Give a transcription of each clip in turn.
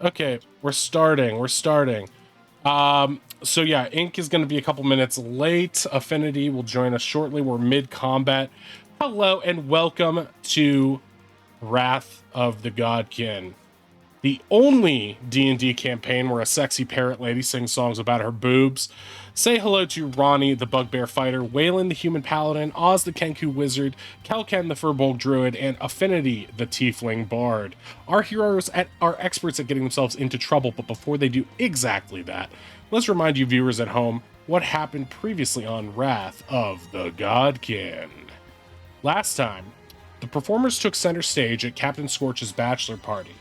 Okay, we're starting. So yeah, Ink is going to be a couple minutes late. Affinity will join us shortly. We're mid-combat. Hello and welcome to Wrath of the Godkin, the only D&D campaign where a sexy parrot lady sings songs about her boobs. Say hello to Ronnie, the bugbear fighter, Waylon, the human paladin, Oz, the Kenku wizard, Kelken, the furbolg druid, and Affinity, the tiefling bard. Our heroes are experts at getting themselves into trouble, but before they do exactly that, let's remind you viewers at home what happened previously on Wrath of the Godkin. Last time, the performers took center stage at Captain Scorch's bachelor party.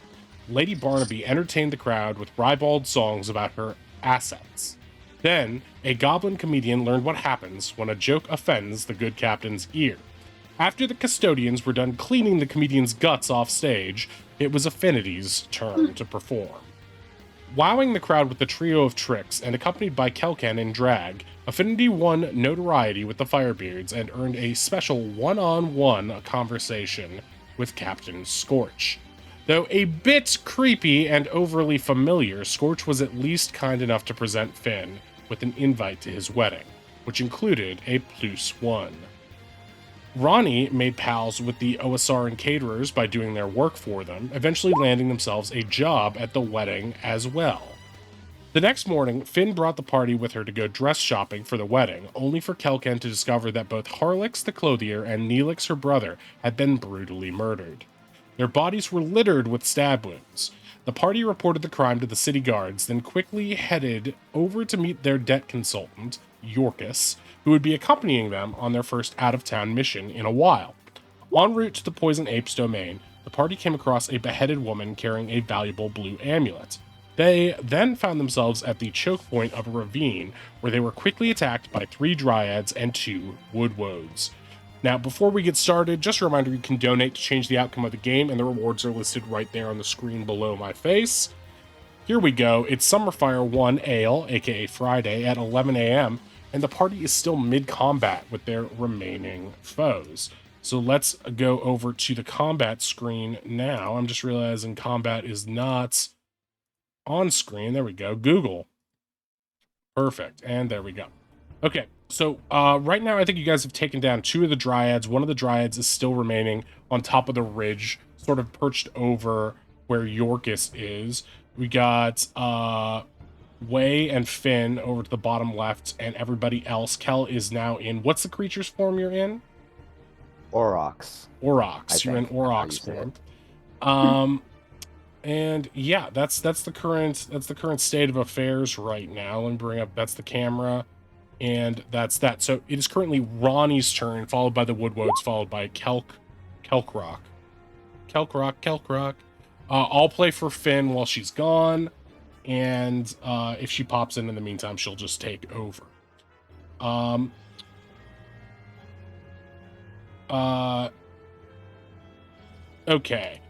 Lady Barnaby entertained the crowd with ribald songs about her assets. Then, a goblin comedian learned what happens when a joke offends the good captain's ear. After the custodians were done cleaning the comedian's guts off stage, it was Affinity's turn to perform. Wowing the crowd with a trio of tricks and accompanied by Kelken in drag, Affinity won notoriety with the Firebeards and earned a special one-on-one conversation with Captain Scorch. Though a bit creepy and overly familiar, Scorch was at least kind enough to present Finn with an invite to his wedding, which included a +1. Ronnie made pals with the OSR and caterers by doing their work for them, eventually landing themselves a job at the wedding as well. The next morning, Finn brought the party with her to go dress shopping for the wedding, only for Kelken to discover that both Harlix the clothier and Neelix her brother had been brutally murdered. Their bodies were littered with stab wounds. The party reported the crime to the city guards, then quickly headed over to meet their debt consultant, Yorkus, who would be accompanying them on their first out-of-town mission in a while. En route to the Poison Ape's domain, the party came across a beheaded woman carrying a valuable blue amulet. They then found themselves at the choke point of a ravine, where they were quickly attacked by 3 dryads and 2 woodwoads. Now, before we get started, just a reminder, you can donate to change the outcome of the game, and the rewards are listed right there on the screen below my face. Here we go. It's Summerfire 1 Ale, aka Friday, at 11 a.m., and the party is still mid-combat with their remaining foes. So let's go over to the combat screen now. I'm just realizing combat is not on screen. There we go. Google. Perfect. And there we go. Okay, so right now I think you guys have taken down 2 of the dryads. One of the dryads is still remaining on top of the ridge, sort of perched over where Yorkus is. We got Way and Finn over to the bottom left, and everybody else. Kel is now in, what's the creature's form you're in? Aurochs. You're in Aurochs form. And yeah, that's the current state of affairs right now. Let me bring up, that's the camera. And that's that. So it is currently Ronnie's turn, followed by the Woodwoads, followed by Kelkrock. I'll play for Finn while she's gone, and if she pops in the meantime, she'll just take over. Okay.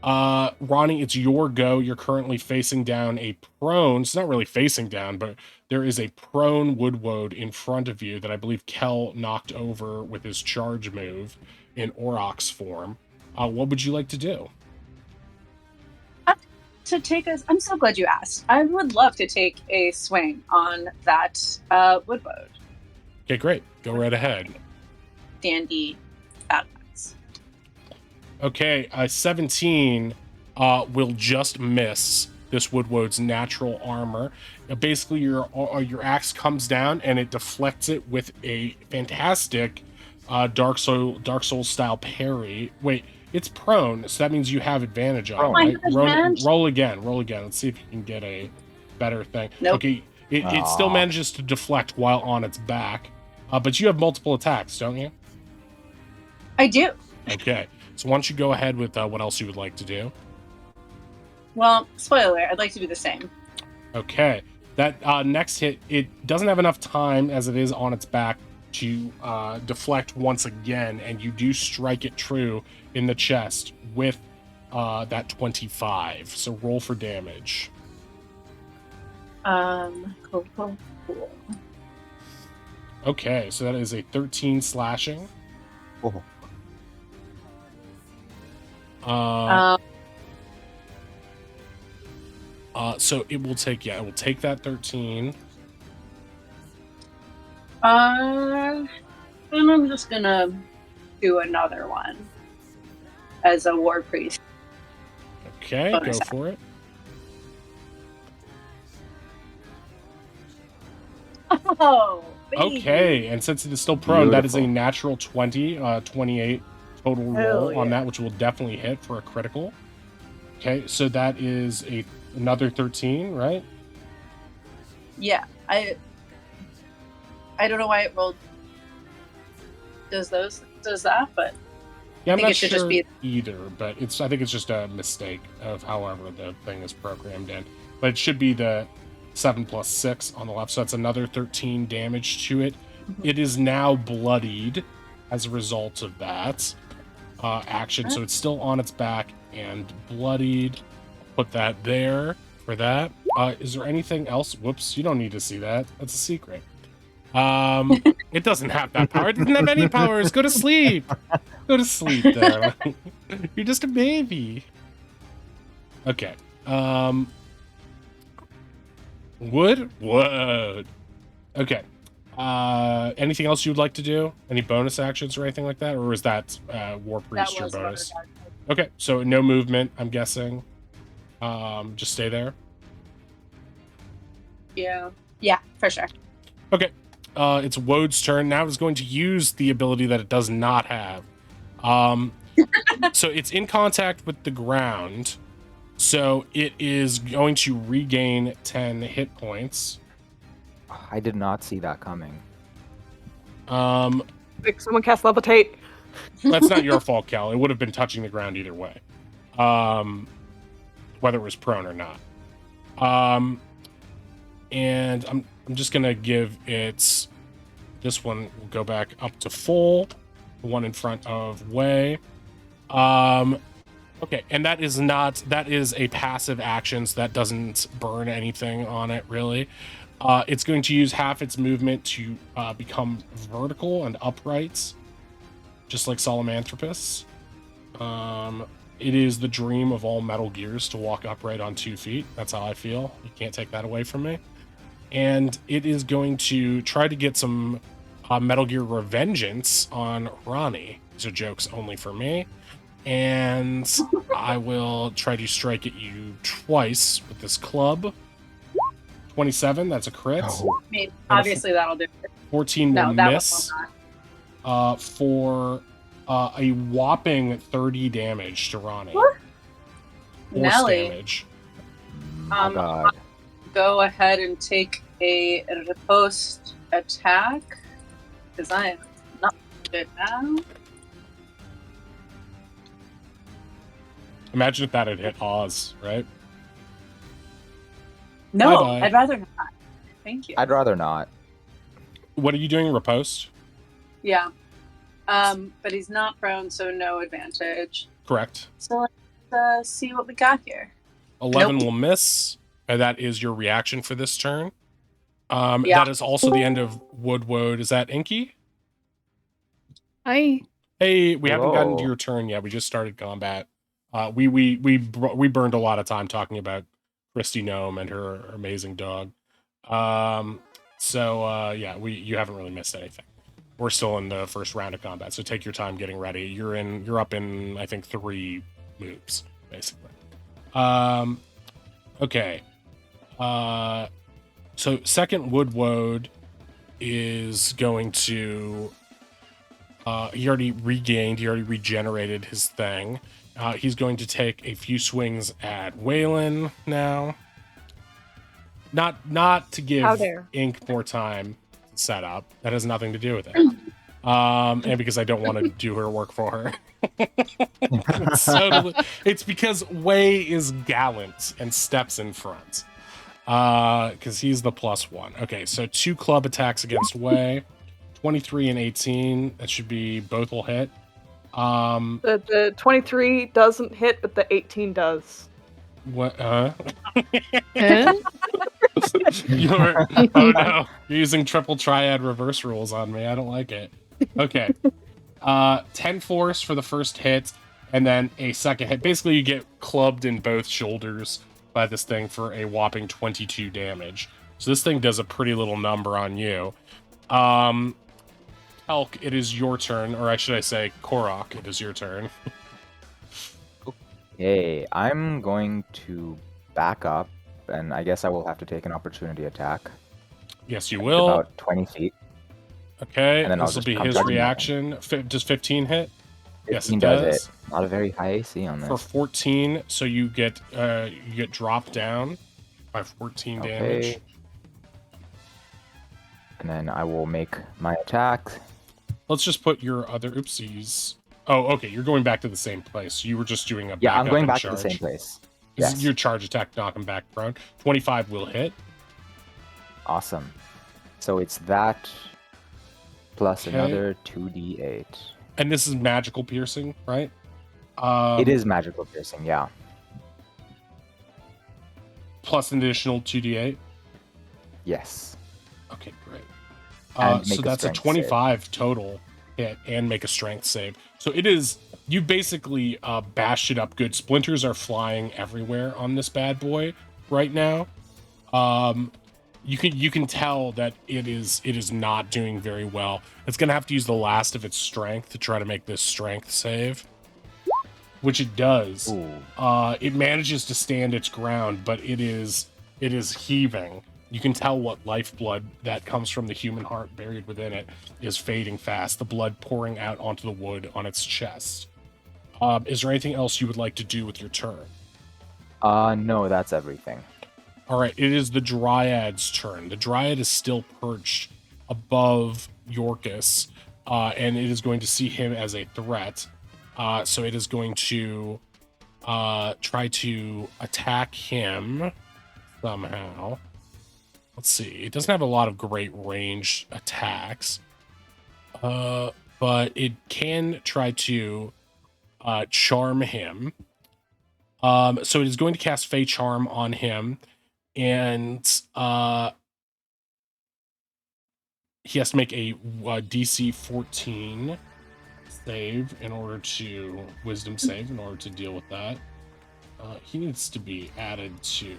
Ronnie, it's your go. You're currently facing down a prone. It's not really facing down, but there is a prone woodwoad in front of you that I believe Kel knocked over with his charge move in Aurochs form. What would you like to do? I'm so glad you asked. I would love to take a swing on that woodwoad. Okay, great. Go right ahead. Dandy. Okay, 17 will just miss this woodwoad's natural armor. Basically, your axe comes down and it deflects it with a fantastic Dark Soul style parry. Wait, it's prone, so that means you have advantage on it, right? Roll again. Let's see if you can get a better thing. Nope. Okay, it still manages to deflect while on its back, but you have multiple attacks, don't you? I do. Okay. So why don't you go ahead with what else you would like to do? Well, spoiler, I'd like to do the same. Okay. That next hit, it doesn't have enough time as it is on its back to deflect once again, and you do strike it true in the chest with that 25. So roll for damage. Cool. Okay, so that is a 13 slashing. Oh. So it will take that 13. And I'm just gonna do another one as a war priest. Okay, Bonus go for it. Oh, baby. Okay, and since it is still prone, that is a Beautiful. natural 20, 28 total Hell roll on yeah. that, which will definitely hit for a critical. Okay, so that is another 13, right? Yeah, I don't know why it rolled. Does that? But Yeah, I'm think not it should just sure be- either, but I think it's just a mistake of however the thing is programmed in. But it should be the 7 plus 6 on the left, so that's another 13 damage to it. It is now bloodied as a result of that action, so it's still on its back and bloodied. Put that there for that. Is there anything else? Whoops, you don't need to see that. That's a secret. It doesn't have that power. It doesn't have any powers. Go to sleep. Go to sleep, though. You're just a baby. Okay. Wood. Okay. Anything else you'd like to do? Any bonus actions or anything like that, or is that War Priest that your was bonus? what Okay, so no movement. I'm guessing. Just stay there. Yeah, for sure. Okay. It's Wode's turn. Now it's going to use the ability that it does not have. So it's in contact with the ground. So it is going to regain 10 hit points. I did not see that coming. Like someone cast levitate. That's not your fault, Cal. It would have been touching the ground either way. Whether it was prone or not. And I'm just gonna give it this one will go back up to full, the one in front of Way. Okay, and that is a passive action, so that doesn't burn anything on it really. It's going to use half its movement to become vertical and upright, just like Salamanthropus. It is the dream of all Metal Gears to walk upright on 2 feet. That's how I feel. You can't take that away from me. And it is going to try to get some Metal Gear Revengeance on Ronnie. These are jokes only for me. And I will try to strike at you twice with this club. 27, that's a crit. Oh, I mean, obviously that'll do it. 14 No, will that miss one will not. for a whopping 30 damage to Ronnie. What? Force Nelly. damage. my God. Go ahead and take a riposte attack because I am not good now. Imagine if that had hit Oz, right? No, Bye-bye. I'd rather not. Thank you. I'd rather not. What are you doing, riposte? Yeah. But he's not prone, so no advantage. Correct. So let's see what we got here. 11 Nope. will miss, and that is your reaction for this turn. Yeah. That is also the end of Wood. Is that Inky? Hi. Hey, we haven't gotten to Hello. your turn yet. We just started combat. We burned a lot of time talking about Christy Gnome and her amazing dog. You haven't really missed anything. We're still in the first round of combat, so take your time getting ready. You're up in I think 3 moves basically. Okay. So second Wood is going to. He already regenerated his thing. He's going to take a few swings at Waylon now. Not to give How dare. Ink more time to set up. That has nothing to do with it. And because I don't want to do her work for her. It's because Way is gallant and steps in front. Because he's the +1. Okay, so 2 club attacks against Way. 23 and 18. That should be both will hit. The 23 doesn't hit, but the 18 does. What? Eh? Oh no! You're using triple triad reverse rules on me. I don't like it. Okay. 10 force for the first hit, and then a second hit. Basically, you get clubbed in both shoulders by this thing for a whopping 22 damage. So this thing does a pretty little number on you. Elk, it is your turn, or should I say, Korok, it is your turn. Okay, I'm going to back up, and I guess I will have to take an opportunity attack. Yes, you will. About 20 feet. Okay, And then I'll this will just be come his charging reaction. Does 15 hit? Yes, 15 it does does. hit. Not a very high AC on this. For 14, so you get dropped down by 14 damage. Okay. And then I will make my attack. Let's just put your other oopsies. Oh, okay, you're going back to the same place. You were just doing a Yeah, I'm backup going and back charge. to the same place. This is Yes. your charge attack, knock him back prone. 25 will hit. Awesome. So it's that plus Okay. another 2d8. And this is magical piercing, right? It is magical piercing, yeah. Plus an additional 2d8. Yes. Okay, great. And So make a that's a strength 25 total hit and make a strength save. So it is, you basically bashed it up good. Splinters are flying everywhere on this bad boy right now. You can tell that it is not doing very well. It's gonna have to use the last of its strength to try to make this strength save, which it does. Ooh. It manages to stand its ground, but it is heaving. You can tell what lifeblood that comes from the human heart buried within it is fading fast, the blood pouring out onto the wood on its chest. Is there anything else you would like to do with your turn? No, that's everything. All right, it is the Dryad's turn. The Dryad is still perched above Yorkus, and it is going to see him as a threat. So it is going to try to attack him somehow. Let's see. It doesn't have a lot of great range attacks, but it can try to charm him. So it is going to cast Fey Charm on him, and he has to make a DC 14 save in order to Wisdom save in order to deal with that. He needs to be added to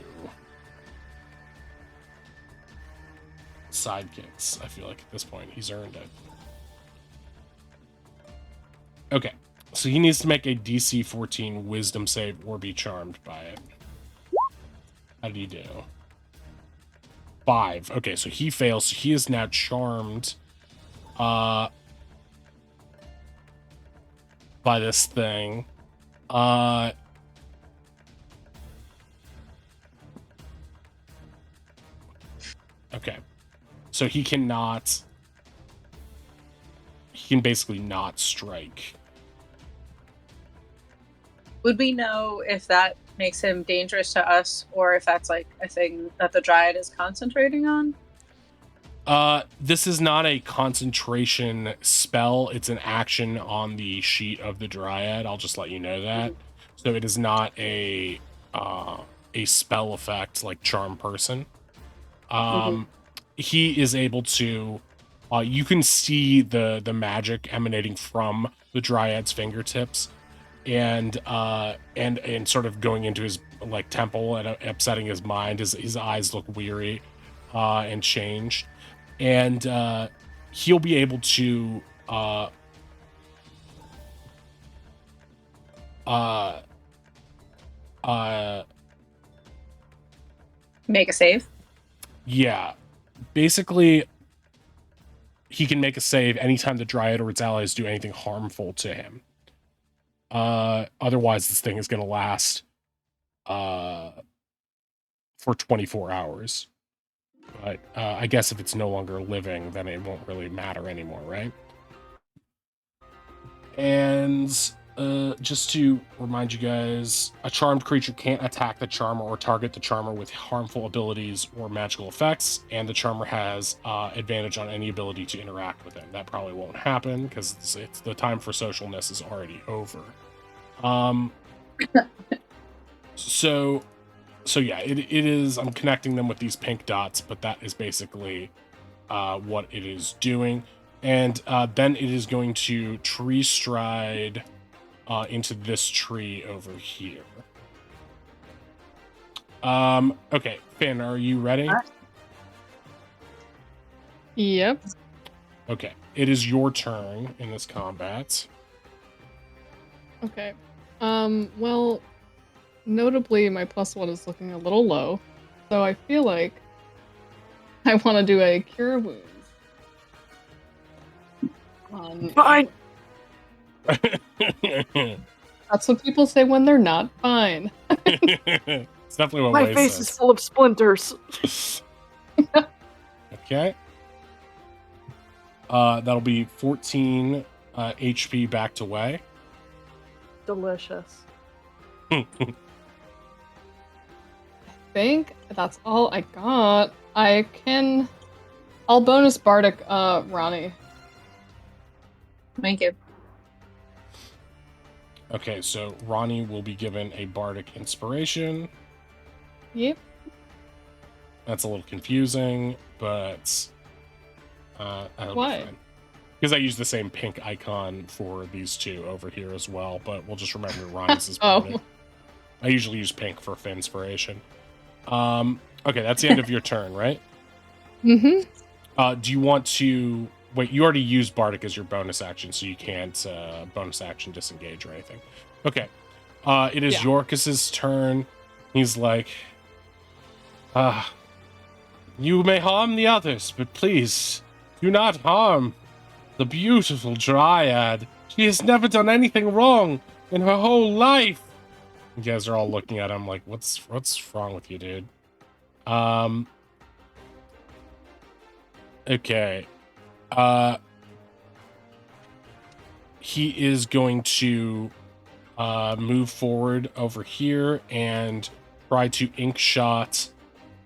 sidekicks. I feel like at this point he's earned it. Okay, so he needs to make a DC 14 Wisdom save or be charmed by it. How did he do? 5. Okay, so he fails. So he is now charmed by this thing. Okay. So he can basically not strike. Would we know if that makes him dangerous to us, or if that's like a thing that the Dryad is concentrating on? This is not a concentration spell. It's an action on the sheet of the Dryad. I'll just let you know that. So it is not a spell effect like Charm Person. He is able to. You can see the magic emanating from the Dryad's fingertips, and sort of going into his like temple and upsetting his mind. His eyes look weary and changed, and he'll be able to Make a save. yeah, basically he can make a save anytime the Dryad or its allies do anything harmful to him. Otherwise this thing is going to last for 24 hours. But I guess if it's no longer living, then it won't really matter anymore, right? And just to remind you guys, a charmed creature can't attack the charmer or target the charmer with harmful abilities or magical effects, and the charmer has advantage on any ability to interact with him. That probably won't happen because it's the time for socialness is already over. So yeah, it is. I'm connecting them with these pink dots, but that is basically what it is doing. And then it is going to tree stride into this tree over here. Okay, Finn, are you ready? Yep. Okay, it is your turn in this combat. Okay. Well, notably, my +1 is looking a little low, so I feel like I want to do a Cure Wounds. Fine. That's what people say when they're not fine. It's definitely what My Wade face says. is full of splinters. Okay. That'll be 14 HP back to Way. Delicious. I think that's all I got. I'll bonus Bardic, Ronnie. Thank you. Okay, so Ronnie will be given a Bardic Inspiration. Yep. That's a little confusing, but that'll Why? be fine. Because I use the same pink icon for these two over here as well, but we'll just remember Ronnie's is Bardic. Oh. I usually use pink for Finspiration. Okay, that's the end of your turn, right? Mm-hmm. Do you want to... Wait, you already used Bardic as your bonus action, so you can't bonus action disengage or anything. Okay. It is Yorkus's turn. He's like... you may harm the others, but please, do not harm the beautiful Dryad. She has never done anything wrong in her whole life. You guys are all looking at him like, what's wrong with you, dude? Okay. He is going to move forward over here and try to ink shot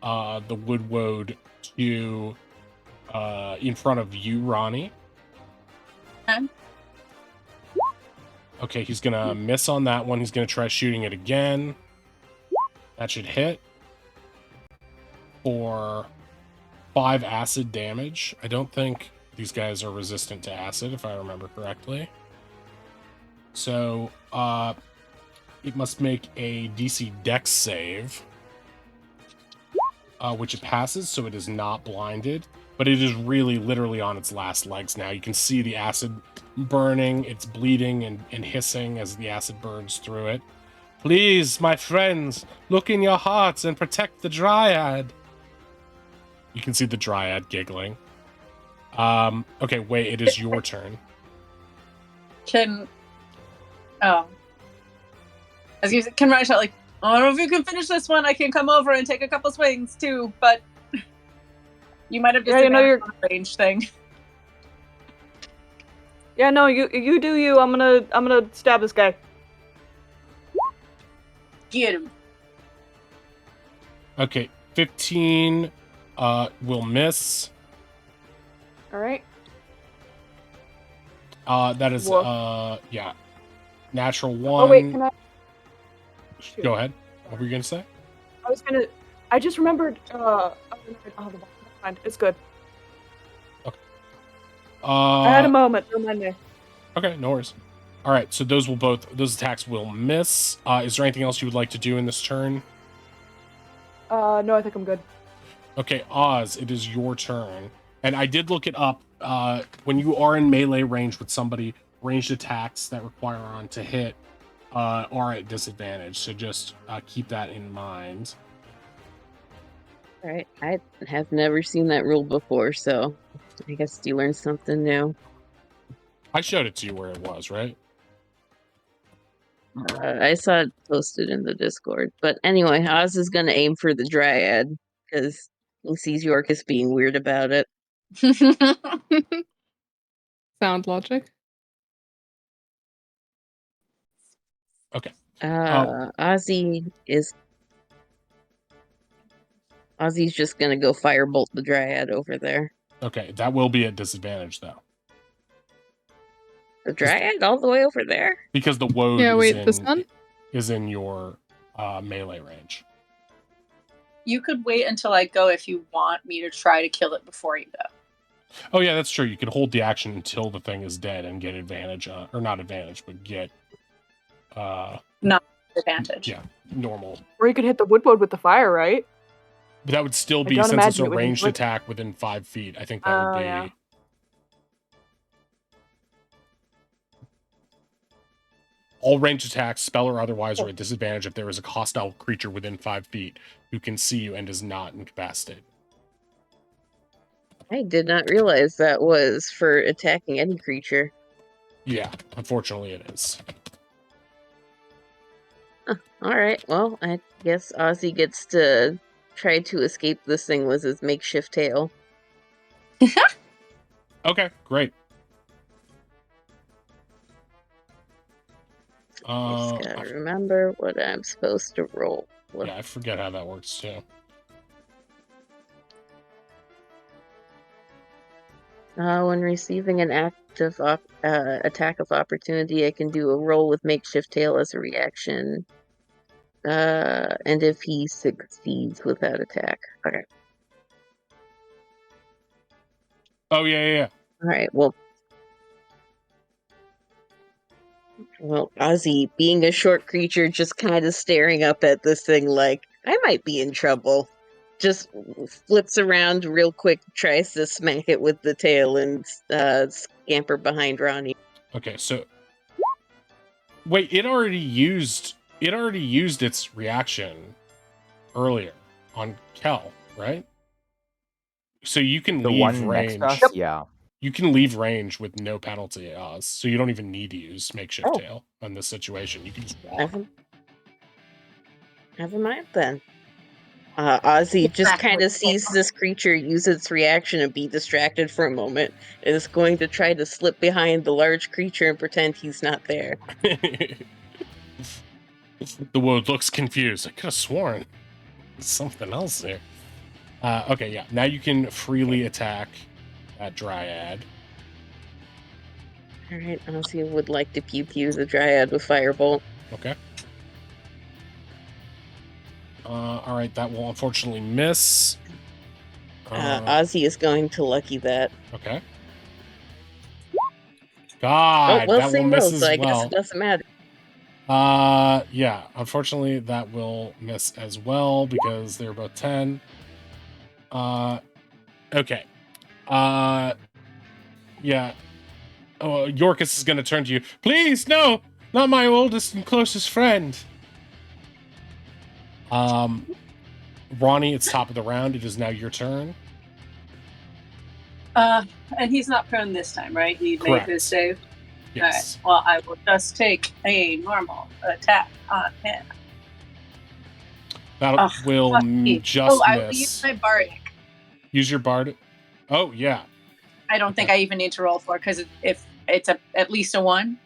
the Woodwode to in front of you, Ronnie. Okay. Okay, he's gonna miss on that one. He's gonna try shooting it again. That should hit for 5 acid damage. I don't think these guys are resistant to acid, if I remember correctly. So, it must make a DC Dex save, which it passes, so it is not blinded. But it is really literally on its last legs now. You can see the acid burning, it's bleeding and hissing as the acid burns through it. Please, my friends, look in your hearts and protect the Dryad. You can see the Dryad giggling. Okay, wait, it is your turn. Can Ryan shout like, I don't know if you can finish this one. I can come over and take a couple swings too, but you might have just you're a range thing. Yeah, no, you do you. I'm gonna stab this guy. Get him. Okay, 15 will miss. All right. That is yeah. Natural 1. Oh wait, can I? Go ahead. What were you gonna say? I just remembered. The mind. It's good. Okay. I had a moment. Remind me. Okay, no worries. All right, so those attacks will miss. Is there anything else you would like to do in this turn? No, I think I'm good. Okay, Oz, it is your turn. And I did look it up. When you are in melee range with somebody, ranged attacks that require on to hit are at disadvantage. So just keep that in mind. All right, I have never seen that rule before, so I guess you learned something new. I showed it to you where it was, right? I saw it posted in the Discord. But anyway, Oz is going to aim for the Dryad because he sees Yorkus being weird about it. Sound logic. Okay. Ozzy's just going to go firebolt the Dryad over there. Okay, that will be at disadvantage, though. The Dryad all the way over there? Because the Woad is in your melee range. You could wait until I go if you want me to try to kill it before you go. Oh, yeah, that's true. You could hold the action until the thing is dead and get advantage, or not advantage, but get... advantage. Yeah, normal. Or you could hit the woodwood with the fire, right? But that would still I be, don't since it's imagine a it would ranged inflict- attack within 5 feet. I think that would be. Yeah. All ranged attacks, spell or otherwise, are at disadvantage if there is a hostile creature within 5 feet who can see you and is not incapacitated. I did not realize that was for attacking any creature. Yeah, unfortunately it is. Alright, well, I guess Ozzy gets to try to escape this thing with his makeshift tail. Okay, great. Just gotta remember what I'm supposed to roll. Yeah, I forget how that works too. When receiving an active attack of opportunity, I can do a roll with makeshift tail as a reaction. And if he succeeds with that attack. Okay. Oh, yeah. Alright, well, Ozzy, being a short creature, just kind of staring up at this thing like, I might be in trouble. Just flips around real quick, tries to smack it with the tail, and scamper behind Ronnie. Okay, so wait, it already used its reaction earlier on Kel, right? So you can The leave one range. next to us, yeah. You can leave range with no penalty, Oz. So you don't even need to use makeshift Oh. tail in this situation. You can just walk. Never mind then. Ozzy just Back kind with of sees this creature use its reaction and be distracted for a moment. Is going to try to slip behind the large creature and pretend he's not there. The wood looks confused. I could have sworn there's something else there. Okay, yeah. Now you can freely attack that dryad. Alright, Ozzy would like to pew-pew the dryad with Firebolt. Okay. All right, that will unfortunately miss. Ozzy is going to lucky that. Okay. God, well, that will same miss roll, as so I guess well. it doesn't matter. Yeah, unfortunately that will miss as well because they're both 10. Okay. Yeah. Oh, Yorkus is gonna turn to you. Please, no! Not my oldest and closest friend. Ronnie, it's top of the round. It is now your turn. And he's not prone this time, right? He Correct. made his save. Yes. All right. Well, I will just take a normal attack on him. That will just I will miss. use my bardic. Use your bard. Oh, yeah. I don't think I even need to roll for because if it's at least a 1.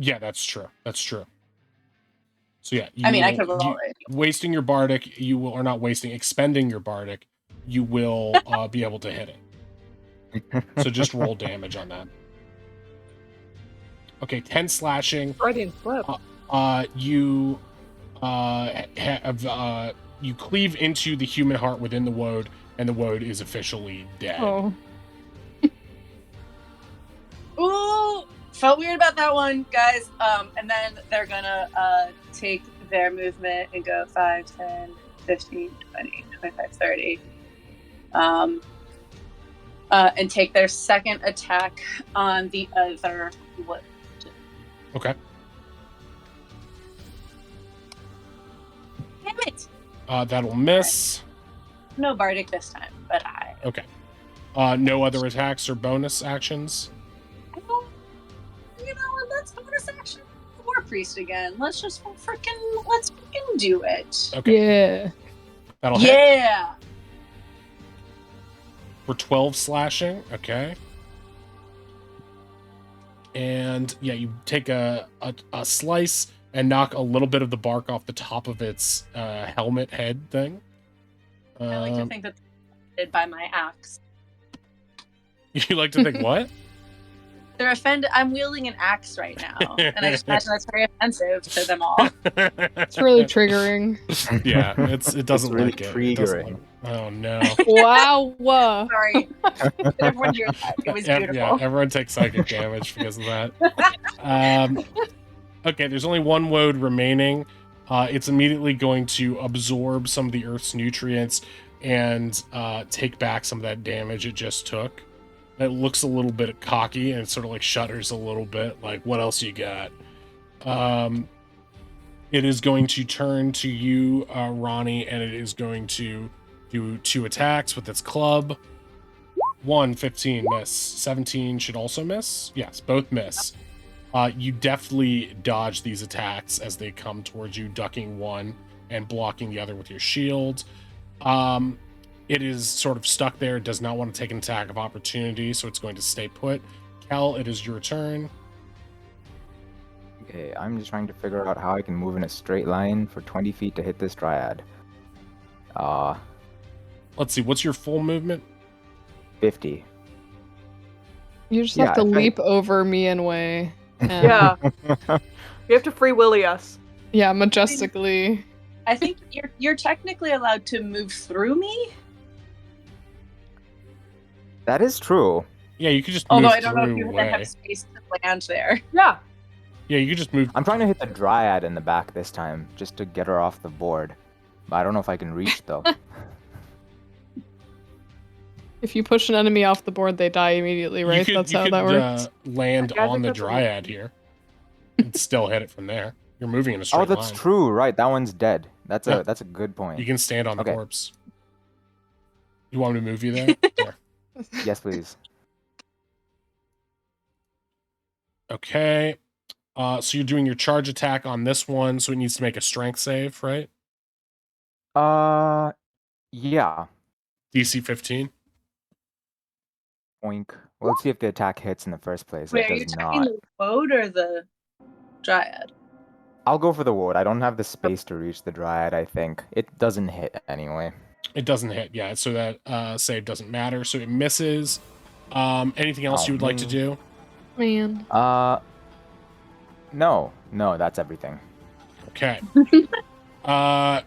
Yeah, that's true. That's true. So yeah, I could roll it. Wasting your bardic, you will, or not wasting, expending your bardic, you will be able to hit it. So just roll damage on that. Okay, 10 slashing. Freudian slip. You have you cleave into the human heart within the woad, and the woad is officially dead. Oh. Ooh, felt weird about that one, guys. And then they're gonna take their movement and go 5, 10, 15, 20, 25, 30. And take their second attack on the other wood. Okay. Damn it! That'll miss. No bardic this time, but Okay. No other attacks or bonus actions? I don't. You know what? Let's bonus action War Priest again. Let's freaking do it. Okay. Yeah. That'll hit. Yeah. For 12 slashing. Okay. And yeah, you take a slice and knock a little bit of the bark off the top of its helmet head thing. I like to think that did by my axe. You like to think what? They're offended. I'm wielding an axe right now, and I just imagine that's very offensive to them all. It's really triggering. Yeah, it doesn't really like it. It doesn't triggering. like- oh no. Wow. Sorry, everyone hear that? It was beautiful. Yeah, everyone takes psychic damage because of that. Okay, there's only one woad remaining. It's immediately going to absorb some of the Earth's nutrients and take back some of that damage it just took. It looks a little bit cocky and it sort of like shudders a little bit, like, what else you got? It is going to turn to you, Ronnie, and it is going to do 2 attacks with its club. 15 miss. 17 should also miss. Yes, both miss. You deftly dodge these attacks as they come towards you, ducking one and blocking the other with your shield. It is sort of stuck there. It does not want to take an attack of opportunity, so it's going to stay put. Kel, it is your turn. Okay, I'm just trying to figure out how I can move in a straight line for 20 feet to hit this dryad. Let's see, what's your full movement? 50. You just Yeah, have to if I- leap over me and Way. And, Yeah. You have to free willy us. Yeah, majestically. I think you're technically allowed to move through me. That is true. Yeah, you could just Although move I don't know if through you Way. have space to land there. Yeah. Yeah, you could just move. I'm trying to hit the dryad in the back this time, just to get her off the board. But I don't know if I can reach, though. If you push an enemy off the board, they die immediately, right? That's how that works. Land I on think the that's a- dryad here and still hit it from there. You're moving in a straight Oh, that's line. true, right. That one's dead. That's Yeah. a good point. You can stand on the Okay. corpse. You want me to move you there? There. Yes, please. Okay. So you're doing your charge attack on this one, so it needs to make a strength save, right? Yeah. DC 15. Oink. Well, let's see if the attack hits in the first place. Wait, It are you does attacking not. the woad or the dryad? I'll go for the wood. I don't have the space to reach the dryad, I think. It doesn't hit anyway. It doesn't hit, yeah, so that save doesn't matter. So it misses. Anything else Oh, you would like to man. do? Man. No. No, that's everything. Okay. All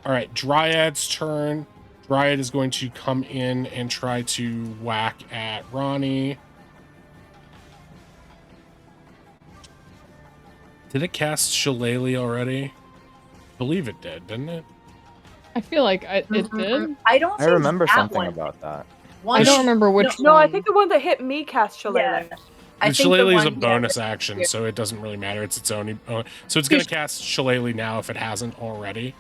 right, Dryad's turn. Dryad is going to come in and try to whack at Ronnie. Did it cast Shillelagh already? I believe it did, didn't it? I feel like it did. I don't. I think remember that something one. about that. One I don't remember which No, one. I think the one that hit me cast Shillelagh. Yeah. I The think the Shillelagh is a one- bonus yeah, action, so it doesn't really matter. It's its own. So it's going to cast Shillelagh now if it hasn't already.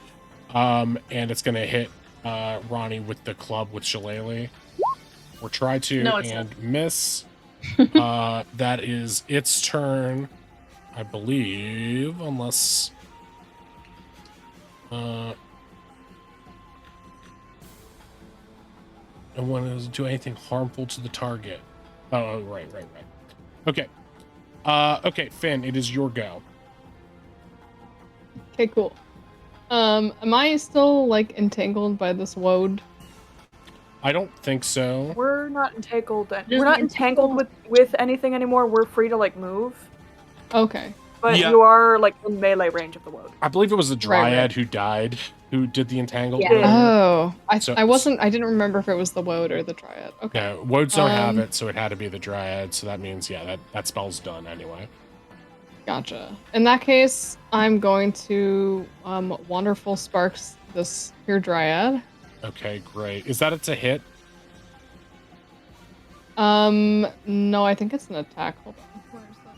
And it's going to hit Ronnie with the club with Shillelagh. Or try to No, it's and miss. That is its turn, I believe, unless... I want to do anything harmful to the target. Oh, right. Okay. Okay, Finn, it is your go. Okay, cool. Am I still like entangled by this woad? I don't think so. We're not entangled. Doesn't We're not entangled with anything anymore. We're free to like move, Okay. but Yeah. you are like in melee range of the woad. I believe it was the Dryad right. who died, who did the entangled. Yeah. earlier. Oh, I So- I didn't remember if it was the woad or the dryad. Okay. Yeah, Woads don't have Um, it, so it had to be the Dryad, so that means, yeah, that spell's done anyway. Gotcha. In that case, I'm going to Wonderful Sparks this here dryad. Okay, great. Is that it's a hit? No, I think it's an attack. Hold on. Where is that?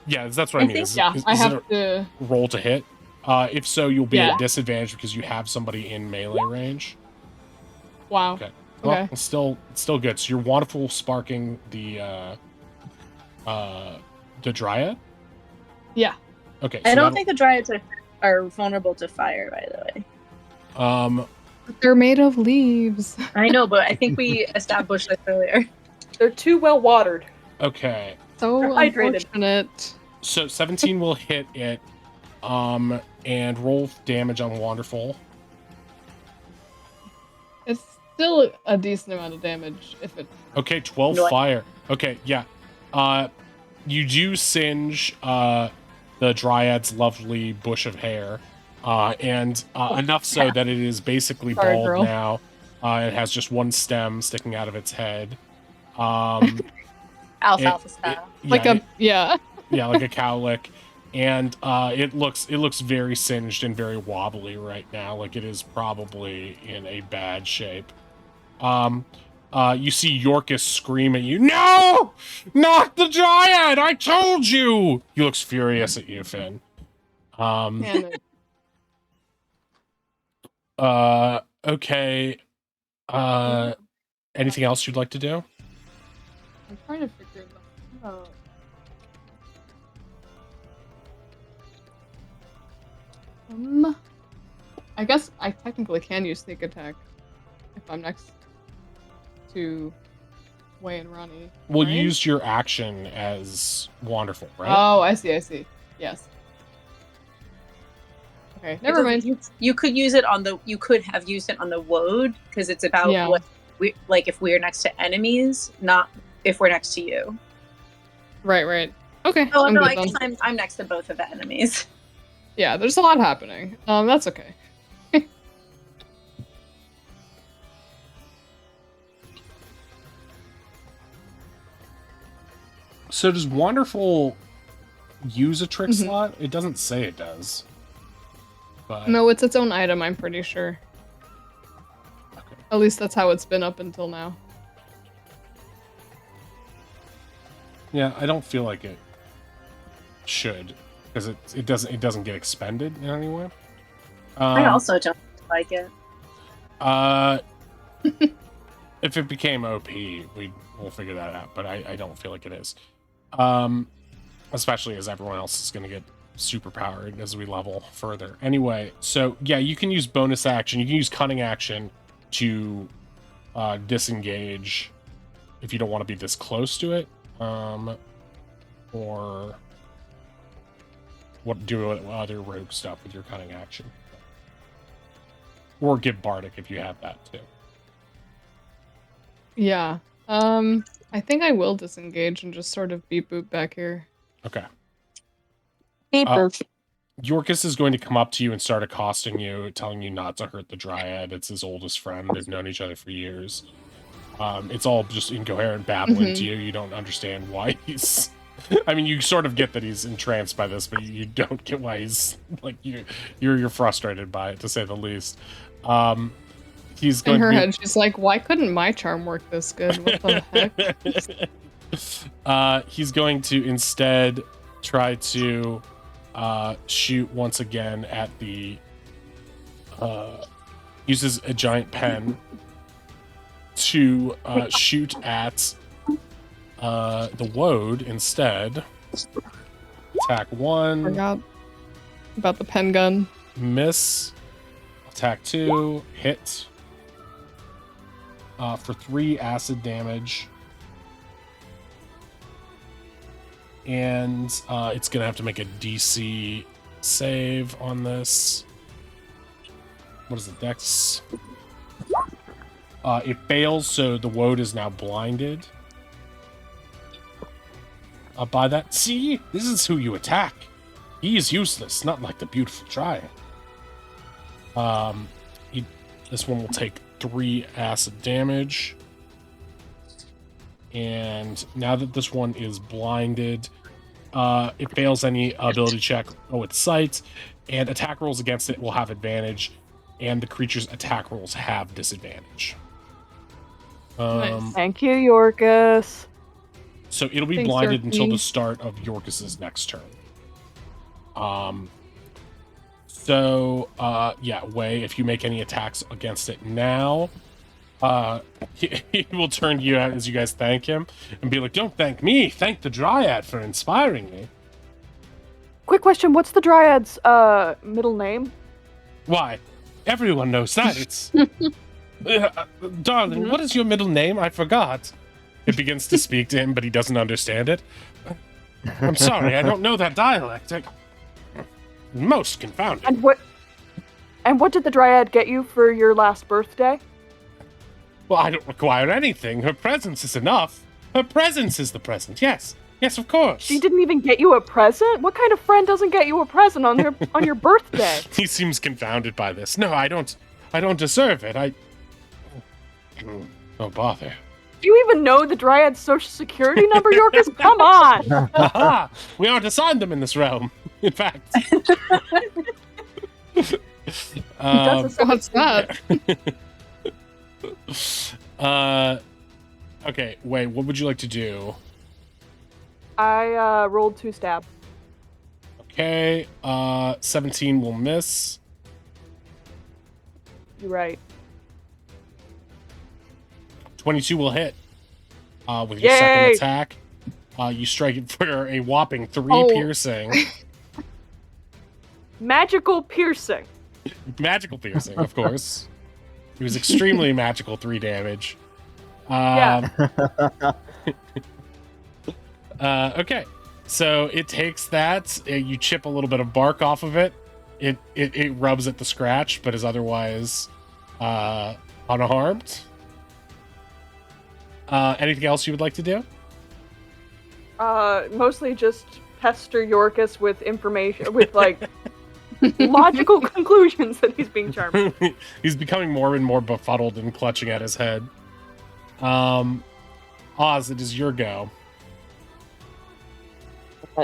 Yeah, that's what I I mean. think- Is, Yeah, is, I is it have to. a roll to hit? If so, you'll be Yeah. at disadvantage because you have somebody in melee range. Wow. Okay. Well, Okay. it's still good. So you're wonderful sparking the Dryad? Yeah. Okay. So I don't that'll- think the dryads are vulnerable to fire. By the way, They're made of leaves. I know, but I think we established this earlier. They're too well watered. okay. So They're hydrated. unfortunate. So 17 will hit it. And roll damage on Wonderful. It's still a decent amount of damage if it. Okay, 12 No, I- fire. Okay, yeah. You do singe the Dryad's lovely bush of hair, and enough so that it is basically Sorry, bald girl. now. It has just one stem sticking out of its head. Alfalfa it- style. Like yeah, yeah. yeah, like a cowlick. And it looks very singed and very wobbly right now. Like it is probably in a bad shape. You see Yorkus scream at you, "No! Not the Dryad! I told you!" He looks furious at you, Finn. Man, Okay. Anything else you'd like to do? I'm trying to figure that out. I guess I technically can use sneak attack if I'm next to Way and Ronnie. Well, right? you used your action as wonderful, right? Oh, I see. Yes. Okay, never mind. You could use it on the. You could have used it on the woad because it's about Yeah. what we like if we're next to enemies, not if we're next to you. Right. Okay. Oh I'm no, good I guess then. I'm next to both of the enemies. Yeah, there's a lot happening. That's okay. So does Wonderful use a trick Mhm. slot? It doesn't say it does. But No, it's its own item, I'm pretty sure. Okay. At least that's how it's been up until now. Yeah, I don't feel like it should because it doesn't get expended in any way. I also don't like it. If it became OP, we'll figure that out. But I don't feel like it is. Especially as everyone else is going to get super powered as we level further. Anyway, so yeah, you can use bonus action. You can use cunning action to disengage if you don't want to be this close to it. Or do other rogue stuff with your cunning action. Or give Bardic if you have that too. Yeah. I think I will disengage and just sort of beep boop back here. Okay. Beep boop. Yorkus is going to come up to you and start accosting you, telling you not to hurt the Dryad. It's his oldest friend. They've known each other for years. It's all just incoherent babbling to you. You don't understand why he's... I mean, you sort of get that he's entranced by this, but you don't get why he's... Like, you're frustrated by it, to say the least. He's going In her to be... head, she's like, why couldn't my charm work this good? What the heck? He's going to instead try to shoot once again at the uses a giant pen to shoot at the woad instead. Attack 1, Forgot about the pen gun. miss. Attack 2, hit for 3 acid damage. And it's going to have to make a DC save on this. What is it, Dex? It fails, so the woad is now blinded. By that. See? This is who you attack. He is useless, not like the beautiful Dryad. This one will take 3 acid damage. And now that this one is blinded, it fails any ability check with sight, and attack rolls against it will have advantage, and the creature's attack rolls have disadvantage. Nice. Thank you, Yorkus. So it'll be Thanks, blinded until the Yorkie. start of Yorkus's next turn. Yeah, Way, if you make any attacks against it now, he will turn to you as you guys thank him and be like, "Don't thank me, thank the Dryad for inspiring me." Quick question, what's the Dryad's middle name? Why? Everyone knows that. It's... darling, what is your middle name? I forgot. It begins to speak to him, but he doesn't understand it. I'm sorry, I don't know that dialect. Most confounding. And what did the Dryad get you for your last birthday? Well, I don't require anything. Her presence is enough. Her presence is the present. Yes. Yes, of course. She didn't even get you a present? What kind of friend doesn't get you a present on your birthday? He seems confounded by this. No, I don't deserve it. Oh, bother. Do you even know the Dryad's social security number, Yorkus? Come on! Aha! We aren't assigned them in this realm. In fact. What's that? Okay, wait, what would you like to do? I rolled 2 stab. Okay, 17 will miss. You're right. 22 will hit. With your second attack. You strike it for a whopping 3 piercing. Magical piercing. Magical piercing, of course. It was extremely magical 3 damage. Yeah. Okay, so it takes that. You chip a little bit of bark off of it. It rubs at the scratch, but is otherwise unharmed. Anything else you would like to do? Mostly just pester Yorkus with information, with like logical conclusions that he's being charmed. He's becoming more and more befuddled and clutching at his head. Oz, it is your go.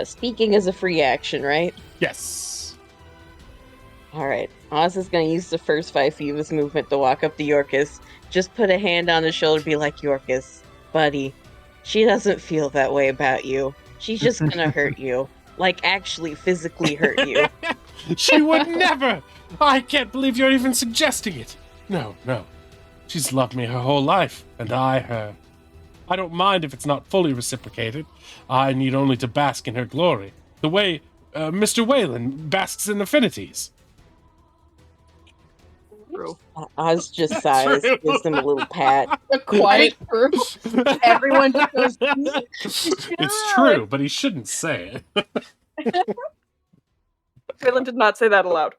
Speaking is a free action, right? Yes. All right. Oz is going to use the first 5 feet of his movement to walk up to Yorkus. Just put a hand on his shoulder, be like, Yorkus, buddy, she doesn't feel that way about you. She's just going to hurt you. Like, actually physically hurt you. She would never! I can't believe you're even suggesting it. No. She's loved me her whole life, and I her. I don't mind if it's not fully reciprocated. I need only to bask in her glory, the way Mr. Whalen basks in affinities. True. Oz just sighs, gives them a little pat. A quiet group. Everyone just goes, It's true, but he shouldn't say it. Wayland did not say that aloud.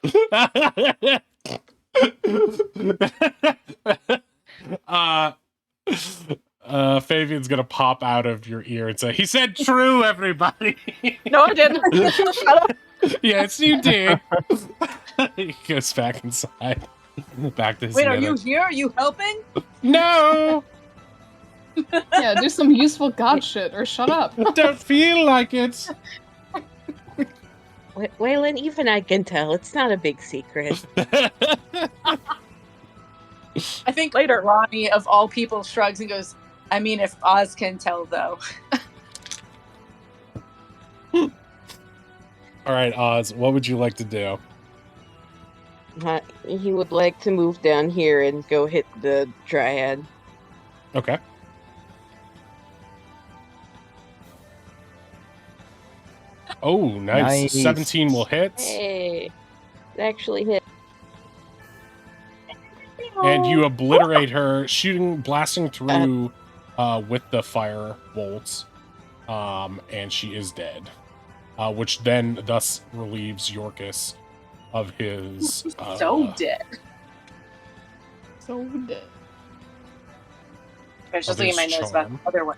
Fabian's gonna pop out of your ear and say, "He said true, everybody." No, I didn't. Shut up. Yes, you did. He goes back inside. Back to his wait, are you minute. here? Are you helping? No! Yeah, do some useful god shit or shut up. Don't feel like it. Waylon, even I can tell. It's not a big secret. I think Later. Ronnie, of all people, shrugs and goes, I mean, if Oz can tell, though. All right, Oz, what would you like to do? He would like to move down here and go hit the Dryad. Okay. Oh, nice. 17 will hit. Hey, it actually hit. And you obliterate her, blasting through with the fire bolts. And she is dead. Which then thus relieves Yorkus of his... So dead. So dead. I was just Of looking at my his notes about charm. other one.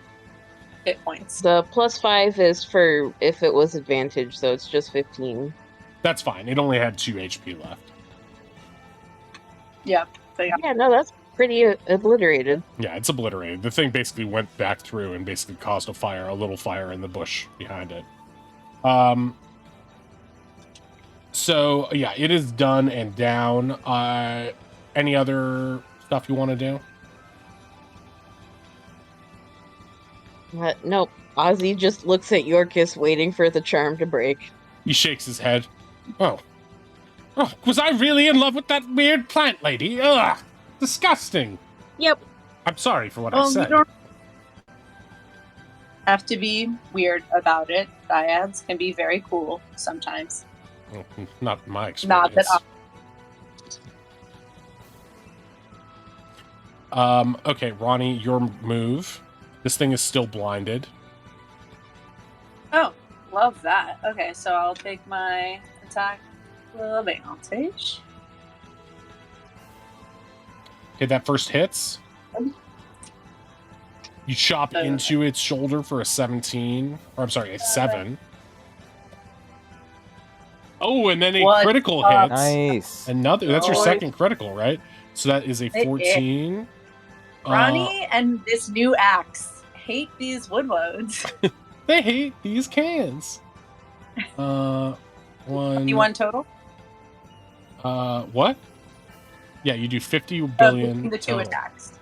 Hit points. The +5 is for if it was advantage, so it's just 15. That's fine. It only had 2 HP left. Yeah. So yeah. Yeah, no, that's pretty obliterated. Yeah, it's obliterated. The thing basically went back through and basically caused a little fire in the bush behind it. So, yeah, it is done and down. Any other stuff you want to do? Nope. Ozzy just looks at Yorkus, waiting for the charm to break. He shakes his head. Oh, was I really in love with that weird plant lady? Ugh, disgusting. Yep. I'm sorry for what I You said. don't have to be weird about it. Dryads can be very cool sometimes. Not my experience. Not that Okay, Ronnie, your move. This thing is still blinded. Oh, love that. Okay, so I'll take my attack advantage. Okay, that first hits. You chop into its shoulder for a 17. Or I'm sorry, a 7. Oh, and then a What critical up? hits. Nice. Another. That's your Nice. second critical, right? So that is a It is. 14. Ronnie and this new axe hate these woodwoads. They hate these cans. 1. 51 total? What? Yeah, you do 50 billion The two total. attacks.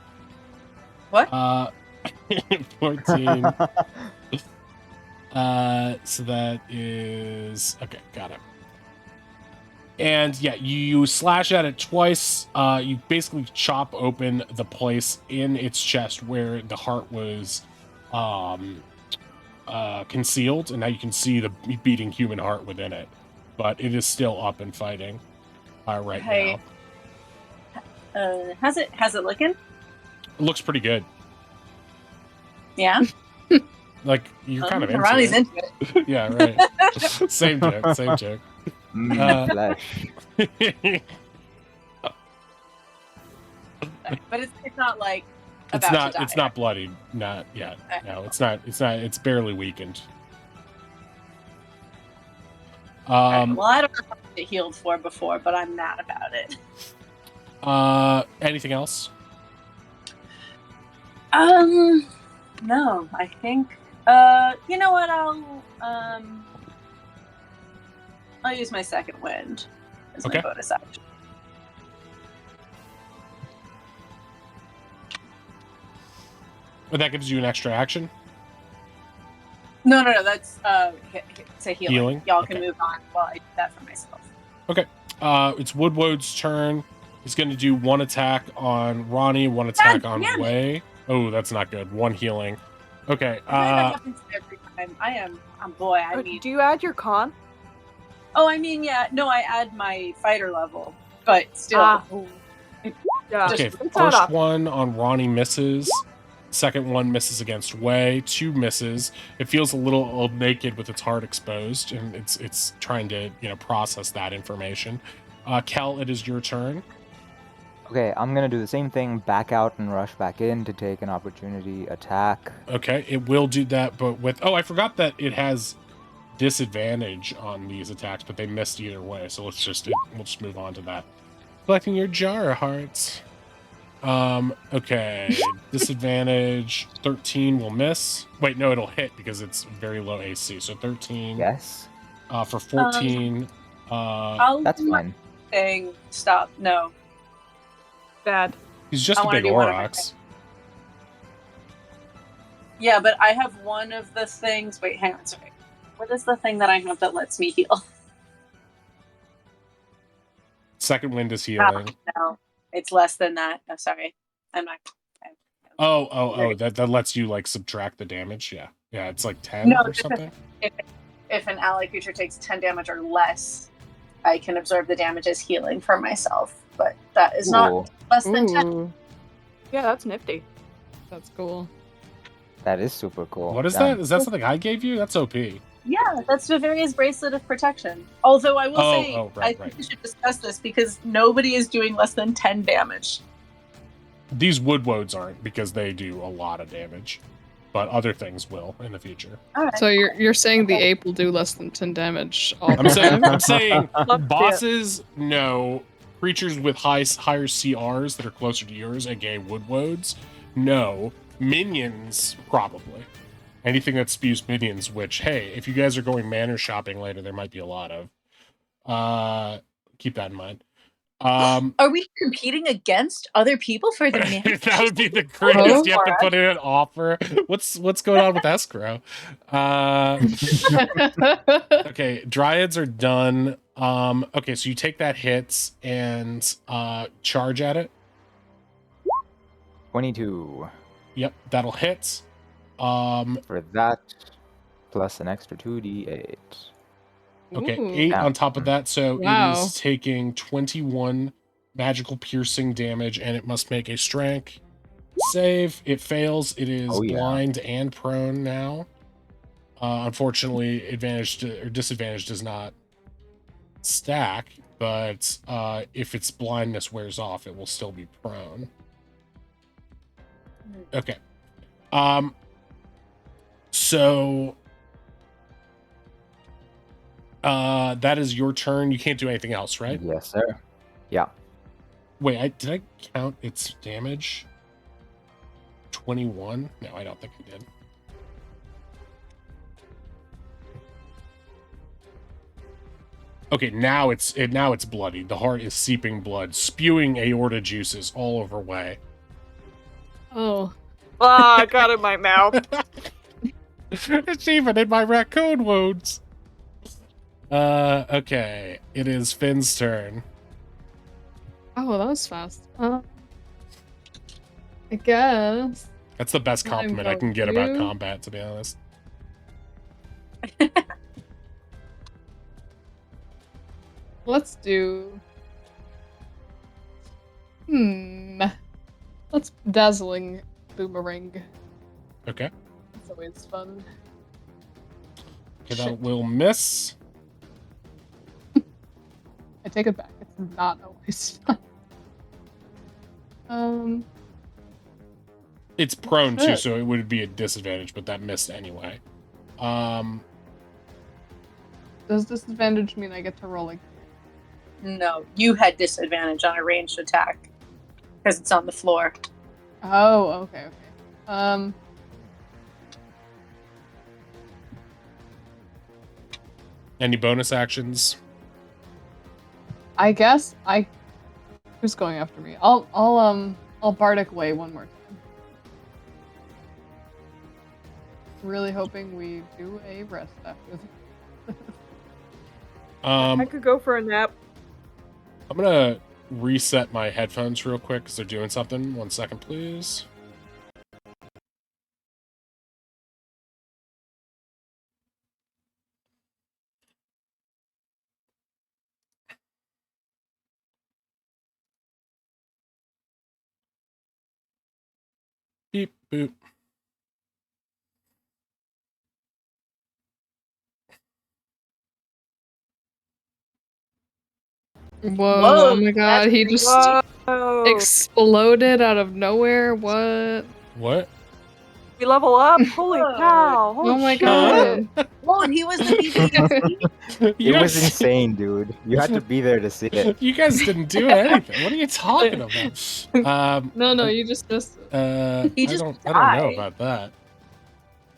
What? 14. So that is okay. Got it. And yeah, you slash at it twice. You basically chop open the place in its chest where the heart was concealed, and now you can see the beating human heart within it. But it is still up and fighting right Hey. now. How's it looking? It looks pretty good. Yeah. Like you're kind of into Ronnie's it. into it. Yeah, right. Same joke. Same joke. Flesh. But it's not like It's about not. to die. It's not bloody. Not yet. No, it's not. It's not. It's barely weakened. Alright, well, I don't know how to get healed for before, but I'm mad about it. Anything else? No, I think. You know what? I'll use my second wind as Okay. my bonus action. But that gives you an extra action. No, that's it's a healing. Healing? Y'all Okay. can move on while I do that for myself. It's Woodwood's turn. He's going to do one attack on Ronnie, one attack on damn it. Wei. Oh, that's not good. One healing. Okay. I feel like that happens every time. I'm boy. I mean, Do you add your con? oh, I mean, yeah. No, I add my fighter level, but still. Yeah. Okay, Rinse that first off. one on Ronnie misses. Second one misses against Wei. 2 misses. It feels a little naked with its heart exposed, and it's trying to process that information. Kel, it is your turn. Okay, I'm gonna do the same thing, back out and rush back in to take an opportunity attack. Okay, it will do that, but with I forgot that it has disadvantage on these attacks, but they missed either way. So we'll just move on to that. Collecting your jar of hearts. Okay, disadvantage 13 will miss. Wait, no, it'll hit because it's very low AC. So 13. Yes, For 14. I'll that's do my fine. thing. Stop. No. Bad. He's just I a wanna big do one of my Aurochs. Yeah, but I have one of the things. Wait, hang on. Sorry. What is the thing that I have that lets me heal? Second wind is healing. No, it's less than that. No, sorry. I'm not. Oh, that lets you like subtract the damage. Yeah, it's like 10 No, or something. If an ally creature takes 10 damage or less, I can absorb the damage as healing for myself. But that is Cool. not less than 10. Ooh, Yeah, that's nifty. that's cool. That is super cool. What is Damn. that? Is that something I gave you? That's OP. Yeah, that's Bavaria's Bracelet of Protection. Although I will say, right, I think we should discuss this because nobody is doing less than 10 damage. These Woodwoads aren't because they do a lot of damage, but other things will in the future. All right. So you're saying the ape will do less than 10 damage all I'm the saying time? I'm saying Let's see bosses, no. Creatures with higher CRs that are closer to yours, aka Woodwoads, no. Minions, probably. Anything that spews minions, which, hey, if you guys are going manor shopping later, there might be a lot of. Keep that in mind. Are we competing against other people for the man? That would be the greatest. Oh. You have to put in an offer. What's going on with escrow? Okay, dryads are done. Okay, so you take that hits and charge at it. 22 Yep, that'll hit. for that, plus an extra 2d8. Okay, Ooh. 8 on top of that, so it Wow. is taking 21 magical piercing damage, and it must make a strength save. It fails. It is Oh, yeah. blind and prone now. Unfortunately, disadvantage does not stack, but if its blindness wears off, it will still be prone. Okay. So that is your turn. You can't do anything else, right? Yes, sir. Yeah. Wait, did I count its damage? 21? No, I don't think I did. Okay, now it's bloody. The heart is seeping blood, spewing aorta juices all over way. Oh. Ah, I got it in my mouth. It's even in my raccoon wounds. Okay. It is Finn's turn. Oh, that was fast. I guess. That's the best I'm compliment I can going get about to- combat, to be honest. Let's do. Let's dazzling boomerang. Okay. It's always fun. Okay, that Shit. will miss. I take it back. It's not always fun. It's prone too, Shit. so it would be a disadvantage, but that missed anyway. Does disadvantage mean I get to roll again? No, you had disadvantage on a ranged attack because it's on the floor. Oh, okay. Any bonus actions? I guess who's going after me? I'll bardic way one more time. Really hoping we do a rest after this. I could go for a nap. I'm gonna reset my headphones real quick because they're doing something. 1 second, please. Beep boop. Whoa, Whoa, oh my god, that's he pretty just Whoa! exploded out of nowhere. What? What? We level up? Holy Whoa. cow! Holy Oh my shit. god. Whoa, and he was the BBFC? You It was guys- insane, dude. You had to be there to see it. You guys didn't do anything. What are you talking about? No, you just missed it. He I just don't know died. about that.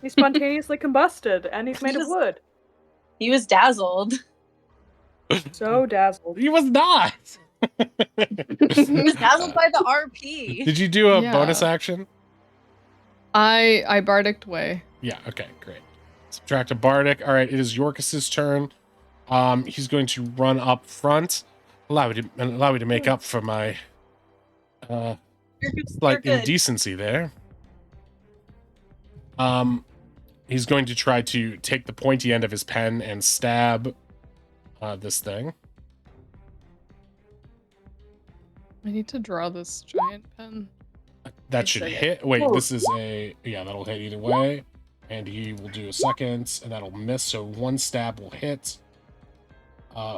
He spontaneously combusted, and he's made of Just- wood. He was dazzled. So dazzled. He was not. He was dazzled by the RP. Did you do a Yeah. bonus action? I bardicked way. Yeah, okay, great. Subtract a bardic. All right, it is Yorkus's turn. He's going to run up front. Allow me to make up for my slight good. indecency there. He's going to try to take the pointy end of his pen and stab this thing. I need to draw this giant pen. That should Second. hit. Wait, Oh. this is yeah, that'll hit either way. And he will do a second, and that'll miss. So one stab will hit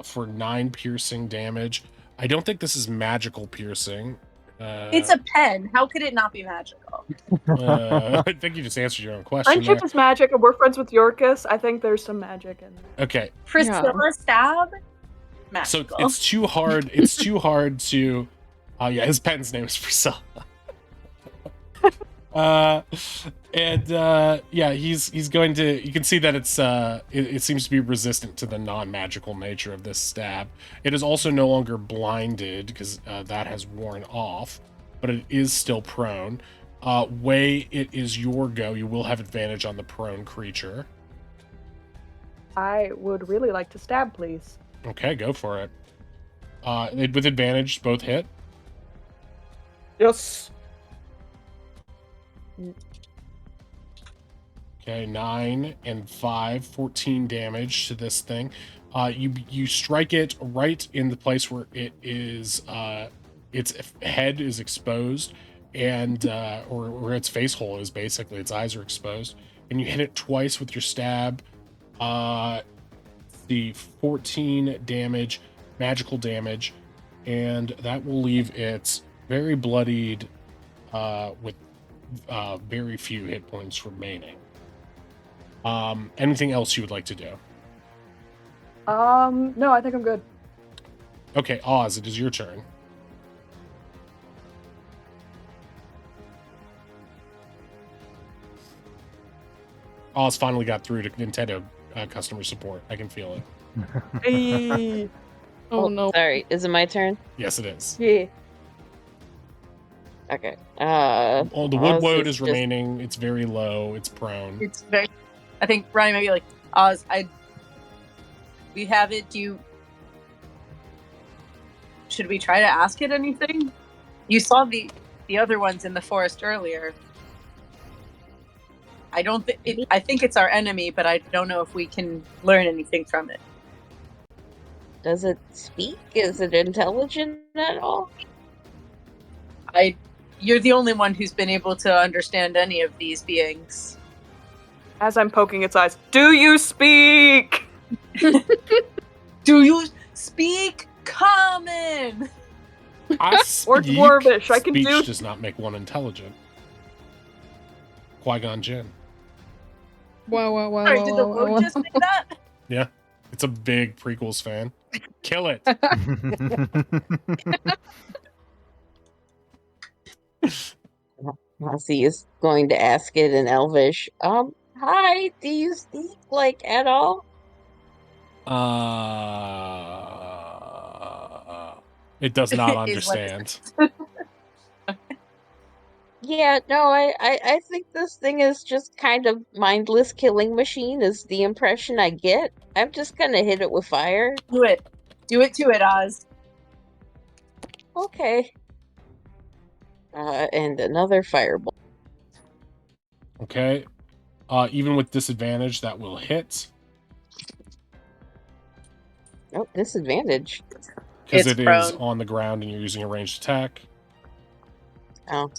for 9 piercing damage. I don't think this is magical piercing. It's a pen. How could it not be magical? I think you just answered your own question. Friendship There. is magic, and we're friends with Yorkus. I think there's some magic in there. Okay, Priscilla stab? so Magical. it's too hard. It's too hard to. Yeah, his pen's name is Priscilla. Yeah, he's going to. You can see that it seems to be resistant to the non-magical nature of this stab. It is also no longer blinded because that has worn off, but it is still prone. Way, it is your go. You will have advantage on the prone creature. I would really like to stab, please. Okay, go for it. With advantage, both hit. Yes. Okay, 9 and 5, 14 damage to this thing. You strike it right in the place where it is, its head is exposed, and or where its face hole is, basically. Its eyes are exposed, and you hit it twice with your stab. The 14 damage, magical damage, and that will leave it very bloodied, with very few hit points remaining. Anything else you would like to do? No, I think I'm good. Okay, Oz, it is your turn. Oz finally got through to Nintendo customer support. I can feel it. Hey. Oh no. Sorry, is it my turn? Yes, it is. Yeah. Okay. Oh, the wood Oz woad is is just- remaining. It's very low. It's prone. It's very. I think Ryan might be like, Oz, we have it. Should we try to ask it anything? You saw the other ones in the forest earlier. I don't think I think it's our enemy, but I don't know if we can learn anything from it. Does it speak? Is it intelligent at all? You're the only one who's been able to understand any of these beings. As I'm poking its eyes, do you speak? Do you speak common? I Or speak. Dwarvish, I can Speech do- does not make one intelligent. Qui-Gon Jinn. Wow, wow, wow, Sorry, wow, did the wow, wood wow. just say that? Yeah, it's a big prequels fan. Kill it. Ozzy is going to ask it in Elvish. Hi, do you speak, like, at all? It does not Is what it understand. Yeah, no, I think this thing is just kind of mindless killing machine is the impression I get. I'm just gonna hit it with fire. Do it. Do it to it, Oz. Okay. And another fireball. Okay. Even with disadvantage, that will hit. Oh, disadvantage. Because It's it is prone. on the ground and you're using a ranged attack. Oh.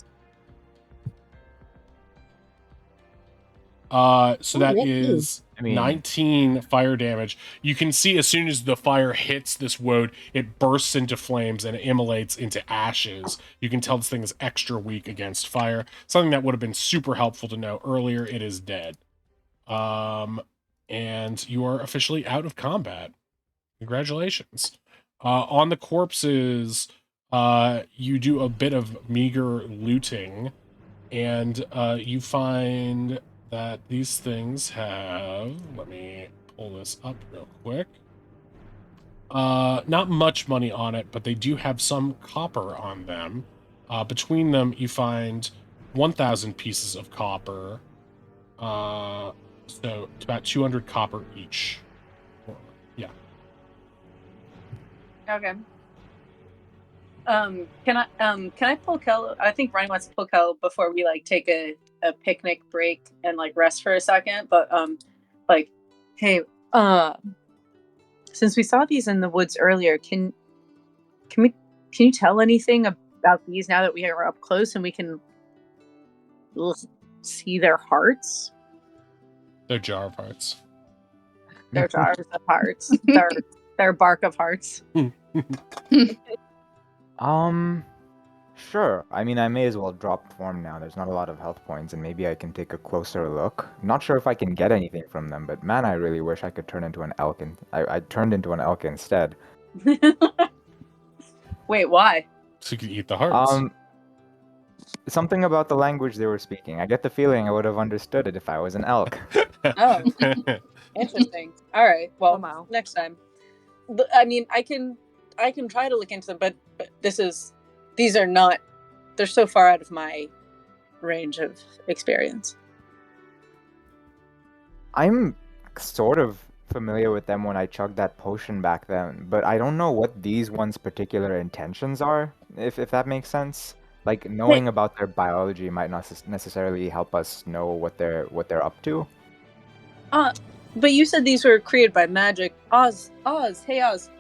So that Nice. is I mean- 19 fire damage. You can see as soon as the fire hits this woad, it bursts into flames and immolates into ashes. You can tell this thing is extra weak against fire. Something that would have been super helpful to know earlier. It is dead. And you are officially out of combat. Congratulations. On the corpses, you do a bit of meager looting, and you find that these things have, let me pull this up real quick. Not much money on it, but they do have some copper on them. Between them, you find 1,000 pieces of copper. So it's about 200 copper each. Yeah. Okay. Can I pull Kel? I think Ryan wants to pull Kel before we like take a picnic break and like rest for a second. But like, hey, since we saw these in the woods earlier, can you tell anything about these now that we are up close and we can see their hearts? They're jar of hearts. Their jars of hearts. their bark of hearts. Sure. I mean, I may as well drop form now. There's not a lot of health points, and maybe I can take a closer look. Not sure if I can get anything from them, but man, I really wish I could turn into an elk, and I turned into an elk instead. Wait, why? So you can eat the hearts. Something about the language they were speaking. I get the feeling I would have understood it if I was an elk. Oh. Interesting. All right. Well, Wow. next time. But, I mean, I can try to look into them, but these are not. They're so far out of my range of experience. I'm sort of familiar with them when I chugged that potion back then, but I don't know what these ones' particular intentions are, if that makes sense. Like, knowing about their biology might not necessarily help us know what they're up to. But you said these were created by magic. Oz, hey Oz,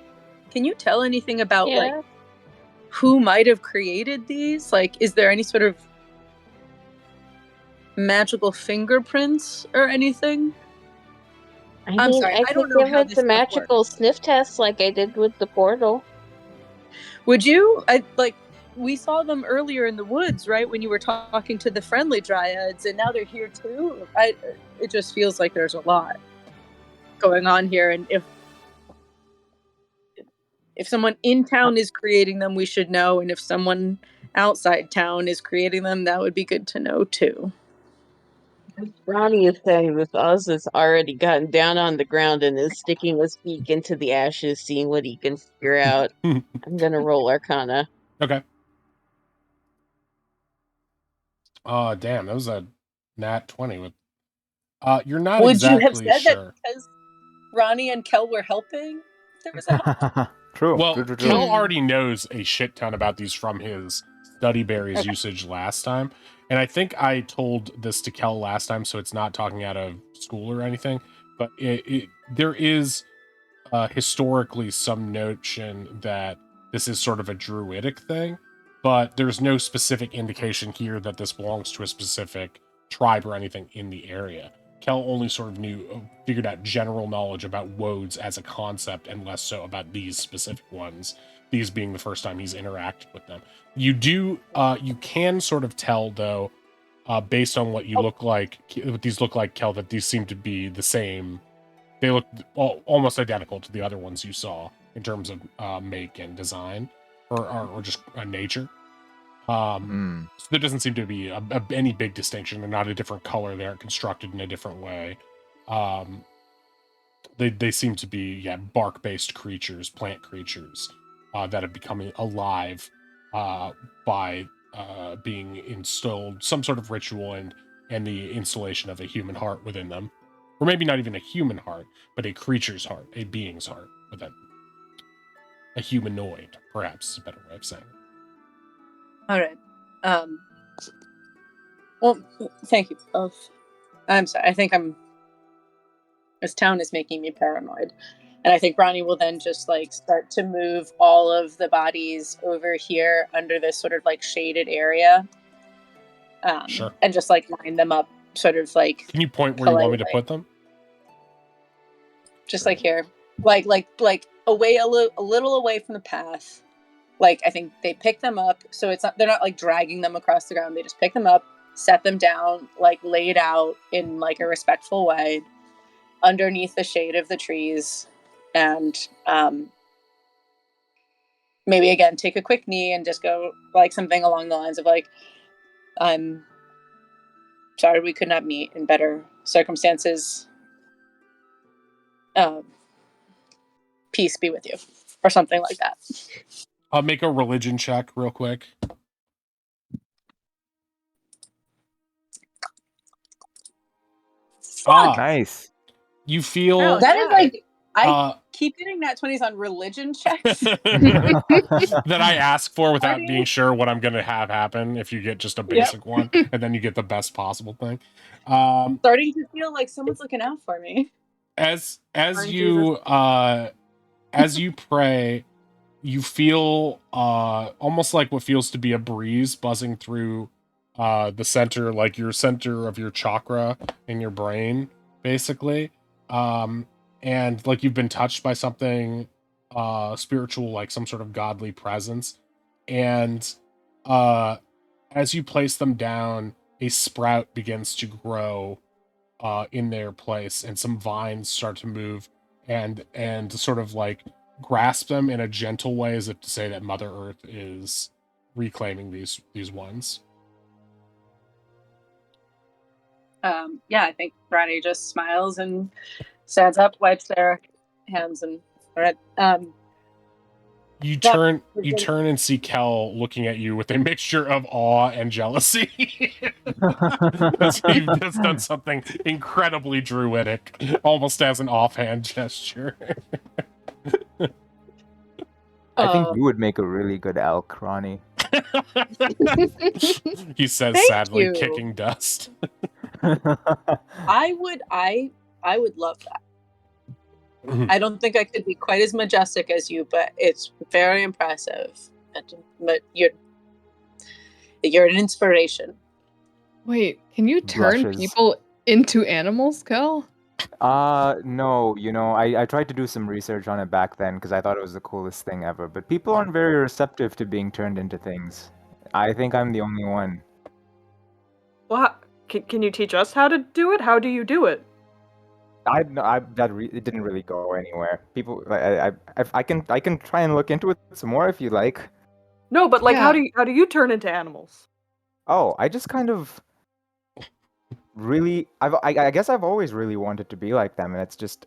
can you tell anything about like Yeah. who might have created these? Like, is there any sort of magical fingerprints or anything? I I'm mean, sorry, I I don't could know give how it this the stuff magical sniff test like I did with the portal. Would you? we saw them earlier in the woods, right? When you were talking to the friendly dryads, and now they're here too. It just feels like there's a lot going on here, and if someone in town is creating them, we should know, and if someone outside town is creating them, that would be good to know too. Ronnie is saying this Oz has already gotten down on the ground and is sticking his beak into the ashes, seeing what he can figure out. I'm gonna roll Arcana. Okay. Oh, damn, that was a nat 20 with. You're not Would you have exactly said that sure. because Ronnie and Kel were helping? There was a help. True. Well, True. Kel already knows a shit ton about these from his study berries Okay. usage last time. And I think I told this to Kel last time, so it's not talking out of school or anything. But there is historically some notion that this is sort of a druidic thing, but there's no specific indication here that this belongs to a specific tribe or anything in the area. Kel only sort of figured out general knowledge about woads as a concept and less so about these specific ones, these being the first time he's interacted with them. You can sort of tell, though, based on what these look like, Kel, that these seem to be the same. They look almost identical to the other ones you saw in terms of make and design, or just nature. So there doesn't seem to be any big distinction. They're not a different color. They aren't constructed in a different way. They seem to be bark-based creatures, plant creatures that have become alive by being instilled some sort of ritual and the installation of a human heart within them. Or maybe not even a human heart, but a creature's heart, a being's heart within them. A humanoid, perhaps, is a better way of saying it. All right. Well, thank you both. I'm sorry. I think this town is making me paranoid. And I think Ronnie will then just start to move all of the bodies over here under this sort of shaded area. Sure. And just line them up sort of Can you point where you want me to put them? Just here. Away a little away from the path. I think they pick them up, so they're not dragging them across the ground. They just pick them up, set them down, laid out in a respectful way underneath the shade of the trees, and maybe again take a quick knee and just go something along the lines of I'm sorry we could not meet in better circumstances. Peace be with you, or something like that. I'll make a religion check real quick. Nice. You feel That is I keep getting nat 20s on religion checks that I ask for without being sure what I'm going to have happen. If you get just a basic one, and then you get the best possible thing. Starting to feel like someone's looking out for me. As you pray, you feel almost like what feels to be a breeze buzzing through the center, your center of your chakra in your brain, basically. And you've been touched by something spiritual, some sort of godly presence. And as you place them down, a sprout begins to grow in their place, and some vines start to move and sort of grasp them in a gentle way, as if to say that Mother Earth is reclaiming these ones. I think Ronnie just smiles and stands up, wipes their hands, and all right. You turn and see Kel looking at you with a mixture of awe and jealousy. As you've just done something incredibly druidic, almost as an offhand gesture. I think you would make a really good elk, Ronnie. He says Thank sadly, you. kicking dust. I would love that. I don't think I could be quite as majestic as you, but it's very impressive. But you're an inspiration. Wait, can you turn Blushes. people into animals, Kel? No, I tried to do some research on it back then because I thought it was the coolest thing ever, but people aren't very receptive to being turned into things. I think I'm the only one. Well, can you teach us how to do it? How do you do it? It didn't really go anywhere. People, I can try and look into it some more if you like. No, but like, Yeah. how do you turn into animals? Oh, I just kind of really, I guess I've always really wanted to be like them, and it's just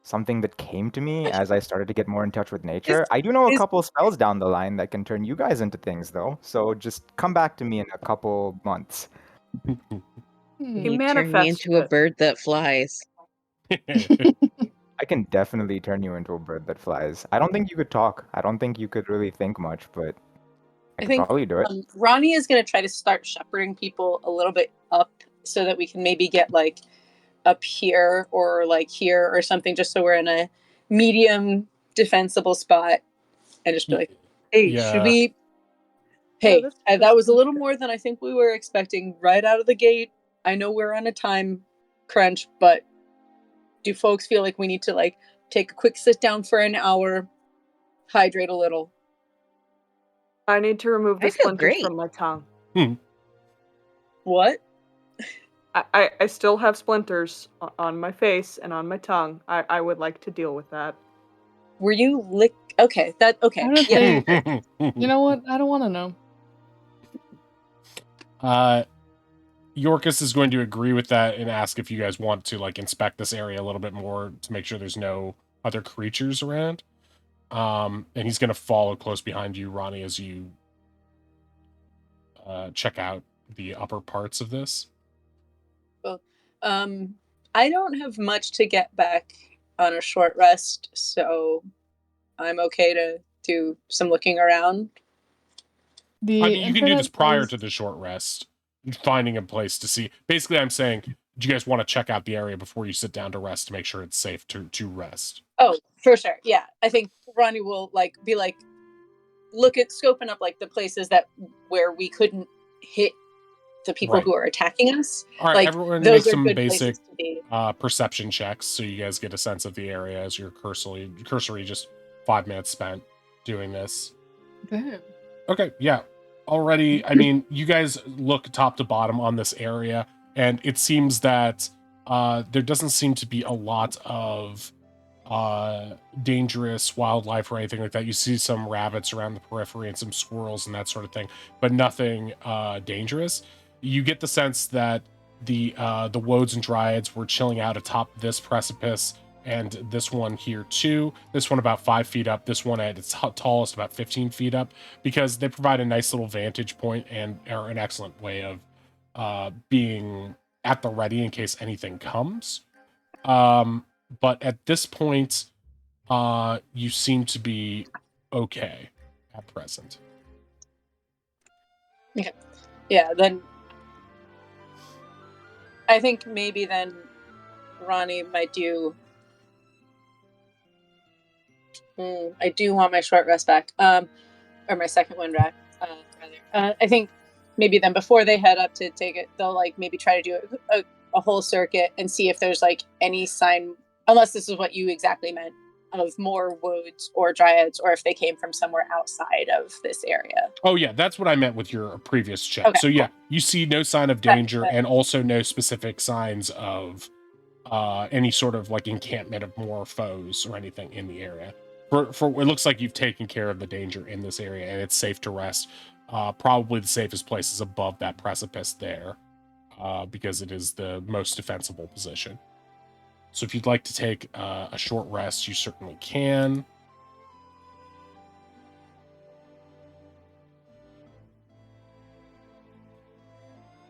something that came to me as I started to get more in touch with nature. I do know a is couple spells down the line that can turn you guys into things, though. So just come back to me in a couple months. He You turn me manifested into a it. bird that flies. I can definitely turn you into a bird that flies. I don't think you could talk. I don't think you could really think much, but I I could think probably do it. Ronnie is going to try to start shepherding people a little bit up so that we can maybe get like up here or like here or something, just so we're in a medium defensible spot, and just be like, hey, should Yeah. we? Yeah, Hey, this that was a sounds little good. more than I think we were expecting right out of the gate. I know we're on a time crunch, but do folks feel like we need to like take a quick sit down for an hour, hydrate a little? I need to remove the I feel splinters great. from my tongue. What? I still have splinters on my face and on my tongue. I would like to deal with that. Were you lick? Okay, that okay. How did Yeah, they? You know what? I don't want to know. Yorkus is going to agree with that and ask if you guys want to like inspect this area a little bit more to make sure there's no other creatures around. And he's going to follow close behind you, Ronnie, as you check out the upper parts of this. well, I don't have much to get back on a short rest, so I'm okay to do some looking around. The I mean, you can do internet this prior says- to the short rest, finding a place to see. Basically, I'm saying, do you guys want to check out the area before you sit down to rest to make sure it's safe to rest? Oh, for sure. Yeah, I think Ronnie will like be like, look at scoping up like the places that where we couldn't hit the people Right. who are attacking us. All right, Like everyone make those are some good basic places to be. perception checks so you guys get a sense of the area as your cursory just 5 minutes spent doing this. Damn. Okay, yeah. Already, I mean, you guys look top to bottom on this area, and it seems that there doesn't seem to be a lot of dangerous wildlife or anything like that. You see some rabbits around the periphery and some squirrels and that sort of thing, but nothing dangerous. You get the sense that the woads and dryads were chilling out atop this precipice, and this one here too. This one about 5 feet up, this one at its tallest about 15 feet up, because they provide a nice little vantage point and are an excellent way of being at the ready in case anything comes. But at this point, you seem to be okay at present. Yeah, then I think maybe then Ronnie might do. I do want my short rest back, or my second one back, rather. I think maybe then before they head up to take it, they'll like maybe try to do a whole circuit and see if there's like any sign, unless this is what you exactly meant, of more woods or dryads, or if they came from somewhere outside of this area. Oh yeah, that's what I meant with your previous check. Okay, So yeah, cool. you see no sign of danger and also no specific signs of any sort of like encampment of more foes or anything in the area. For it looks like you've taken care of the danger in this area and it's safe to rest. Probably the safest place is above that precipice there, because it is the most defensible position. So if you'd like to take a short rest, you certainly can.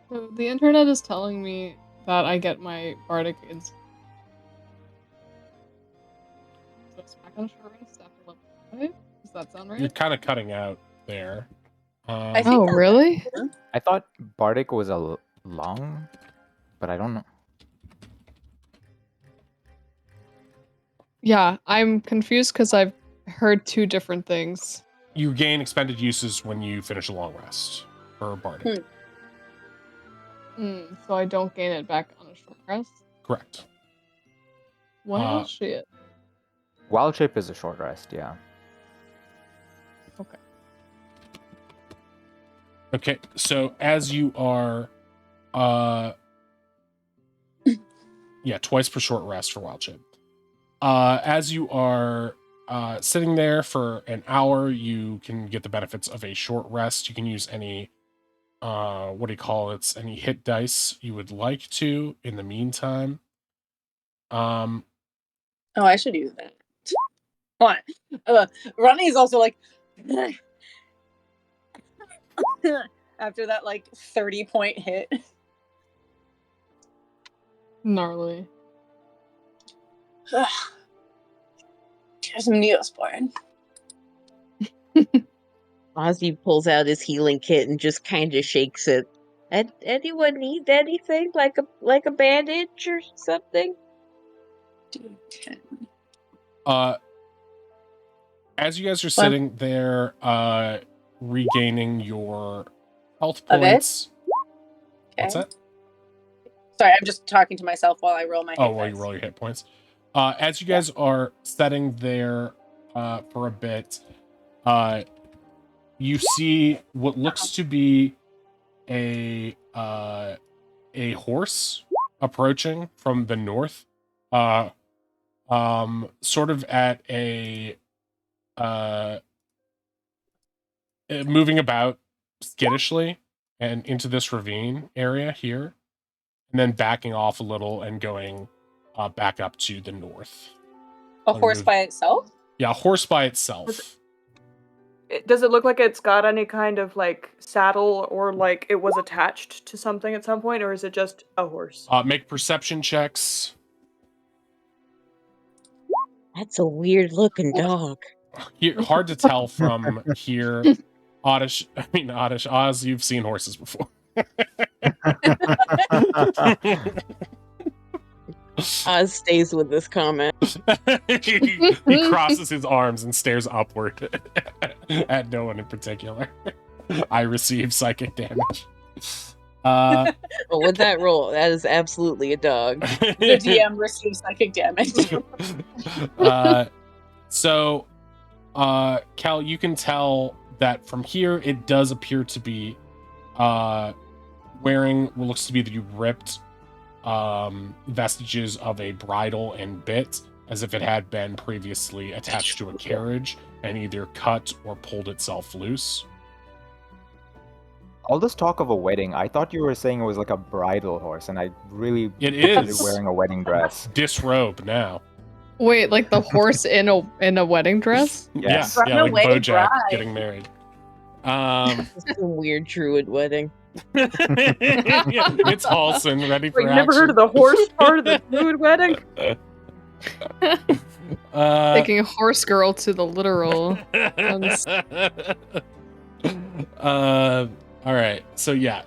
So the internet is telling me that I get my bardic ins. So it's back on short rest after level 5. Does that sound You're right? kind of cutting out there. I think Oh, that's really? I thought Bardic was a long, but I don't know. Yeah, I'm confused because I've heard two different things. You gain expended uses when you finish a long rest for Bardic. So I don't gain it back on a short rest? Correct. Well, shit. Wild shape is a short rest, yeah. Okay, so as you are, yeah, twice per short rest for wild shape. As you are sitting there for an hour, you can get the benefits of a short rest. You can use any, what do you call it? Any hit dice you would like to in the meantime. Oh, I should use that. Hold on. Ronnie is also like after that like 30-point hit. Gnarly. Here's some Neosporin. Ozzy pulls out his healing kit and just kind of shakes it. Anyone need anything like a bandage or something? As you guys are sitting there, regaining your health Of it? points. What's Okay. that? Sorry, I'm just talking to myself while I roll my hit Oh, while dice. you roll your hit points. As you guys are sitting there for a bit, you see what looks to be a horse approaching from the north, sort of at a moving about skittishly and into this ravine area here, and then backing off a little and going back up to the north. A horse by itself? Yeah, a horse by itself. Does it look like it's got any kind of like saddle or like it was attached to something at some point, or is it just a horse? Make perception checks. That's a weird looking dog. Hard to tell from here. Oz, you've seen horses before. Oz stays with this comment. he crosses his arms and stares upward at no one in particular. I receive psychic damage. Well, with that roll, that is absolutely a dog. The DM receives psychic damage. So, Cal, you can tell that from here it does appear to be wearing what looks to be the ripped vestiges of a bridle and bit, as if it had been previously attached to a carriage and either cut or pulled itself loose. All this talk of a wedding, I thought you were saying it was like a bridal horse, and I really It pictured is. it wearing a wedding dress. Disrobe now. Wait, like the horse in a wedding dress? Yes. Yeah, Run like away, BoJack bride. getting married. It's a weird druid wedding. It's Halson, ready for Wait, you never heard of the horse part of the druid wedding? Taking a horse girl to the literal. All right. So yeah,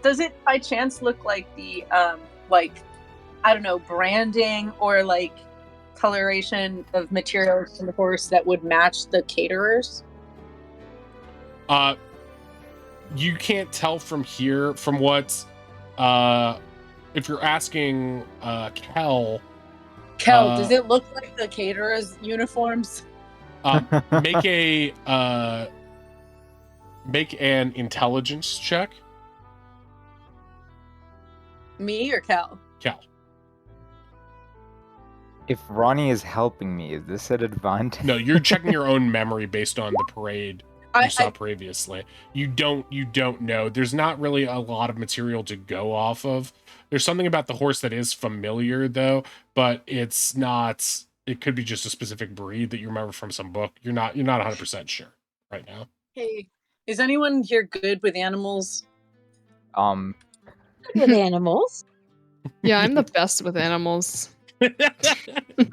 Does it by chance look like the like I don't know, branding or like coloration of materials from the horse that would match the caterers? You can't tell from here from what if you're asking Kel, Does it look like the caterers' uniforms? make an intelligence check. Me or Kel? Kel. If Ronnie is helping me, is this an advantage? No, you're checking your own memory based on the parade you saw previously. You don't know. There's not really a lot of material to go off of. There's something about the horse that is familiar though, but it's not. It could be just a specific breed that you remember from some book. You're not 100% sure right now. Hey, is anyone here good with animals? With animals. Yeah, I'm the best with animals. I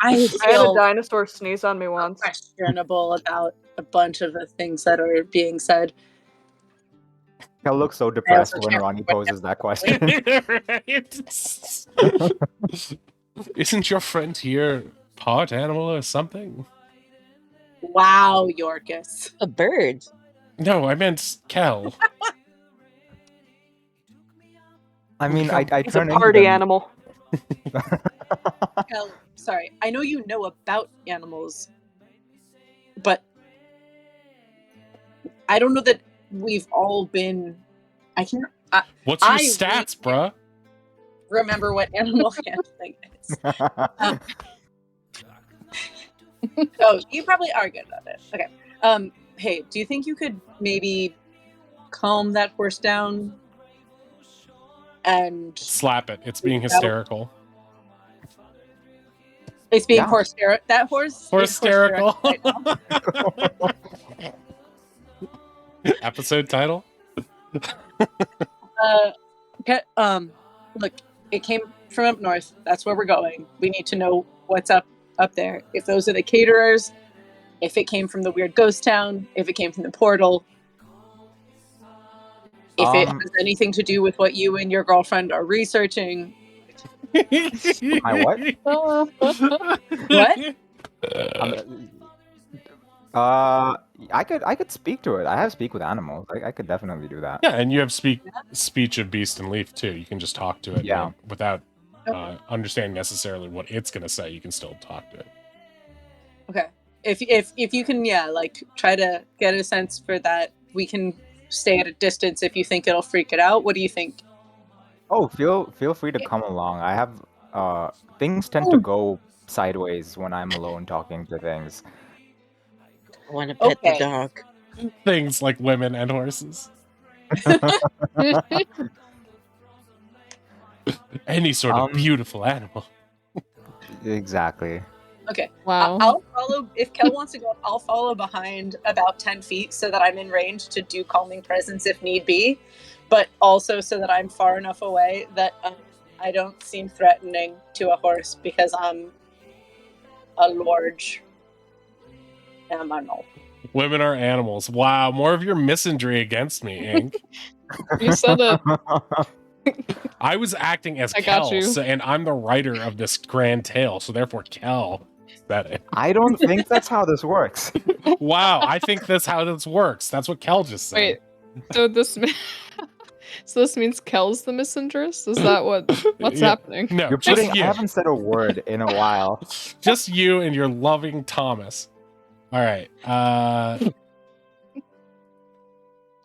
I had a feel dinosaur sneeze on me once. questionable about a bunch of the things that are being said. Kel looks so depressed also when can't Ronnie remember poses that question. Isn't your friend here part animal or something? Wow, Yorkus. A bird. No, I meant Kel. I mean, I It's a turn into party them. animal. sorry, I know you know about animals, but I don't know that we've all been. I can't. What's your I stats, really bruh? remember what animal handling is. Oh, you probably are good at it. Okay. Hey, do you think you could maybe calm that horse down and Slap it. It's being hysterical. it's being Yeah. horse that horse is Hysterical. right now. Episode title? Okay, look, it came from up north. That's where we're going. We need to know what's up there. If those are the caterers, if it came from the weird ghost town, if it came from the portal, if it has anything to do with what you and your girlfriend are researching. My what? What? I could speak to it. I have speak with animals. I could definitely do that. Yeah, and you have speech of beast and leaf too. You can just talk to it. Yeah. Without understanding necessarily what it's gonna say. You can still talk to it. Okay. If you can, like try to get a sense for that, we can stay at a distance if you think it'll freak it out. What do you think? Oh, feel free to come along. I have things tend to go sideways when I'm alone talking to things. I want to pet the Okay. dog. Things like women and horses. Any sort of beautiful animal. Exactly. Okay. Wow. I'll follow. If Kel wants to go, I'll follow behind about 10 feet so that I'm in range to do calming presence if need be, but also so that I'm far enough away that I don't seem threatening to a horse because I'm a large animal. Women are animals. Wow, more of your misandry against me, Ink. You said it. I was acting as I got Kel, you. and I'm the writer of this grand tale, so therefore Kel said it. I don't think that's how this works. Wow, I think that's how this works. That's what Kel just said. Wait. So this means Kel's the misandrist? Is that what's Yeah. happening? No, You're just putting. you. I haven't said a word in a while. Just you and your loving Thomas. All right.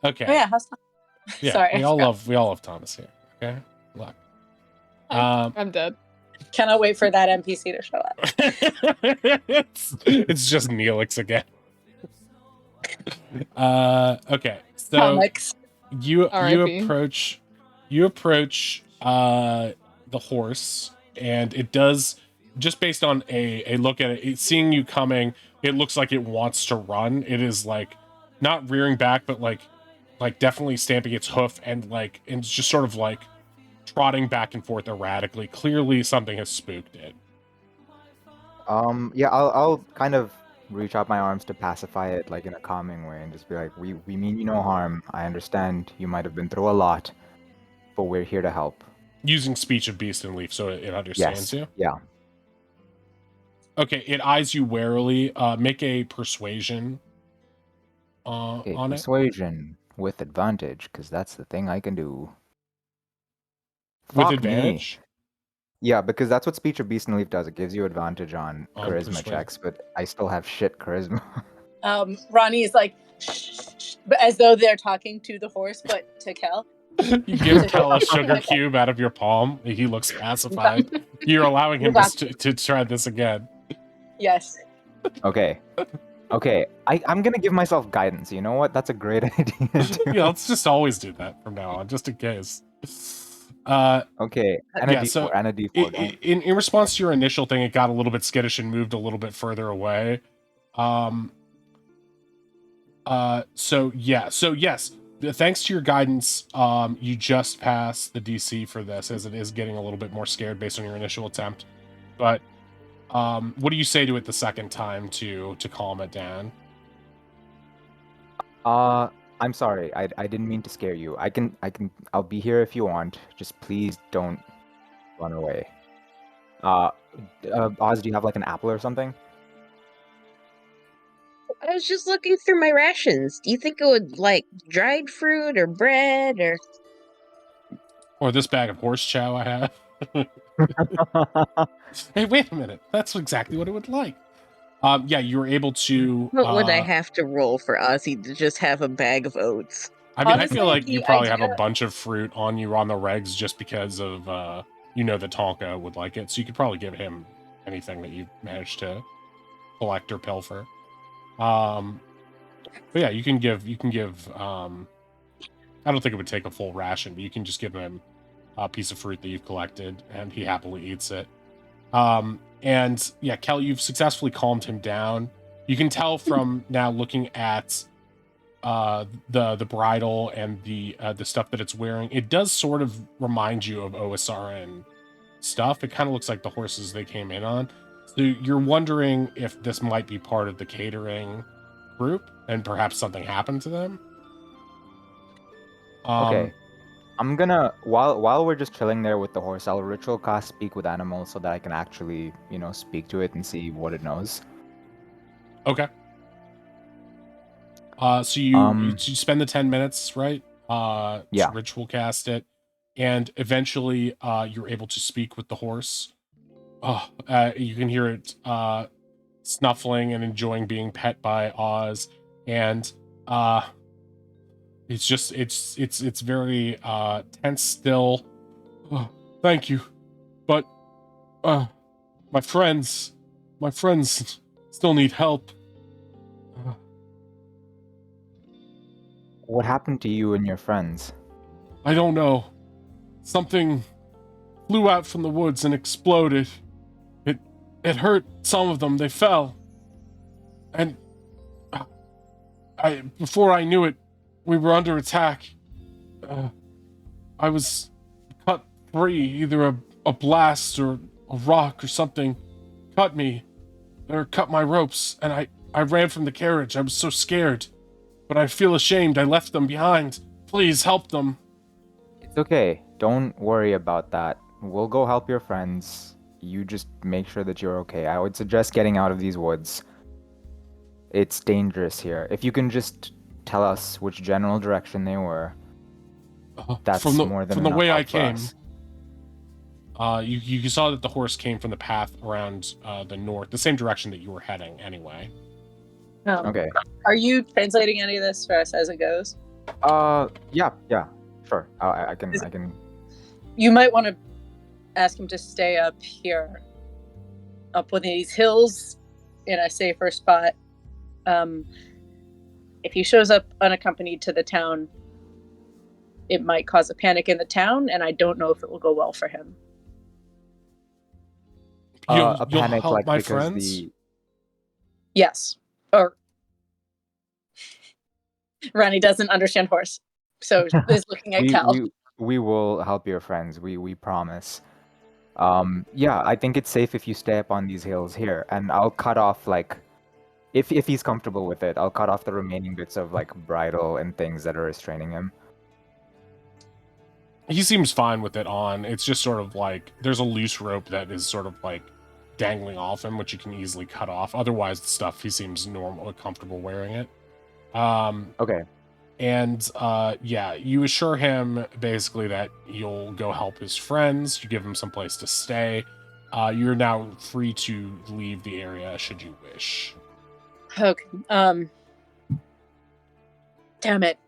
Okay. Oh yeah, how's Yeah, Sorry, we I all forgot. love Thomas here. Okay. Look. I'm dead. Cannot wait for that NPC to show up. it's just Neelix again. Okay. So Comics. you R.I.P. approach the horse, and it does, just based on a look at it, seeing you coming, it looks like it wants to run. It is like not rearing back, but like definitely stamping its hoof and just sort of like trotting back and forth erratically. Clearly something has spooked it. Yeah, I'll kind of reach out my arms to pacify it, like in a calming way, and just be like, "We mean you no harm. I understand you might have been through a lot, but we're here to help." Using speech of beast and leaf, so it understands you. Yeah. Okay, it eyes you warily. Make a persuasion Okay, on it. persuasion with advantage, because that's the thing I can do. With Fuck advantage? Me. Yeah, because that's what Speech of Beast and Leaf does. It gives you advantage on charisma persuasion. checks, but I still have shit charisma. Ronnie is like, shh, shh, shh, but as though they're talking to the horse, but to Kel. You give Kel a sugar cube out of your palm. He looks pacified. You're allowing him to try this again. Yes. Okay. I'm gonna give myself guidance. You know what? That's a great idea. Yeah, let's just always do that from now on, just in case. Okay. And a yeah, D4. so And a D4. in response to your initial thing, it got a little bit skittish and moved a little bit further away. So yes, thanks to your guidance, you just passed the DC for this, as it is getting a little bit more scared based on your initial attempt. But what do you say to it the second time to calm it down? I'm sorry. I didn't mean to scare you. I'll be here if you want. Just please don't run away. Oz, do you have like an apple or something? I was just looking through my rations. Do you think it would like dried fruit or bread or? Or this bag of horse chow I have? Hey, wait a minute. That's exactly what it would like. Yeah, you were able to. What would I have to roll for Ozzy to just have a bag of oats? I mean, I Honestly, feel like the you probably have a idea- bunch of fruit on you on the regs just because of that Tonka would like it. So you could probably give him anything that you managed to collect or pilfer. But yeah, you can give. I don't think it would take a full ration, but you can just give him a piece of fruit that you've collected, and he happily eats it. And yeah, Kel, you've successfully calmed him down. You can tell from now looking at the bridle and the stuff that it's wearing, it does sort of remind you of OSRN stuff. It kind of looks like the horses they came in on. So you're wondering if this might be part of the catering group and perhaps something happened to them. Okay. I'm gonna while we're just chilling there with the horse, I'll ritual cast speak with animals so that I can actually, speak to it and see what it knows. Okay. So you spend the 10 minutes, right? Yeah. To ritual cast it, and eventually you're able to speak with the horse. You can hear it snuffling and enjoying being pet by Oz, and it's very tense still. Oh, thank you, but my friends still need help. What happened to you and your friends? I don't know. Something flew out from the woods and exploded. It hurt some of them. They fell. And before I knew it, we were under attack. I was cut free. Either a blast or a rock or something cut me. Or cut my ropes. And I ran from the carriage. I was so scared. But I feel ashamed. I left them behind. Please help them. It's okay. Don't worry about that. We'll go help your friends. You just make sure that you're okay. I would suggest getting out of these woods. It's dangerous here. If you can just tell us which general direction they were, that's more than from the enough way help I for came. us. You saw that the horse came from the path around the north, the same direction that you were heading anyway. Okay. Are you translating any of this for us as it goes? Yeah, sure. I can. You might want to ask him to stay up here, up on these hills, in a safer spot. If he shows up unaccompanied to the town, it might cause a panic in the town, and I don't know if it will go well for him. You'll panic, help like, my because friends? Yes. Or Ronnie doesn't understand horse, so is looking at Cal. We will help your friends. We promise. Yeah, I think it's safe if you stay up on these hills here, and I'll cut off, like, if he's comfortable with it, I'll cut off the remaining bits of, like, bridle and things that are restraining him. He seems fine with it on. It's just sort of like there's a loose rope that is sort of like dangling off him, which you can easily cut off. Otherwise, the stuff he seems normal, comfortable wearing it. Okay. And yeah, you assure him basically that you'll go help his friends. You give him some place to stay. You're now free to leave the area should you wish. Okay. Damn it.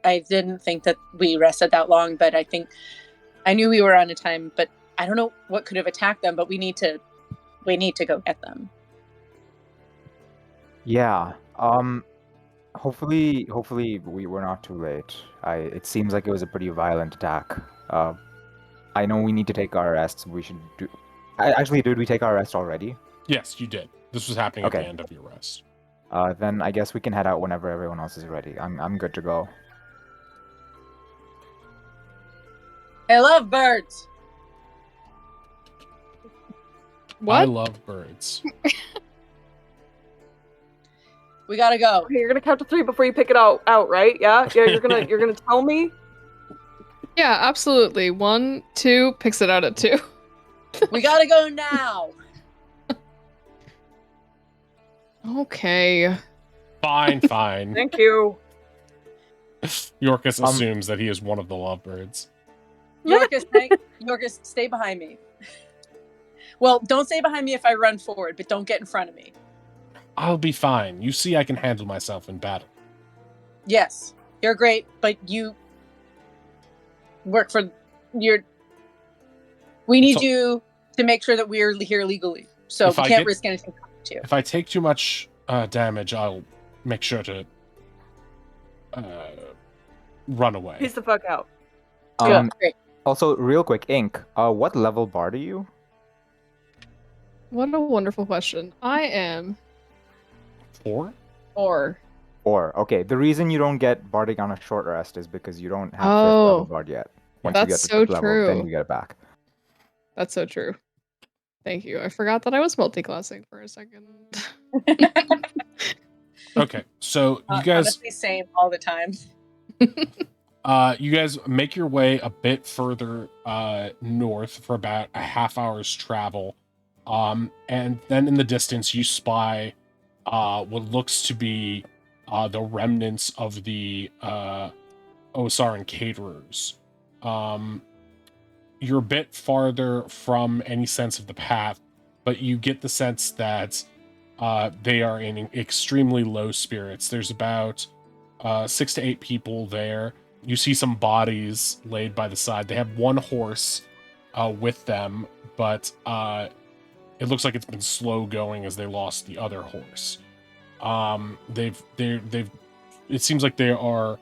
I didn't think that we rested that long, but I knew we were on a time, but I don't know what could have attacked them, but we need to go get them. Yeah. Hopefully we were not too late. It seems like it was a pretty violent attack. I know we need to take our rests. We should do. Actually, did we take our rest already? Yes, you did. This was happening at Okay. the end of your rest. Then I guess we can head out whenever everyone else is ready. I'm good to go. I love birds. What? I love birds. We gotta go. Okay, you're gonna count to 3 before you pick it out, right? Yeah? Yeah, you're gonna tell me? Yeah, absolutely. 1, 2, picks it out at 2. We gotta go now. Okay. Fine. Thank you. Yorkus assumes that he is one of the lovebirds. Yorkus, stay behind me. Well, don't stay behind me if I run forward, but don't get in front of me. I'll be fine. You see, I can handle myself in battle. Yes, you're great, but you work for your. We need you to make sure that we're here legally, so we can't risk anything to you. If I take too much damage, I'll make sure to run away. Peace the fuck out. Great. Also, real quick, Ink, what level bard are you? What a wonderful question. I am 4? 4. 4. Okay, the reason you don't get barding on a short rest is because you don't have 5th Oh, level bard yet. Once you get that's to so 5th level, then true. you get it back. That's so true. Thank you. I forgot that I was multiclassing for a second. Okay, so you guys Honestly, same all the time. you guys make your way a bit further north for about a half hour's travel. And then in the distance you spy what looks to be the remnants of the Osaran caterers. You're a bit farther from any sense of the path, but you get the sense that they are in extremely low spirits. There's about 6 to 8 people there. You see some bodies laid by the side. They have one horse with them, but it looks like it's been slow going as they lost the other horse. It seems like they are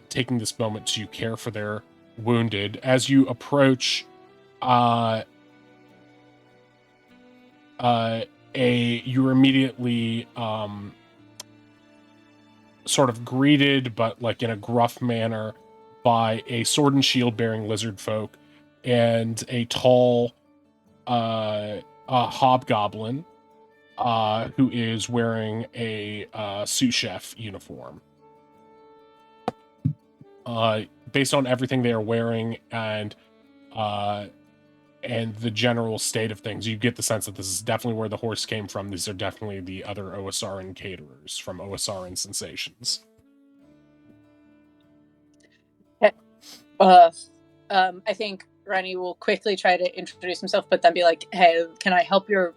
taking this moment to care for their wounded. As you approach, you're immediately sort of greeted, but like in a gruff manner, by a sword and shield bearing lizard folk and a tall hobgoblin who is wearing a sous chef uniform. Based on everything they are wearing and the general state of things, you get the sense that this is definitely where the horse came from. These are definitely the other Osaran caterers from Osaran Sensations. I think Rennie will quickly try to introduce himself, but then be like, "Hey, can I help your?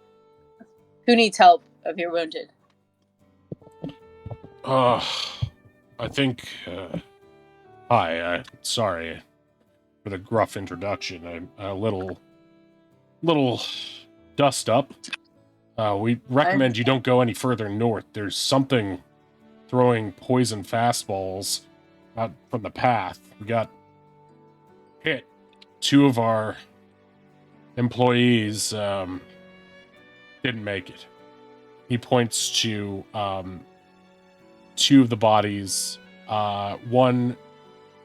Who needs help of your wounded?" I think. Hi. Sorry for the gruff introduction. I'm a little dust up. We recommend you don't go any further north. There's something throwing poison fastballs out from the path. We got hit. 2 of our employees didn't make it. He points to 2 of the bodies. One,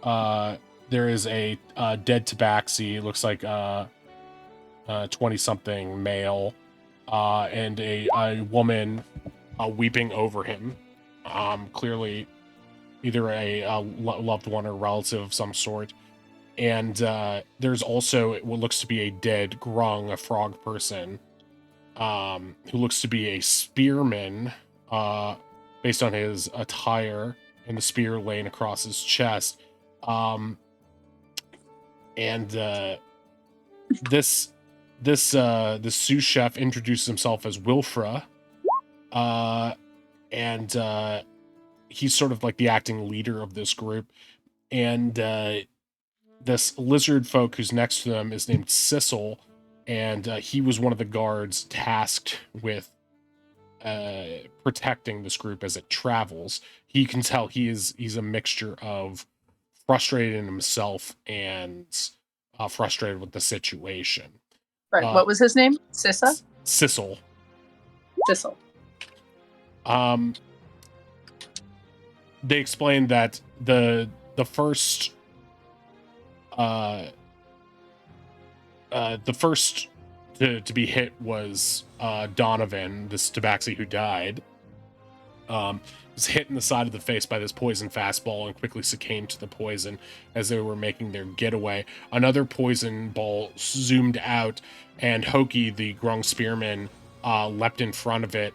there is a dead tabaxi. It looks like 20-something male, and a woman weeping over him. Clearly either a loved one or relative of some sort. And there's also what looks to be a dead grung, a frog person, who looks to be a spearman, based on his attire and the spear laying across his chest. This sous chef introduces himself as Wilfra, and he's sort of like the acting leader of this group. And this lizard folk who's next to them is named Sissel, and he was one of the guards tasked with protecting this group as it travels. He can tell he's a mixture of frustrated in himself and frustrated with the situation. Right. What was his name? Sissa? Sissel. Sissel. They explained that the first to be hit was Donovan, this tabaxi who died. Was hit in the side of the face by this poison fastball and quickly succumbed to the poison as they were making their getaway. Another poison ball zoomed out, and Hoki, the grung spearman, leapt in front of it,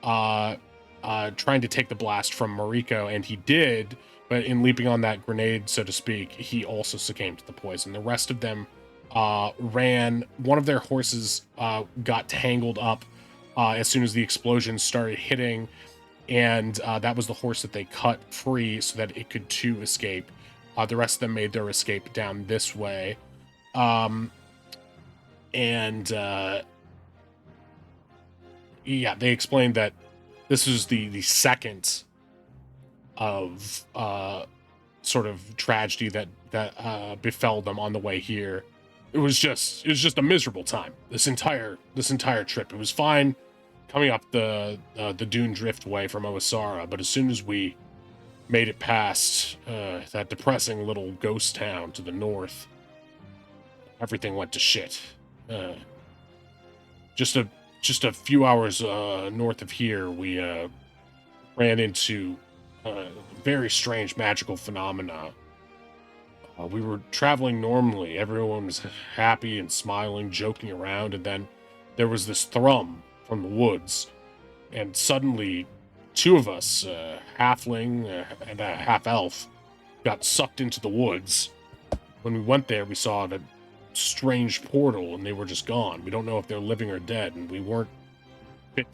trying to take the blast from Mariko, and he did, but in leaping on that grenade, so to speak, he also succumbed to the poison. The rest of them ran. One of their horses got tangled up as soon as the explosion started hitting, and that was the horse that they cut free so that it could too escape. The rest of them made their escape down this way. And yeah, they explained that this is the second of sort of tragedy that befell them on the way here. It was just a miserable time. This entire trip. It was fine coming up the Dune Driftway from Oasara, but as soon as we made it past that depressing little ghost town to the north, everything went to shit. Just a few hours north of here, we ran into very strange magical phenomena. We were traveling normally. Everyone was happy and smiling, joking around, and then there was this thrum from the woods, and suddenly two of us, halfling and a half elf, got sucked into the woods. When we went there, we saw a strange portal, and they were just gone. We don't know if they're living or dead, and we weren't fit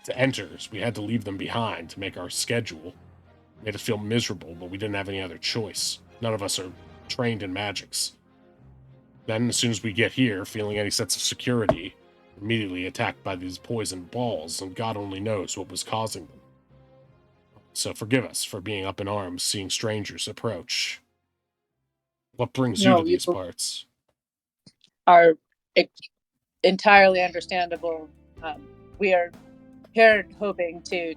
to enter, so we had to leave them behind to make our schedule. It made us feel miserable, but we didn't have any other choice. None of us are trained in magics. Then, as soon as we get here, feeling any sense of security, immediately attacked by these poisoned balls, and God only knows what was causing them. So forgive us for being up in arms, seeing strangers approach. What brings you No, to these parts? Are entirely understandable. We are here hoping to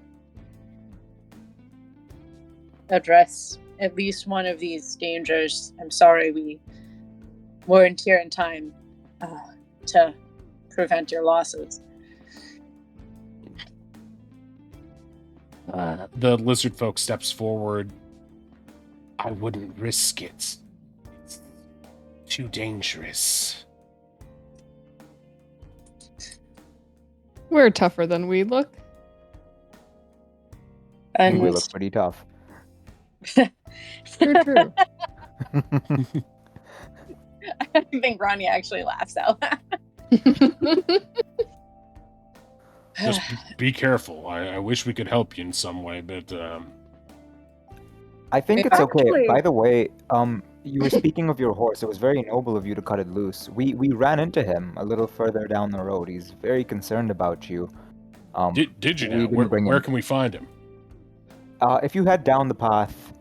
address at least one of these dangers. I'm sorry we weren't here in time to prevent your losses. The lizard folk steps forward. I wouldn't risk it. It's too dangerous. We're tougher than we look. I think we And look pretty tough. True. I think Ronnie actually laughs out loud. Just be careful. I wish we could help you in some way, but I think it's okay. Actually- By the way, you were speaking of your horse. It was very noble of you to cut it loose. We ran into him a little further down the road. He's very concerned about you. did you we now? didn't bring Where him. can we find him? If you head down the path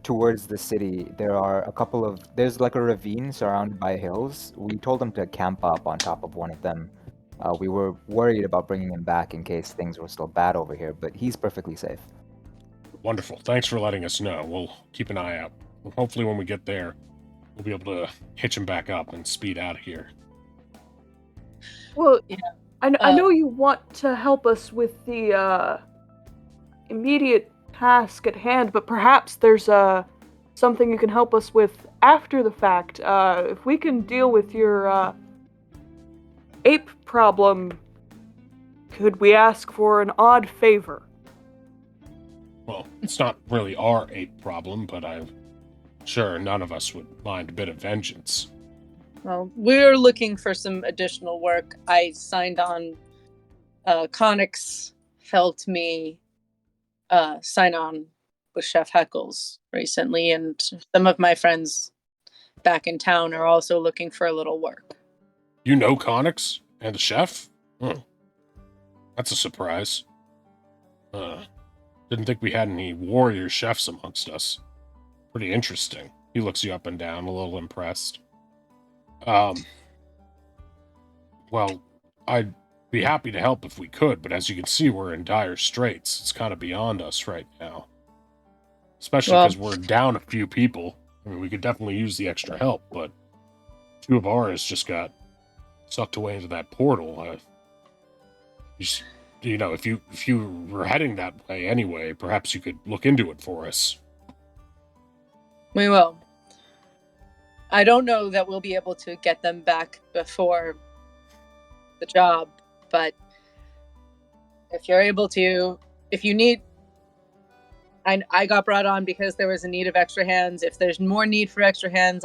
towards the city, there's like a ravine surrounded by hills. We told him to camp up on top of one of them. We were worried about bringing him back in case things were still bad over here, but he's perfectly safe. Wonderful. Thanks for letting us know. We'll keep an eye out. Hopefully when we get there, we'll be able to hitch him back up and speed out of here. Well, Yeah. I know you want to help us with the immediate task at hand, but perhaps there's something you can help us with after the fact. If we can deal with your ape problem, could we ask for an odd favor? Well, it's not really our ape problem, but I'm sure none of us would mind a bit of vengeance. Well, we're looking for some additional work. I signed on. Connix helped me sign on with Chef Heckles recently, and some of my friends back in town are also looking for a little work. You know Connix and the chef? That's a surprise. Didn't think we had any warrior chefs amongst us. Pretty interesting. He looks you up and down, a little impressed. Well, I'd be happy to help if we could, but as you can see, we're in dire straits. It's kind of beyond us right now. Especially because we're down a few people. I mean, we could definitely use the extra help, but two of ours just got sucked away into that portal. You know, if you were heading that way anyway, perhaps you could look into it for us. We will. I don't know that we'll be able to get them back before the job, but if you're able to, if you need I got brought on because there was a need of extra hands. If there's more need for extra hands,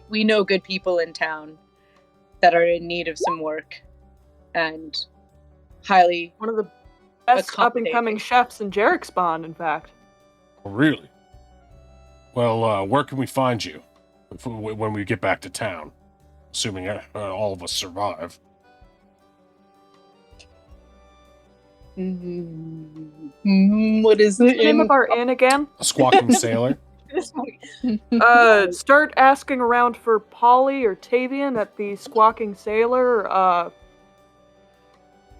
we know good people in town that are in need of some work, and highly One of the best up and accommodating. coming chefs in Jarek Spawn, in fact. Oh, really? Well, where can we find you when we get back to town? Assuming all of us survive. What is What's the name of our inn again? A squawking sailor. Start asking around for Polly or Tavian at the Squawking Sailor.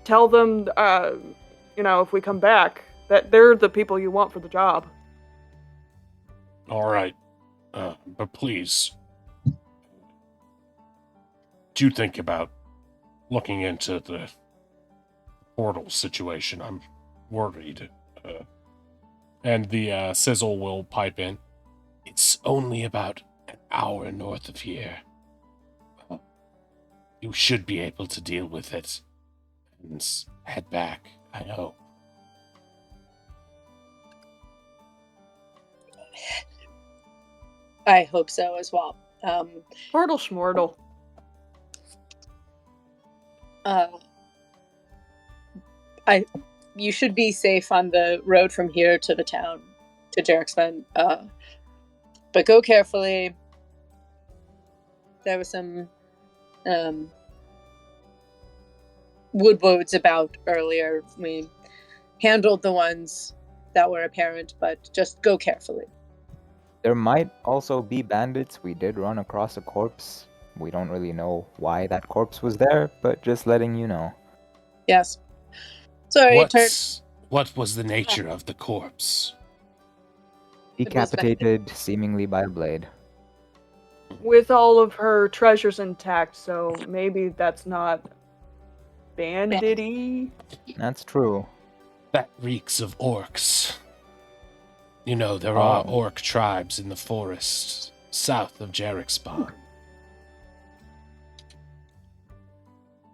Tell them, if we come back, that they're the people you want for the job. All right. But please, do think about looking into the portal situation. I'm worried. And the sizzle will pipe in. It's only about an hour north of here. You should be able to deal with it and head back, I hope. I hope so as well. Portal schmortle. You should be safe on the road from here to the town, to Jarexven. But go carefully. There was some woodwoads about earlier. We handled the ones that were apparent, but just go carefully. There might also be bandits. We did run across a corpse. We don't really know why that corpse was there, but just letting you know. Yes. Sorry, What was the nature of the corpse? Decapitated, seemingly by a blade. With all of her treasures intact, so maybe that's not bandit-y. That's true. That reeks of orcs. You know, there are orc tribes in the forest south of Jarek-Spawn.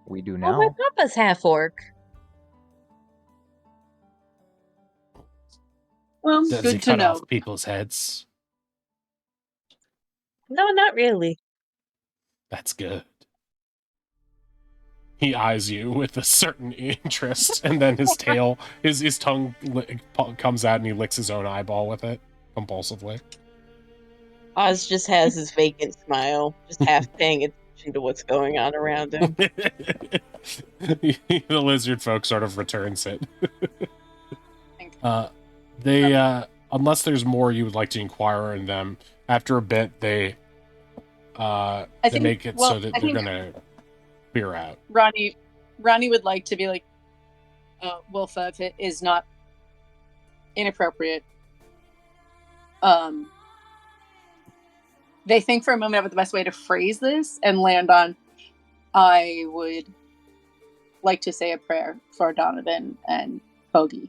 We do Well, my now. papa's half orc. Well, Does good he to cut know. off people's heads? No, not really. That's good. He eyes you with a certain interest, and then his tail, his tongue comes out, and he licks his own eyeball with it compulsively. Oz just has his vacant smile, just half paying attention to what's going on around him. The lizard folk sort of returns it. Unless there's more you would like to inquire in them, after a bit they make it so that they're gonna clear out. Ronnie would like to be like, Wilfa, if it is not inappropriate. They think for a moment about the best way to phrase this and land on, I would like to say a prayer for Donovan and Hoagie.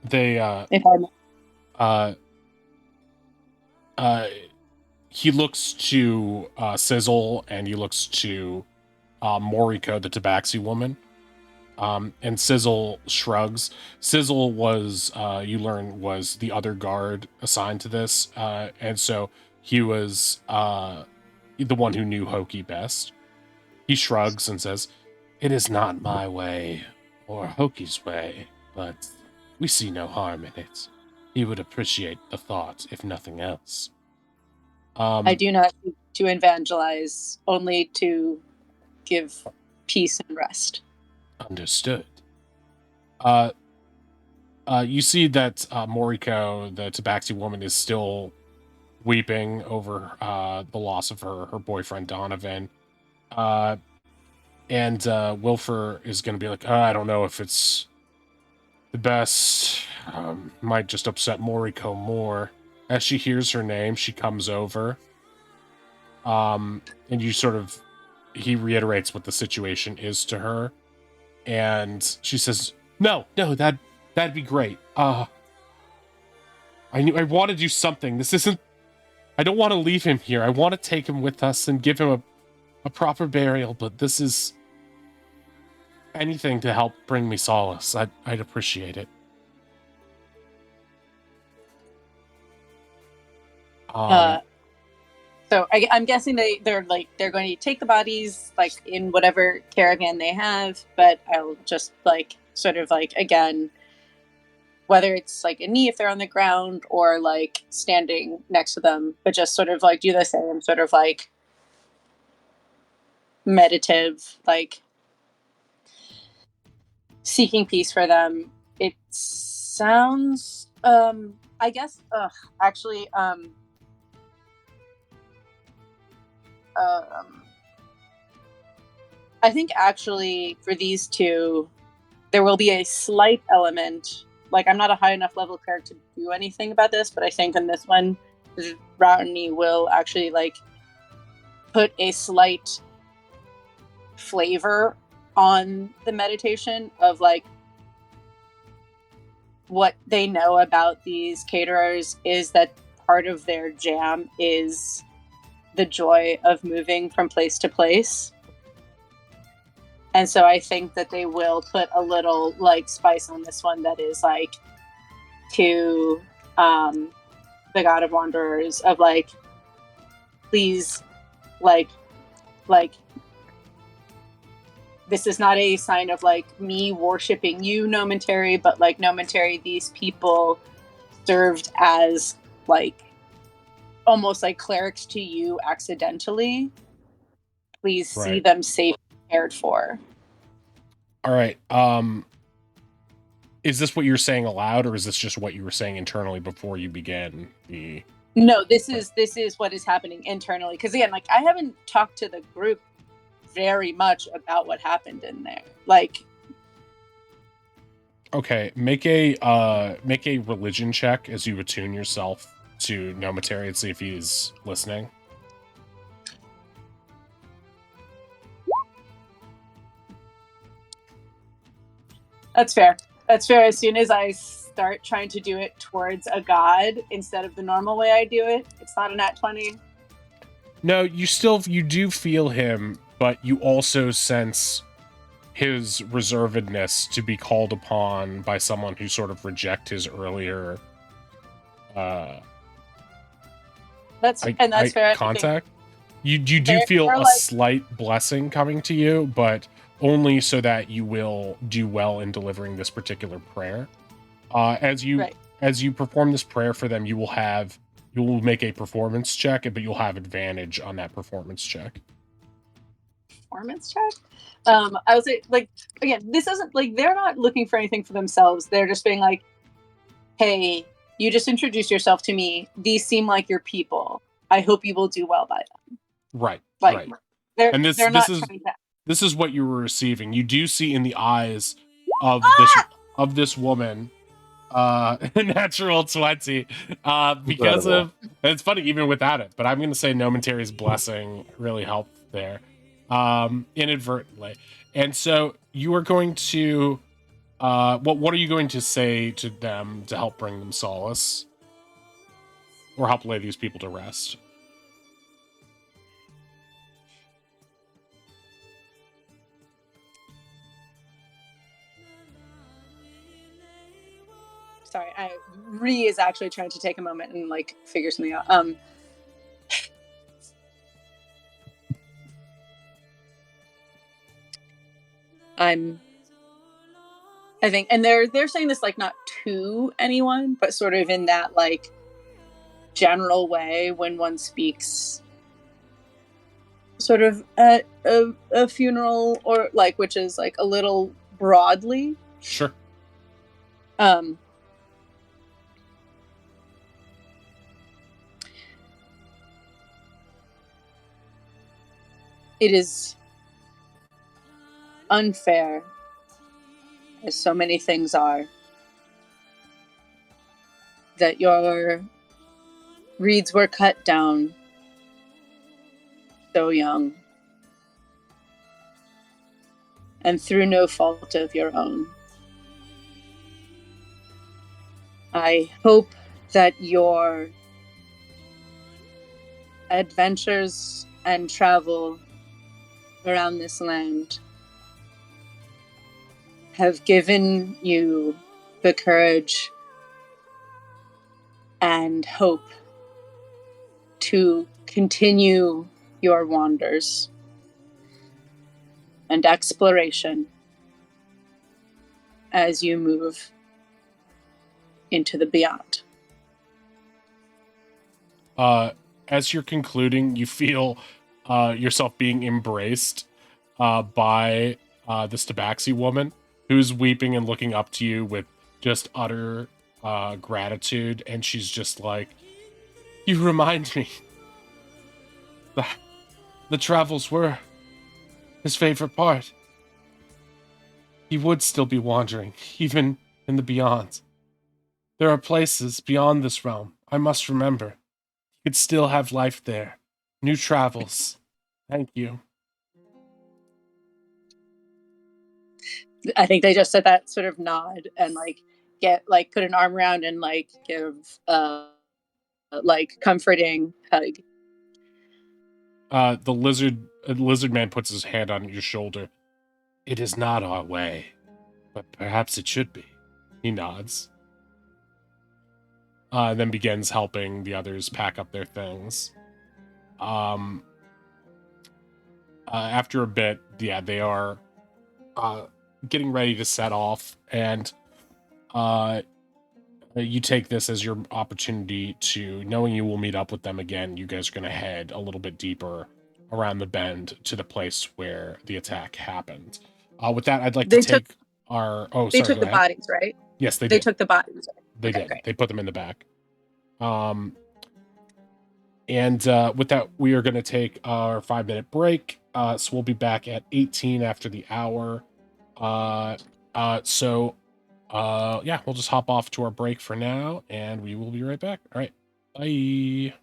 They if I may. He looks to Sizzle, and he looks to Moriko, the Tabaxi woman. And Sizzle shrugs. Sizzle was, you learn, was the other guard assigned to this. And so he was the one who knew Hoki best. He shrugs and says, "It is not my way or Hoki's way, but we see no harm in it. He would appreciate the thought, if nothing else." I do not seek to evangelize, only to give peace and rest. Understood. You see that Moriko, the Tabaxi woman, is still weeping over the loss of her boyfriend Donovan. And Wilfer is going to be like, I don't know if it's the best. Might just upset Moriko more. As she hears her name, she comes over. And you he reiterates what the situation is to her. And she says, no, that'd be great. I want to do something. This isn't, I don't want to leave him here. I want to take him with us and give him a proper burial, but this is anything to help bring me solace. I'd appreciate it. So I'm guessing they're going to take the bodies like in whatever caravan they have, but I'll just like sort of like again, whether it's like a knee if they're on the ground or like standing next to them, but just sort of like do the same sort of like meditative, like seeking peace for them. It sounds I guess actually I think actually for these two there will be a slight element, like I'm not a high enough level character to do anything about this, but I think in this one Routney will actually like put a slight flavor on the meditation of like what they know about these caterers is that part of their jam is the joy of moving from place to place. And so I think that they will put a little like spice on this one that is like to the God of Wanderers of like, please, like this is not a sign of like me worshiping you, Nomentary, but like Nomentary, these people served as like almost like clerics to you accidentally. Please see Right. them safe and cared for. All right. Is this what you're saying aloud, or is this just what you were saying internally before you began the? No, this is what is happening internally. Because again, like I haven't talked to the group very much about what happened in there. Like, Okay, make a religion check as you attune yourself to Nometary and see if he's listening. that's fair. That's fair. As soon as I start trying to do it towards a god instead of the normal way I do it, it's not a nat 20. No, you do feel him, but you also sense his reservedness to be called upon by someone who sort of reject his earlier That's fair. contact. You do feel a slight blessing coming to you, but only so that you will do well in delivering this particular prayer. As you perform this prayer for them, you will make a performance check, but you'll have advantage on that performance check. Performance check? I would say, like, again, this isn't like they're not looking for anything for themselves. They're just being like, hey, you just introduced yourself to me. These seem like your people. I hope you will do well by them. Right. Like, right. And this is what you were receiving. You do see in the eyes of this woman natural 20 because of, it's funny even without it, but I'm going to say Nomentary's blessing really helped there inadvertently. And so you are going to what are you going to say to them to help bring them solace or help lay these people to rest? Sorry, Ree is actually trying to take a moment and like figure something out. I think, and they're saying this like not to anyone, but sort of in that like general way when one speaks sort of at a funeral or like, which is like a little broadly. Sure. It is unfair, as so many things are, that your reeds were cut down so young and through no fault of your own. I hope that your adventures and travel around this land have given you the courage and hope to continue your wanders and exploration as you move into the beyond. As you're concluding, you feel yourself being embraced by this Tabaxi woman who's weeping and looking up to you with just utter gratitude. And she's just like, you remind me that the travels were his favorite part. He would still be wandering, even in the beyond. There are places beyond this realm I must remember. He could still have life there. New travels. Thank you. I think they just said that sort of nod and like put an arm around and like give like comforting hug. The lizard man puts his hand on your shoulder. It is not our way, but perhaps it should be. He nods. Then begins helping the others pack up their things. After a bit, yeah, they are getting ready to set off, and you take this as your opportunity to, knowing you will meet up with them again, you guys are going to head a little bit deeper around the bend to the place where the attack happened. With that, I'd like to take our... Oh, They sorry, took go the ahead. bodies, right? Yes, they They did. took the bodies. They Okay, did. great. They put them in the back. And with that, we are going to take our 5-minute break. So we'll be back at 18 after the hour. Yeah, we'll just hop off to our break for now, and we will be right back. All right. Bye.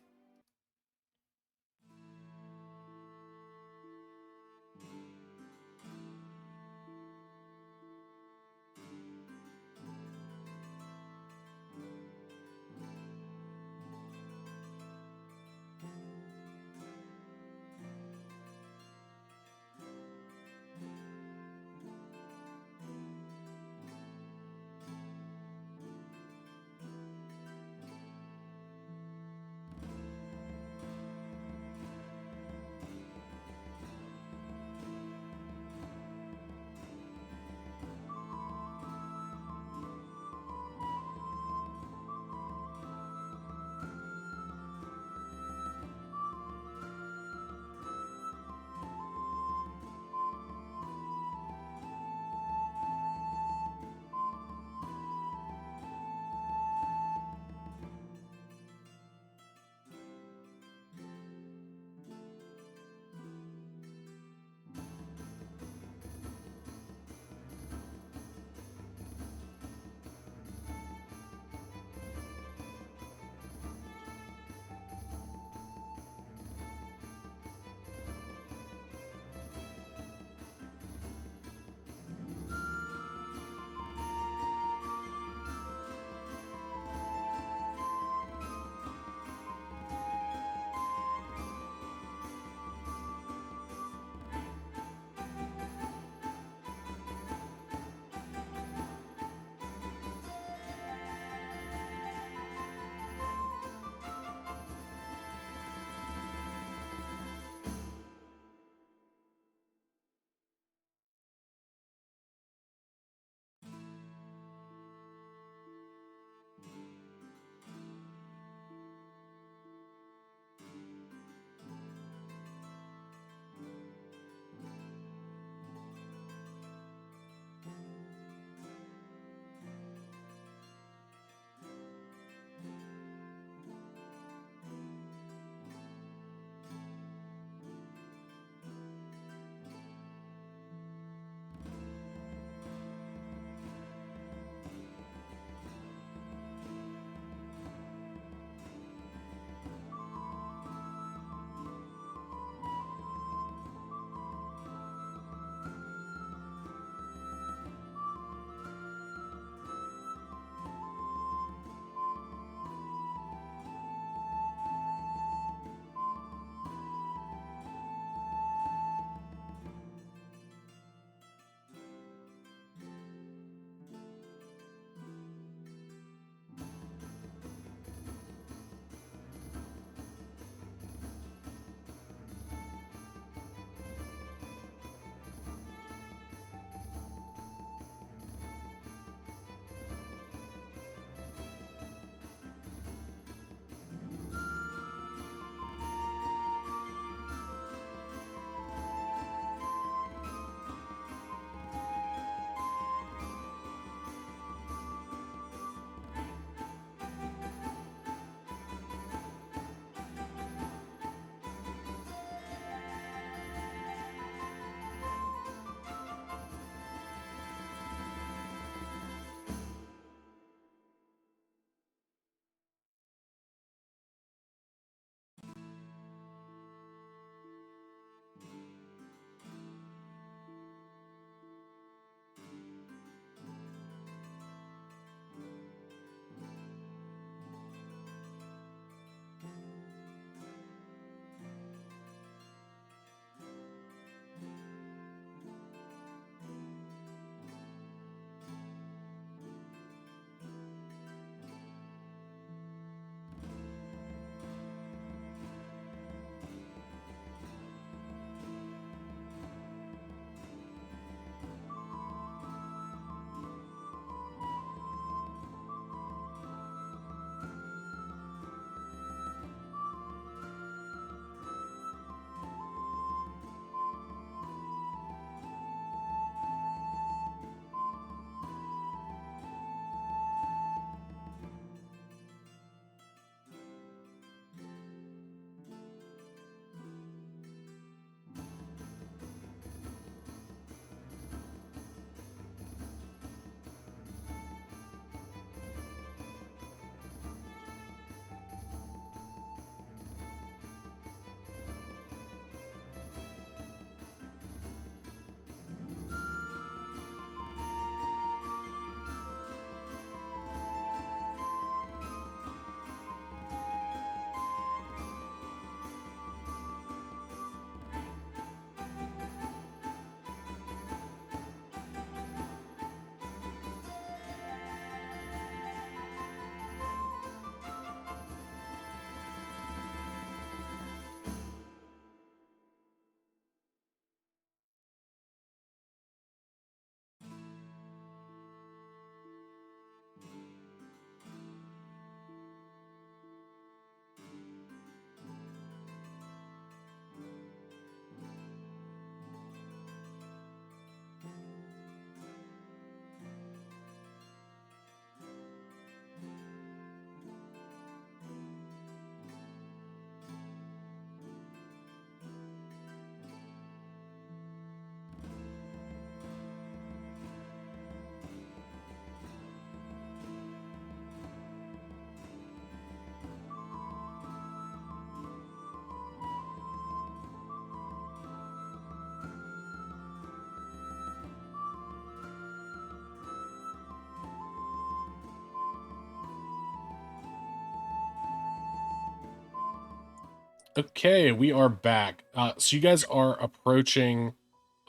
Okay, we are back. So you guys are approaching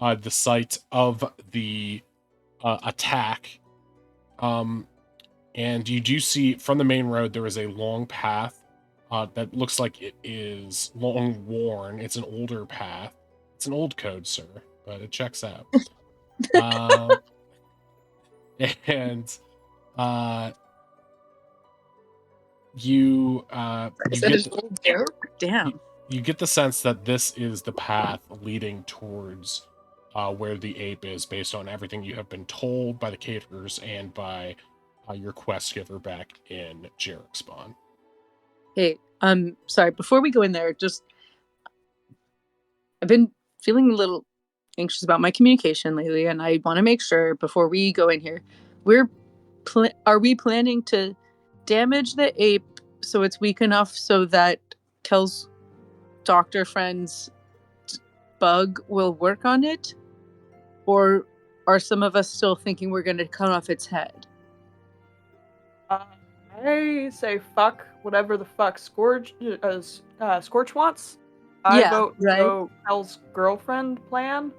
the site of the attack. And you do see from the main road there is a long path that looks like it is long worn. It's an older path. It's an old code, sir, but it checks out. And you Said it's old joke. Damn. you get the sense that this is the path leading towards where the ape is, based on everything you have been told by the caterers and by your quest giver back in Jarek Spawn. Hey, sorry. Before we go in there, I've been feeling a little anxious about my communication lately, and I want to make sure before we go in here, are we planning to damage the ape so it's weak enough so that Kel's doctor friend's bug will work on it, or are some of us still thinking we're going to cut off its head? I say fuck whatever the fuck Scorch wants. I Yeah, vote right. go Hell's girlfriend plan.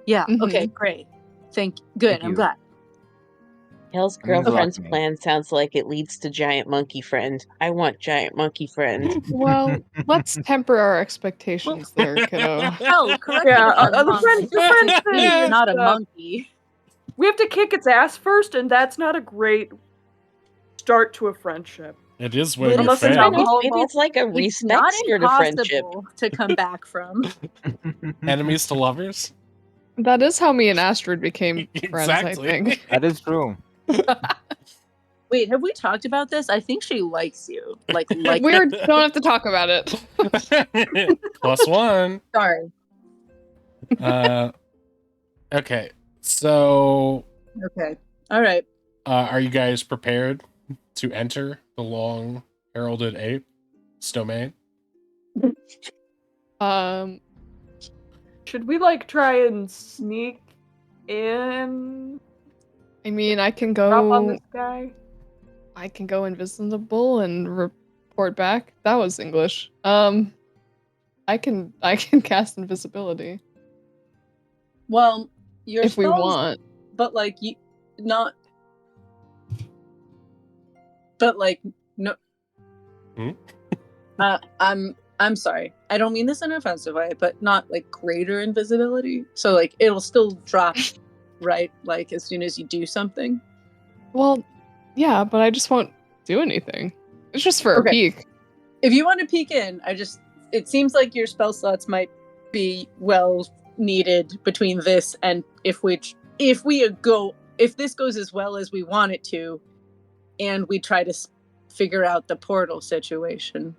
Yeah. Mhm. Okay. Great. Good. Thank I'm you. glad. Hell's That means a lot girlfriend's to me. plan sounds like it leads to giant monkey friend. I want giant monkey friend. Well, let's temper our expectations there, kiddo. Oh, correct Yeah, me if I'm the wrong. friend- the friend It's thing me, is, not a monkey. We have to kick its ass first, and that's not a great start to a friendship. It is But when you're Unless it's fed. alcohol Maybe it's like a It's respect not sort of friendship. impossible to come back from. Enemies to lovers. That is how me and Astrid became friends, I Exactly. think. That is true. Wait, have we talked about this? I think she likes you. Like We don't have to talk about it. +1. Sorry. Okay, so Okay. All right. are you guys prepared to enter the long heralded ape's domain? Should we like try and sneak in? I mean, I can Drop on go. this guy. I can go invisible and report back. That was English. I can cast invisibility Well, your if we spells, want. but like you, not. But like no. Hmm? I'm sorry. I don't mean this in an offensive way, but not like greater invisibility. So like it'll still drop, right? Like as soon as you do something. Well, yeah, but I just won't do anything. It's just for a Okay. peek. If you want to peek in, it seems like your spell slots might be well needed between this and if this goes as well as we want it to, and we try to figure out the portal situation.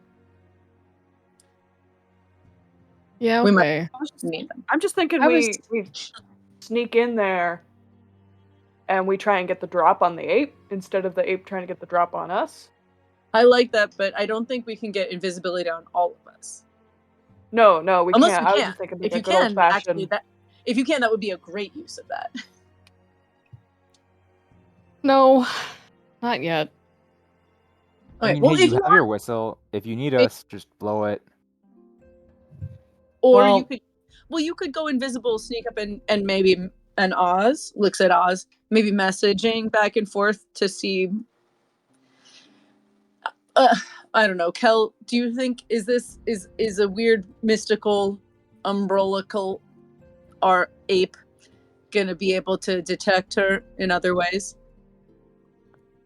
Yeah, We okay. need them. I'm just thinking I we sneak in there and we try and get the drop on the ape instead of the ape trying to get the drop on us. I like that, but I don't think we can get invisibility on all of us. No, we Unless can't. we I was can. just thinking If like you a good old can, actually, fashioned. if you can, that would be a great use of that. No, not yet. I Okay, mean, well, hey, if you you have your whistle. If you need us, just blow it. Or Well- you could go invisible, sneak up and maybe Oz looks at Oz, maybe messaging back and forth to see. I don't know, Kel. Do you think is a weird mystical umbilical or ape gonna be able to detect her in other ways?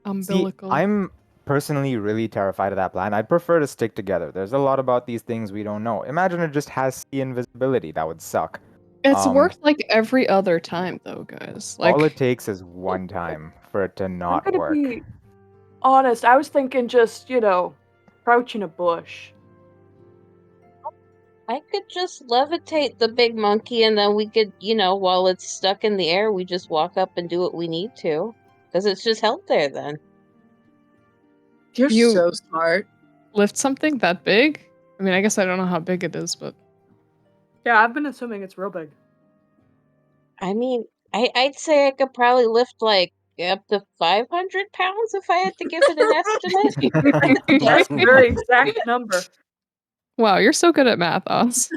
See, Umbilical. I'm personally really terrified of that plan. I'd prefer to stick together. There's a lot about these things we don't know. Imagine it just has the invisibility. That would suck. It's worked like every other time, though, guys. Like, All it takes is one time for it to I'm not gonna work. be honest. I was thinking just crouch in a bush. I could just levitate the big monkey and then we could, while it's stuck in the air, we just walk up and do what we need to. Because it's just held there then. You're You- so smart. lift something that big? I mean, I guess I don't know how big it is, but Yeah, I've been assuming it's real big. I mean, I'd say I could probably lift like up to 500 pounds if I had to give it an estimate. That's a very exact number. Wow, you're so good at math, Oz.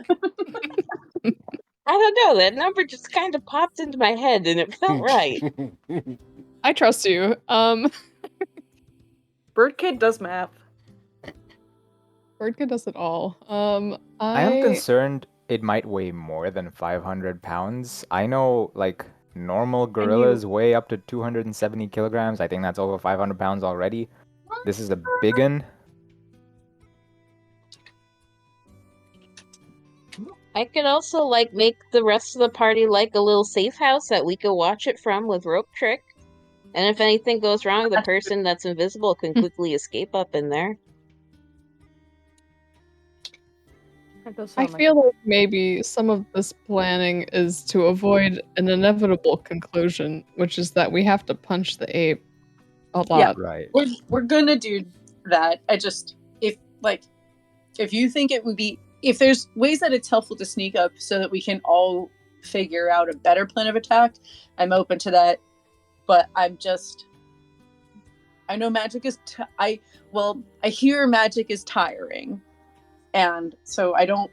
I don't know. That number just kind of popped into my head, and it felt right. I trust you. Bird Kid does math. Birdkid does it all. I am concerned it might weigh more than 500 pounds. I know, like, normal gorillas weigh up to 270 kilograms. I think that's over 500 pounds already. This is a big one. I could also make the rest of the party like a little safe house that we could watch it from with rope trick. And if anything goes wrong, the person that's invisible can quickly escape up in there. That does I sound feel like maybe some of this planning is to avoid an inevitable conclusion, which is that we have to punch the ape a lot. Yeah. Right. We're gonna do that. I just if you think it would be, if there's ways that it's helpful to sneak up so that we can all figure out a better plan of attack, I'm open to that. But I know magic is I hear magic is tiring, and so I don't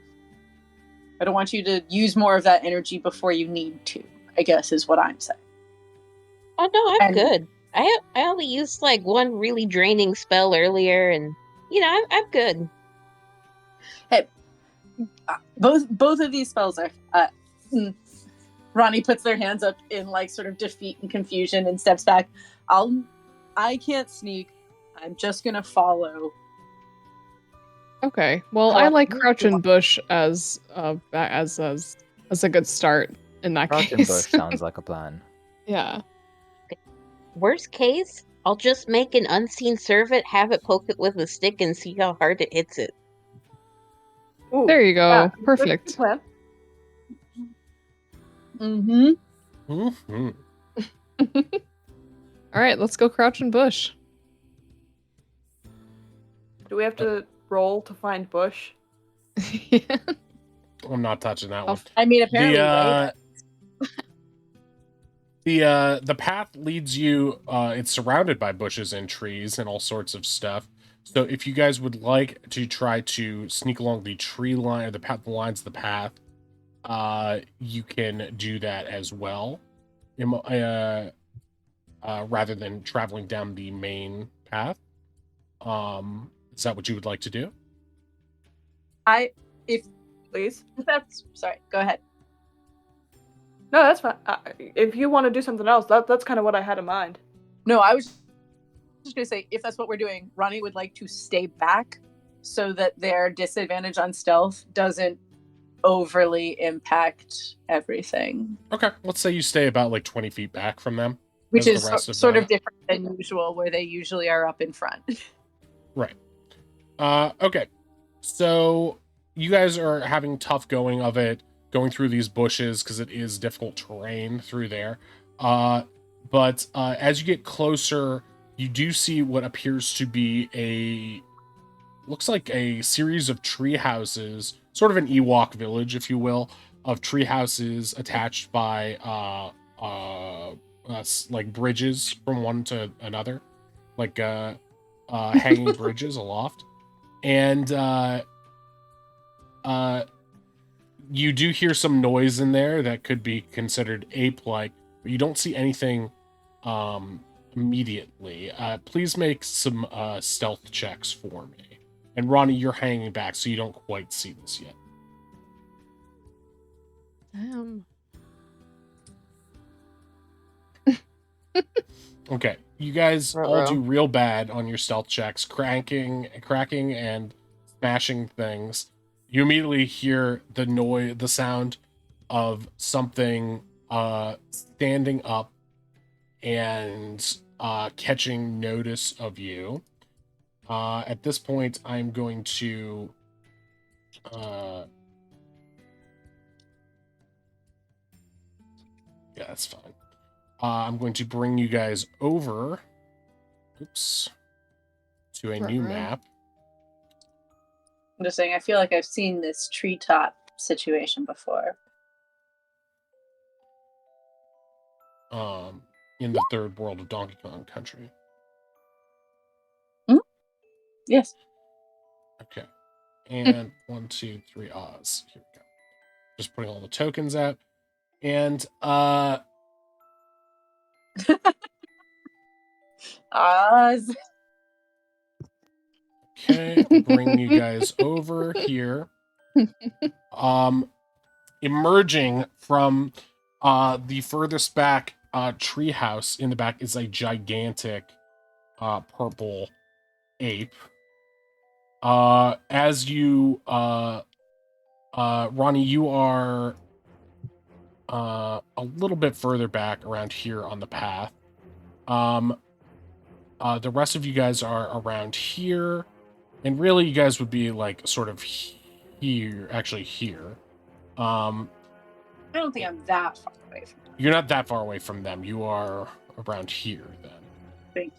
want you to use more of that energy before you need to, I guess is what I'm saying. Oh no, I'm And- good. I only used one really draining spell earlier, and I'm good. Hey, both of these spells are. Ronnie puts their hands up in sort of defeat and confusion and steps back. I can't sneak. I'm just gonna follow. Okay. Well, I like Crouch and Bush as a good start in that Crouch and case. Bush sounds like a plan. Yeah. Worst case, I'll just make an unseen servant, have it poke it with a stick, and see how hard it hits it. Ooh, There you go. yeah, Perfect. good plan. Mm-hmm. Mm-hmm. All right, let's go Crouch and Bush. Do we have to roll to find Bush? Yeah. I'm not touching that one. I mean, apparently, right? The path leads you, it's surrounded by bushes and trees and all sorts of stuff. So if you guys would like to try to sneak along the tree line or the lines of the path, you can do that as well. Rather than traveling down the main path. Is that what you would like to do? Please. That's sorry. Go ahead. No, that's fine. If you want to do something else, that's kind of what I had in mind. No, I was just gonna say, if that's what we're doing, Ronnie would like to stay back so that their disadvantage on stealth doesn't overly impact everything. Okay, let's say you stay about 20 feet back from them. Which as is the rest of sort the- of different than usual, where they usually are up in front. Right. Okay. So you guys are having tough going of it, going through these bushes because it is difficult terrain through there. But as you get closer, you do see what appears to be looks like a series of tree houses, sort of an Ewok village, if you will, of tree houses attached by bridges from one to another, hanging bridges aloft. And you do hear some noise in there that could be considered ape-like, but you don't see anything immediately. Please make some stealth checks for me. And Ronnie, you're hanging back, so you don't quite see this yet. Damn. Okay, you guys all Uh-oh. do real bad on your stealth checks, cracking and smashing things. You immediately hear the sound of something standing up and catching notice of you. At this point, I'm going to yeah, that's fine. I'm going to bring you guys over. Oops. To a new map. I'm just saying, I feel like I've seen this treetop situation before. In the third world of Donkey Kong Country. Yes. Okay. and 1, 2, 3 Oz. Here we go. Just putting all the tokens out. And Oz. okay, I'll bring you guys over here. Emerging from the furthest back treehouse in the back is a gigantic purple ape. As you Ronnie, you are a little bit further back around here on the path. The rest of you guys are around here, and really you guys would be like sort of here, actually here. I don't think I'm that far away from them. You're not that far away from them. You are around here then. Thank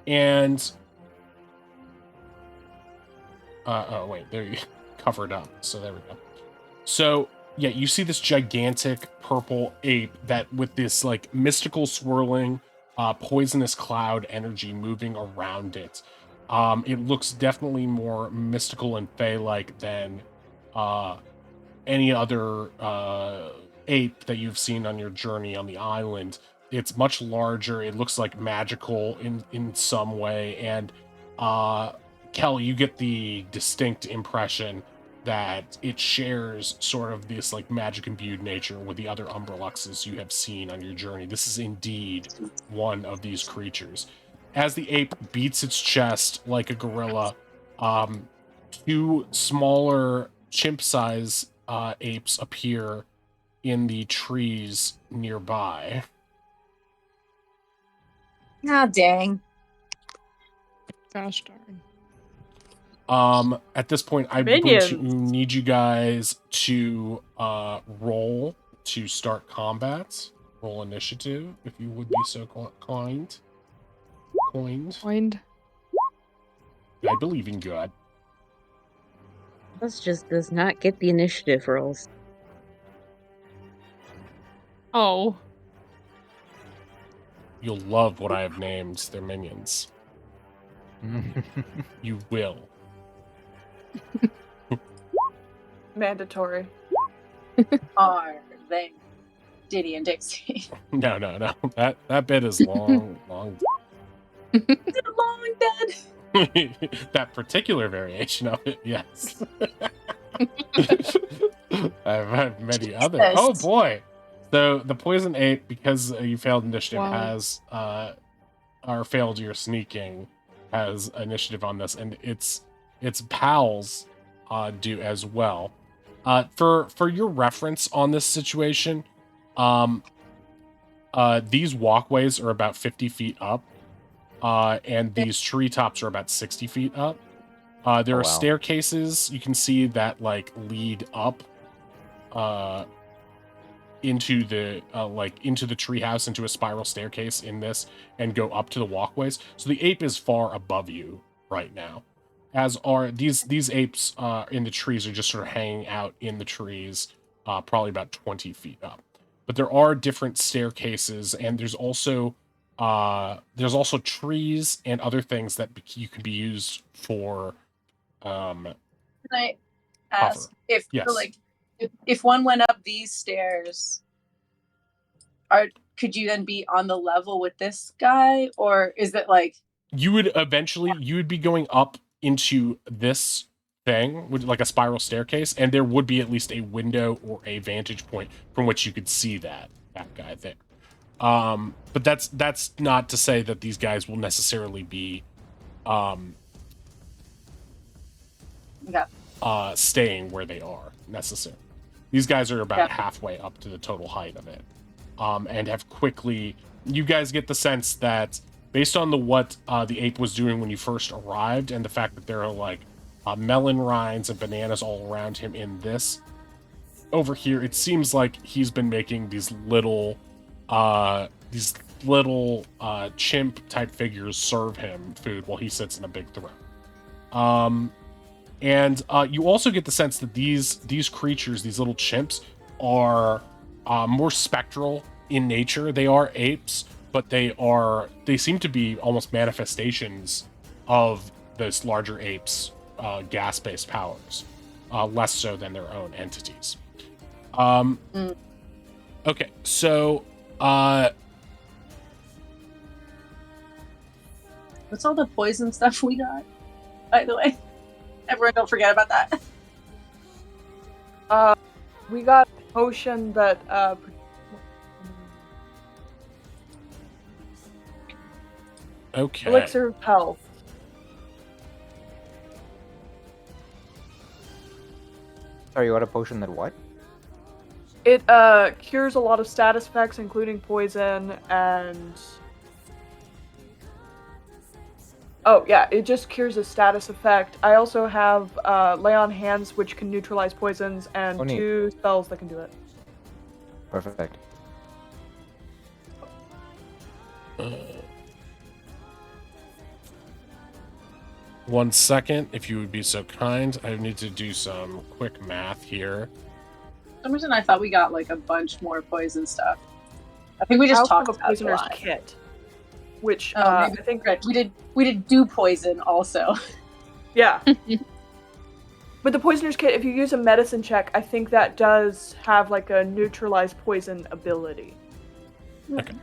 And oh wait, there you covered up. So there we go. So yeah, you see this gigantic purple ape that with this like mystical swirling, poisonous cloud energy moving around it. It looks definitely more mystical and fey-like than any other ape that you've seen on your journey on the island. It's much larger. It looks like magical in some way. And Kelly, you get the distinct impression that it shares sort of this like magic imbued nature with the other Umbraluxes you have seen on your journey. This is indeed one of these creatures. As the ape beats its chest like a gorilla, two smaller chimp-size apes appear in the trees nearby. you. Ah, dang. Gosh darn. At this point, I'm going to need you guys to roll to start combat. Roll initiative, if you would be so kind. Coined. I believe in God. This just does not get the initiative rolls. Oh. You'll love what I have named their minions. You will. Mandatory. Are they Diddy and Dixie? No. That bit is long. They're long dead. That particular variation of it, yes. I've had many others. Oh boy! So the poison ape, because you failed initiative, has or failed your sneaking, has initiative on this, and its pals do as well. For your reference on this situation, these walkways are about 50 feet up. And these treetops are about 60 feet up. There are staircases you can see that like lead up into the treehouse, into a spiral staircase in this, and go up to the walkways. So the ape is far above you right now, as are these apes in the trees are just sort of hanging out in the trees, probably about 20 feet up. But there are different staircases, and there's also trees and other things that you can be used for. Can I ask Cover. if Yes. so, like if one went up these stairs, could you then be on the level with this guy, or is it like you would be going up into this thing with like a spiral staircase, and there would be at least a window or a vantage point from which you could see that guy there. But that's not to say that these guys will necessarily be staying where they are necessarily. These guys are about halfway up to the total height of it, and have quickly. You guys get the sense that based on what the ape was doing when you first arrived, and the fact that there are like melon rinds and bananas all around him in this over here, it seems like he's been making these little chimp type figures serve him food while he sits in a big throne. And you also get the sense that these creatures, these little chimps, are more spectral in nature. They are apes, but they seem to be almost manifestations of those larger apes' gas-based powers, less so than their own entities. Okay, so What's all the poison stuff we got? By the way, everyone don't forget about that. We got a potion that okay. elixir of health. Sorry, you got a potion that what? It cures a lot of status effects, including poison and. Oh yeah, it just cures a status effect. I also have Lay on Hands, which can neutralize poisons, and Oh, neat. 2 spells that can do it. Perfect. One second, if you would be so kind. I need to do some quick math here. For some reason, I thought we got like a bunch more poison stuff. I think we I just also talked have a about it a poisoner's lot. kit, which Maybe I think right. We did do poison also. yeah. But the poisoner's kit, if you use a medicine check, I think that does have like a neutralize poison ability. Okay.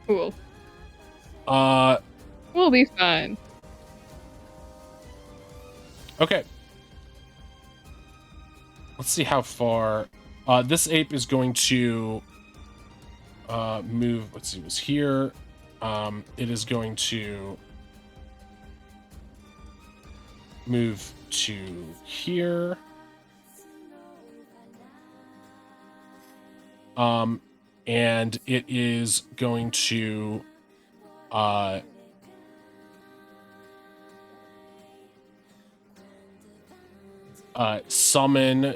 Cool. Uh, We'll be fine. okay. Let's see how far. This ape is going to move. Let's see, it was here. It is going to move to here. And it is going to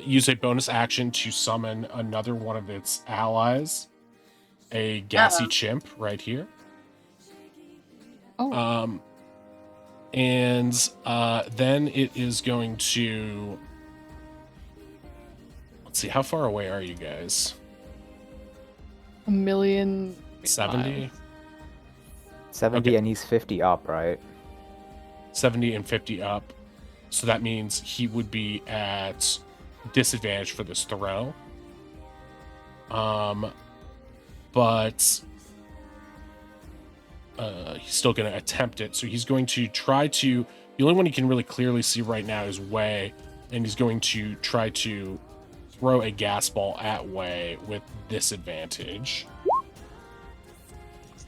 use a bonus action to summon another one of its allies, a gassy chimp right here. Oh. And then it is going to, let's see, how far away are you guys? 1,000,000 70? miles. 70 Okay. and he's 50 up, right? 70 and 50 up. So that means he would be at disadvantage for this throw. But he's still going to attempt it. So he's going to try to. The only one you can really clearly see right now is Wei, and he's going to try to throw a gas ball at Wei with disadvantage.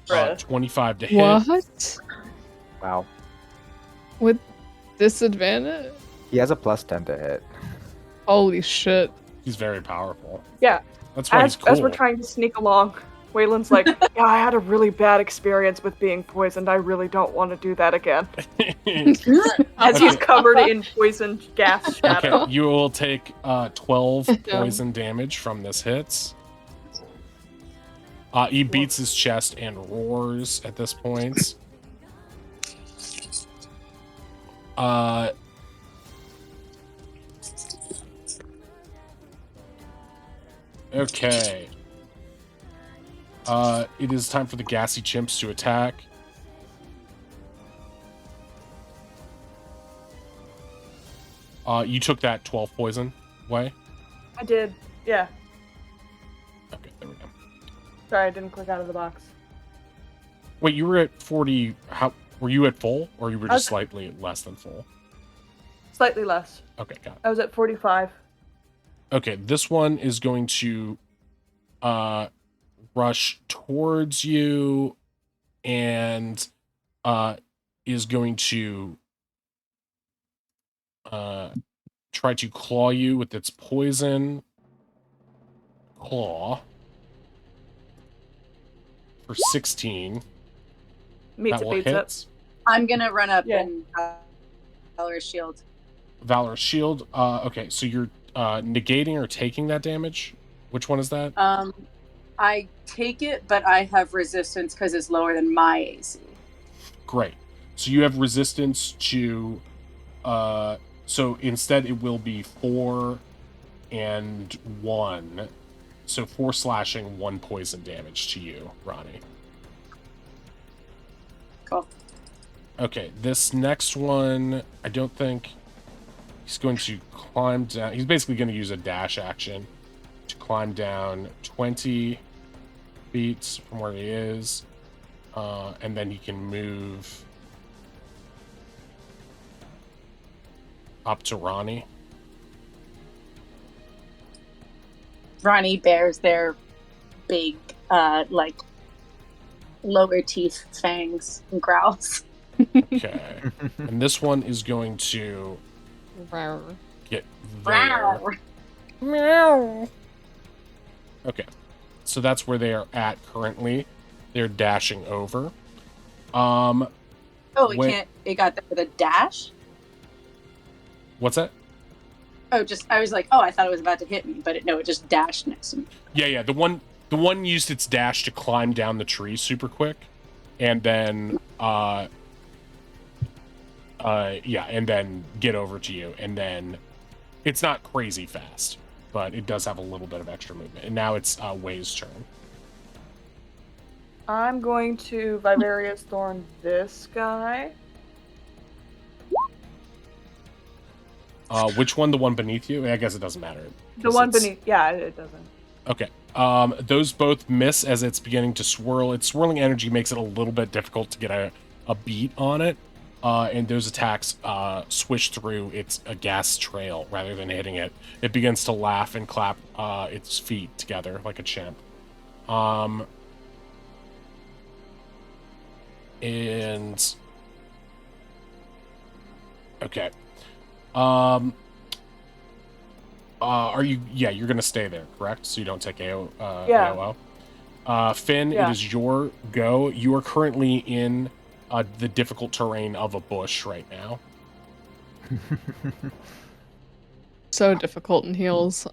25 to hit. What? Wow. With disadvantage? He has a +10 to hit. Holy shit. He's very powerful. Yeah. That's why he's cool. As we're trying to sneak along, Wayland's like, yeah, I had a really bad experience with being poisoned. I really don't want to do that again. As he's covered in poison gas shadow. Okay, you will take 12 poison damage from this hits. He beats his chest and roars at this point. Okay. It is time for the gassy chimps to attack. You took that 12 poison away? I did, yeah. Okay, there we go. Sorry, I didn't click out of the box. Wait, you were at 40. How were you at full, or you were just slightly less than full? Slightly less. Okay, got it. I was at 45. Okay, this one is going to rush towards you and is going to try to claw you with its poison claw for 16. Meets That it, will beats hit. it. I'm gonna run up Yeah. and Valor's shield. Valor's shield. Okay, so you're negating or taking that damage. Which one is that? I take it, but I have resistance because it's lower than my AC. Great. So you have resistance to. So instead, it will be 4 and 1. So 4 slashing, 1 poison damage to you, Ronnie. Cool. Okay, this next one, I don't think he's going to climb down. He's basically going to use a dash action to climb down 20 feet from where he is. And then he can move up to Ronnie. Ronnie bears their big, like, lower teeth fangs and growls. Okay. And this one is going to Rawr. get there. Rawr. Meow. Okay. So that's where they are at currently. They're dashing over. Oh, it Wait. can't. It got there with a dash. What's that? Oh, I was like, oh, I thought it was about to hit me, but it just dashed next to me. Yeah. The one used its dash to climb down the tree super quick, and then and then get over to you, and then it's not crazy fast, but it does have a little bit of extra movement. And now it's Way's turn. I'm going to Vivarius Thorn this guy. Which one? The one beneath you? I guess it doesn't matter. The one beneath. Yeah, it doesn't. Okay. Those both miss as it's beginning to swirl. Its swirling energy makes it a little bit difficult to get a beat on it. And those attacks swish through its a gas trail rather than hitting it. It begins to laugh and clap its feet together like a chimp. And okay. Are you? Yeah, you're gonna stay there, correct? So you don't take AOO. Finn, Yeah. it is your go. You are currently in the difficult terrain of a bush right now. So difficult in heels.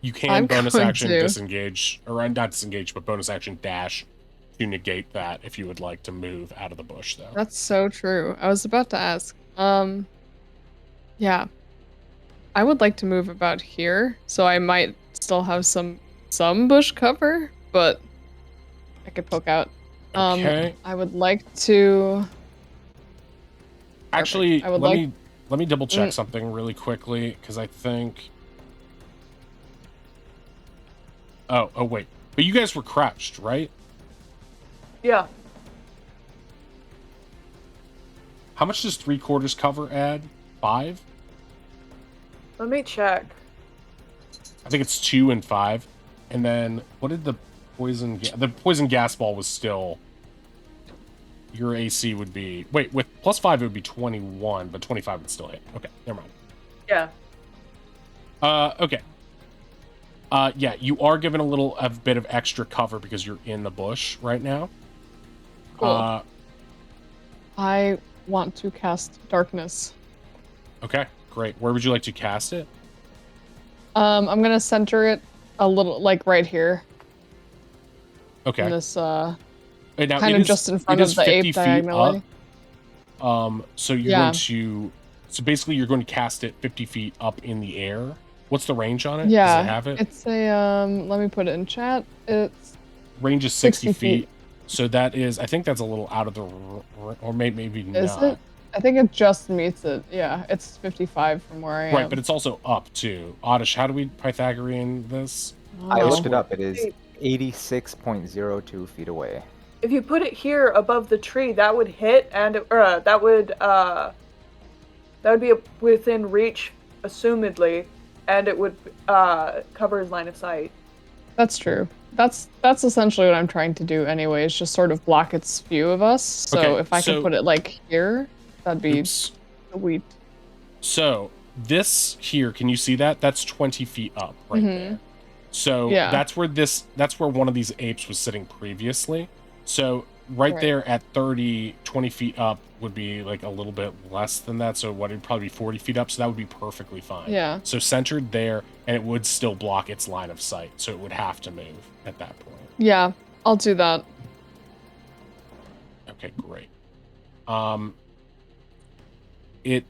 You can I'm bonus going action to- disengage, or not disengage, but bonus action dash to negate that if you would like to move out of the bush, though. That's so true. I was about to ask. Yeah. I would like to move about here, so I might still have some bush cover, but I could poke out. Okay. I would like to. Actually, I would let me double check Mm. something really quickly, because I think. Oh wait, but you guys were crouched, right? Yeah. How much does 3/4 cover add? 5? Let me check. I think it's 2 and 5. And then what did the poison gas ball was still. Your AC would be with +5 it would be 21, but 25 would still hit. Okay, never mind. Yeah. Okay. Yeah, you are given a bit of extra cover because you're in the bush right now. Cool. I want to cast darkness. Okay, great. Where would you like to cast it? I'm gonna center it a little, like right here. Okay. In this Now, kind it of is- just in it front is of the 50 ape feet diagonally. So you're Yeah. going to. So basically, you're going to cast it 50 feet up in the air. What's the range on it? Yeah, Does it have it? it's a let me put it in chat. It's Range is 60 60 feet. feet. So that is, I think that's a little out of the, or maybe is not. it? I think it just meets it. Yeah, it's 55 from where I am. Right, but it's also up too. Oddish, how do we Pythagorean this? I Oh. looked it up. It is 86.02 feet away. If you put it here above the tree, that would hit, and that would be within reach, assumedly, and it would cover his line of sight. That's true. That's essentially what I'm trying to do anyway, is just sort of block its view of us. So Okay, if I so- could put it like here, that'd be Oops. sweet. So this here, can you see that? That's 20 feet up right Mhm. there. So Yeah. that's where one of these apes was sitting previously. So right Right. there at 30, 20 feet up would be like a little bit less than that. So what, it'd probably be 40 feet up. So that would be perfectly fine. Yeah. So centered there, and it would still block its line of sight. So it would have to move at that point. Yeah, I'll do that. Okay, great. It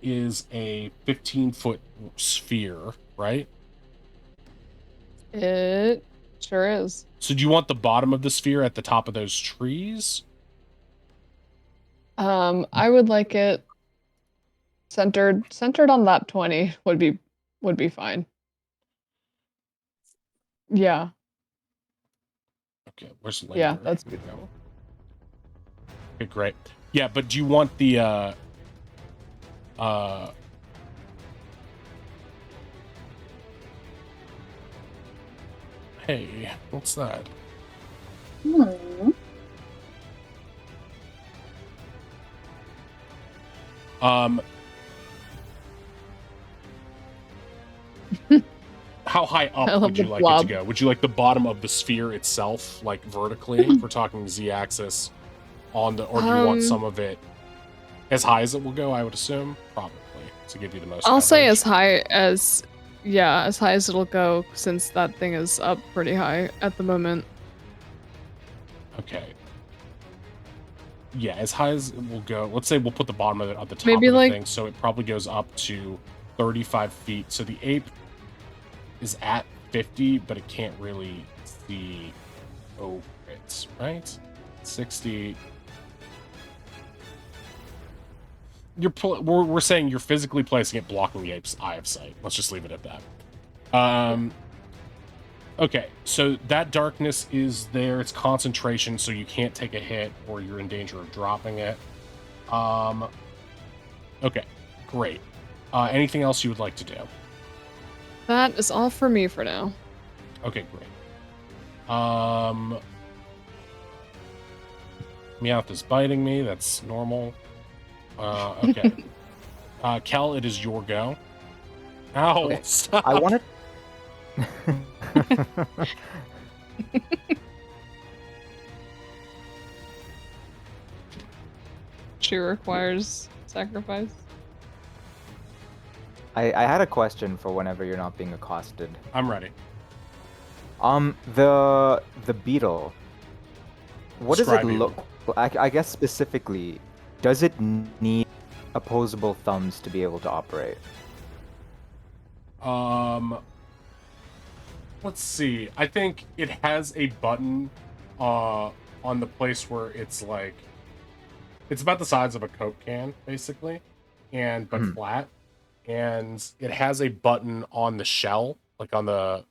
is a 15-foot sphere, right? It sure is. So do you want the bottom of the sphere at the top of those trees? I would like it centered on that 20 would be fine. Yeah. Okay, where's the Yeah, laser? that's beautiful. Okay, great. Yeah, but do you want the hey, what's that? Hmm. How high I up love would you the like it blob. to go? Would you like the bottom of the sphere itself, like vertically, if we're talking z-axis on the, or do you want some of it as high as it will go? I would assume, probably, to give you the most. I'll say coverage. as high as, yeah, as high as it'll go, since that thing is up pretty high at the moment. Okay. Yeah, as high as it will go. Let's say we'll put the bottom of it at the top Maybe of the like- thing, so it probably goes up to 35 feet. So the ape is at 50, but it can't really see over it, right? 60. We're saying you're physically placing it blocking the ape's eye of sight. Let's just leave it at that. Okay, so that darkness is there. It's concentration, so you can't take a hit or you're in danger of dropping it. Okay, great. Anything else you would like to do? That is all for me for now. Okay, great. Meowth is biting me. That's normal. Okay. Kel, it is your go. Ow! Okay. Stop. I wanted. She requires sacrifice. I had a question for whenever you're not being accosted. I'm ready. The beetle. What does it Scry beetle. look? I guess specifically, does it need opposable thumbs to be able to operate? Let's see. I think it has a button on the place where it's like it's about the size of a Coke can, basically, and but flat. And it has a button on the shell, like on the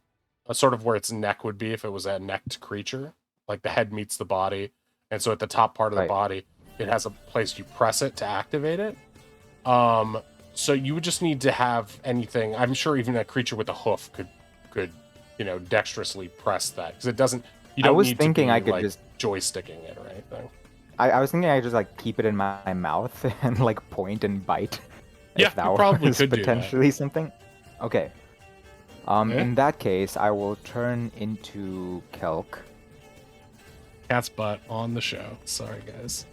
sort of where its neck would be if it was a necked creature. Like the head meets the body, and so at the top part of the Right. body, it has a place you press it to activate it. So you would just need to have anything. I'm sure even a creature with a hoof could dexterously press that, because it doesn't. You don't was need thinking to be I could like just- joysticking it or anything. I was thinking I could just like keep it in my mouth and like point and bite. Yeah, if that you probably was could do that. potentially something. Okay. Yeah. In that case, I will turn into Kelk. Cat's butt on the show. Sorry, guys.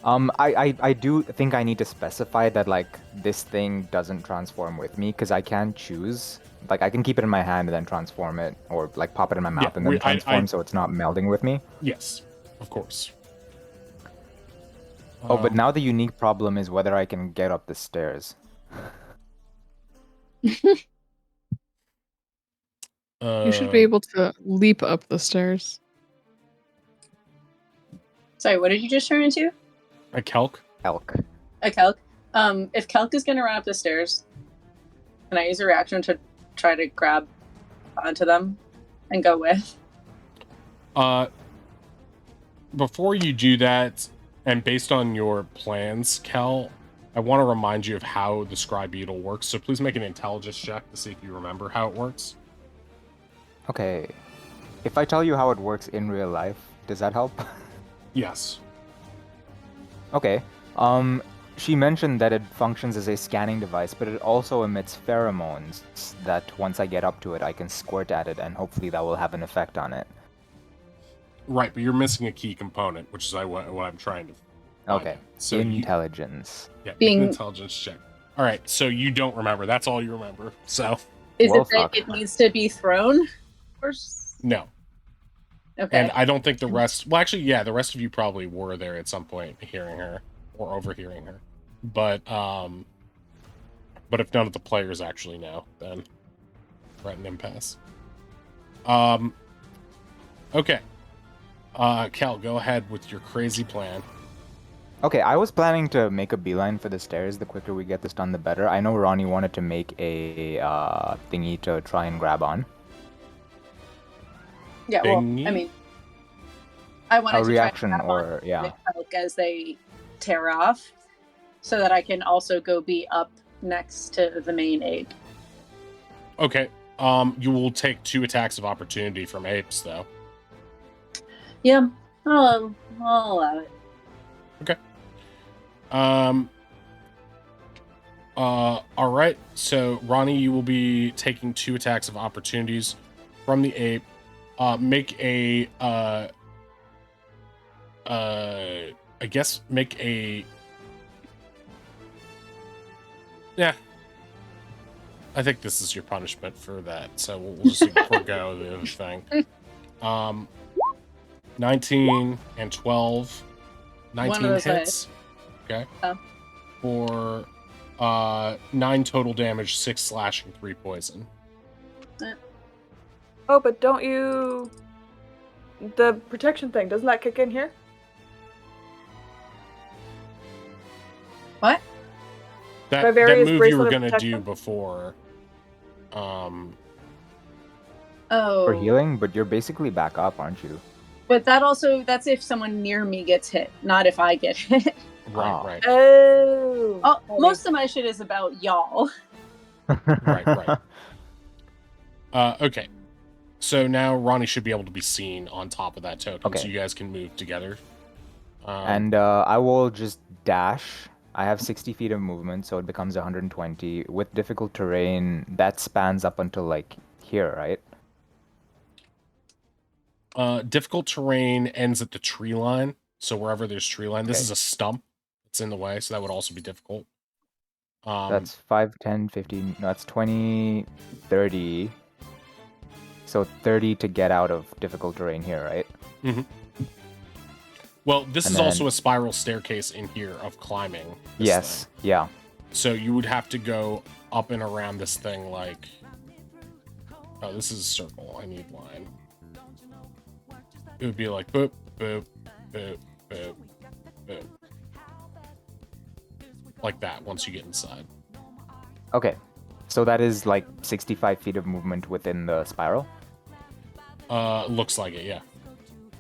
I do think I need to specify that like this thing doesn't transform with me, because I can choose. Like I can keep it in my hand and then transform it, or like pop it in my mouth Yeah, and then I transform, so it's not melding with me. Yes, of course. Oh, but now the unique problem is whether I can get up the stairs. You should be able to leap up the stairs. Sorry, what did you just turn into? A kelk. Elk. A Kelk. If Kelk is gonna run up the stairs, can I use a reaction to try to grab onto them and go with? Before you do that, and based on your plans, Kel, I want to remind you of how the Scry Beetle works. So please make an intelligence check to see if you remember how it works. Okay. If I tell you how it works in real life, does that help? Yes. Okay. She mentioned that it functions as a scanning device, but it also emits pheromones that once I get up to it, I can squirt at it, and hopefully that will have an effect on it. Right, but you're missing a key component, which is what I'm trying to find Okay. out. So Intelligence. make Being- an intelligence check. All right, so you don't remember. That's all you remember. So Is Well, it that fuck. it needs to be thrown? Or no. okay. And I don't think the rest. Well, actually, yeah, the rest of you probably were there at some point, hearing her or overhearing her. But if none of the players actually know, then we're at an impasse. Okay. Kel, go ahead with your crazy plan. Okay, I was planning to make a beeline for the stairs. The quicker we get this done, the better. I know Ronnie wanted to make a thingy to try and grab on. Yeah, well, I Thingy? mean, I wanted A to reaction try to or, yeah. with Elk as they tear off, so that I can also go be up next to the main ape. Okay. You will take 2 attacks of opportunity from apes, though. Yeah, I'll allow it. All right. So, Ronnie, you will be taking 2 attacks of opportunities from the ape. Make a, I guess make a, yeah. I think this is your punishment for that. So we'll just forgo the other thing. 19 and 12. 19 those hits. Okay. Oh. For 9 total damage, 6 slashing, 3 poison. Oh, but don't you... The protection thing, doesn't that kick in here? What? That Various move you bracelet were of gonna do protection? before. Oh. For healing, but you're basically back up, aren't you? But that's if someone near me gets hit, not if I get hit. Right, Oh. right, Oh. Oh, most of my shit is about y'all. right. Okay. So now Ronnie should be able to be seen on top of that token, Okay. so you guys can move together. And I will just dash. I have 60 feet of movement, so it becomes 120. With difficult terrain, that spans up until, like, here, right? Difficult terrain ends at the tree line. So wherever there's tree line, this Okay. is a stump. It's in the way, so that would also be difficult. That's 5, 10, 15. No, that's 20, 30. So 30 to get out of difficult terrain here, right? Mm-hmm. Well, this And is then- also a spiral staircase in here of climbing. This Yes. thing. Yeah. So you would have to go up and around this thing like... Oh, this is a circle. I need line. It would be like boop, boop, boop, boop, boop. Like that once you get inside. Okay. So that is like 65 feet of movement within the spiral? Looks like it, yeah.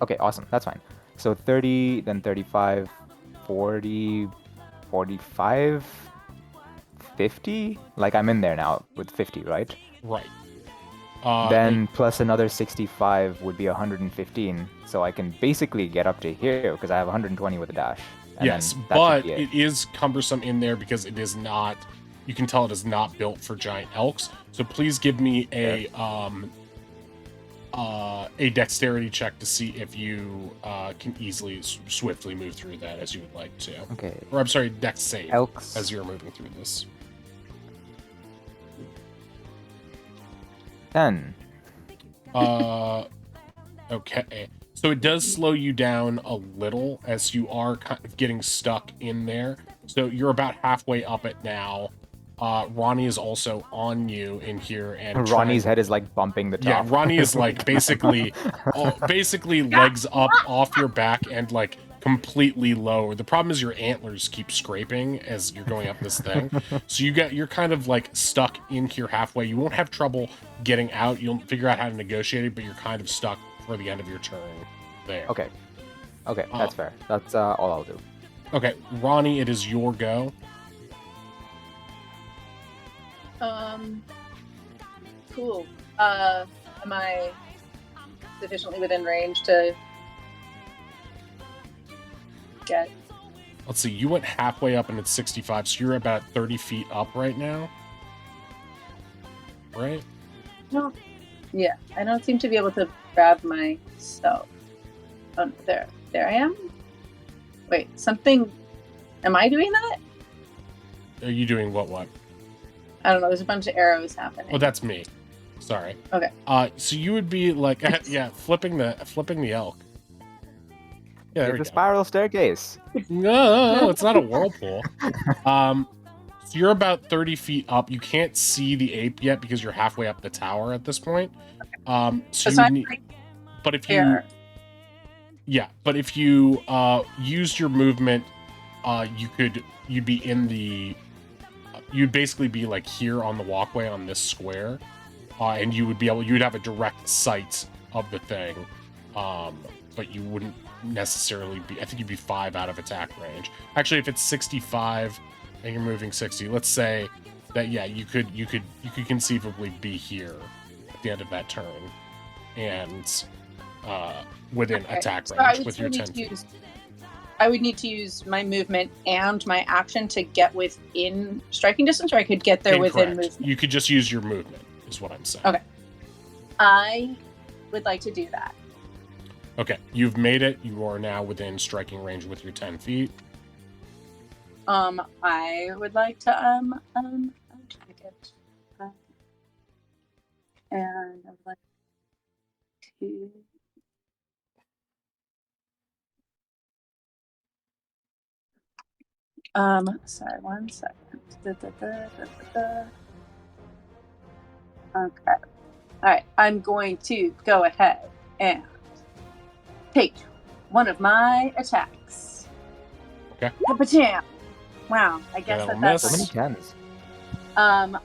Okay, awesome. That's fine. So 30, then 35, 40, 45, 50? Like I'm in there now with 50, right? Right. Then plus another 65 would be 115. So I can basically get up to here because I have 120 with a dash. And yes, then that but should be it is cumbersome in there because it is not... You can tell it is not built for giant elks. So please give me a dexterity check to see if you can easily, swiftly move through that as you would like to. Okay. Or I'm sorry, dex save Elks. as you're moving through this. 10. Okay. So it does slow you down a little as you are kind of getting stuck in there. So you're about halfway up it now. Ronnie is also on you in here, and Ronnie's head is like bumping the top. Yeah, Ronnie is like basically legs up off your back and like completely lower. The problem is your antlers keep scraping as you're going up this thing. So you're kind of like stuck in here halfway. You won't have trouble getting out. You'll figure out how to negotiate it, but you're kind of stuck for the end of your turn there. Okay. Okay, that's fair. That's all I'll do. Okay, Ronnie, it is your go. Cool. Am I sufficiently within range to get? Let's see, you went halfway up and it's 65, so you're about 30 feet up right now. Right? No. Yeah, I don't seem to be able to grab myself. Oh, there I am. Wait, something. Am I doing that? Are you doing what? I don't know. There's a bunch of arrows happening. Oh, that's me. Sorry. Okay. So you would be like, yeah, flipping the elk. Yeah, there It's we a go. spiral staircase. No, it's not a whirlpool. So you're about 30 feet up. You can't see the ape yet because you're halfway up the tower at this point. So you I'm need, right but if you, here. Yeah, but if you used your movement, you'd basically be like here on the walkway on this square, and you'd have a direct sight of the thing, but you wouldn't necessarily be. I think you'd be 5 out of attack range. Actually, if it's 65 and you're moving 60, let's say that you could conceivably be here at the end of that turn, and within attack range with your 10 feet. I would need to use my movement and my action to get within striking distance, or I could get there within movement. You could just use your movement, is what I'm saying. Okay. I would like to do that. Okay, you've made it. You are now within striking range with your 10 feet. I would like to attack it. And I would like to. Sorry, 1 second. Okay. Alright, I'm going to go ahead and take one of my attacks. Okay. Ka-pa-cham. Wow, I guess that's So many tens. I'm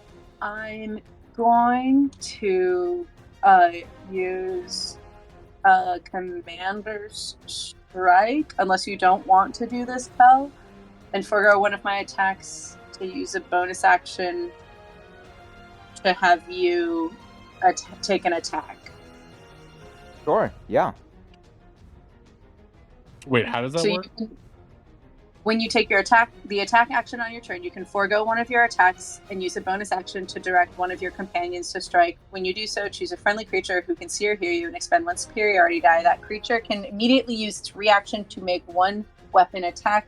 going to use Commander's Strike, unless you don't want to do this, Kel, and forego one of my attacks to use a bonus action to have you take an attack. Sure, yeah. Wait, how does that work? When you take the attack action on your turn, you can forego one of your attacks and use a bonus action to direct one of your companions to strike. When you do so, choose a friendly creature who can see or hear you and expend 1 superiority die. That creature can immediately use its reaction to make 1 weapon attack,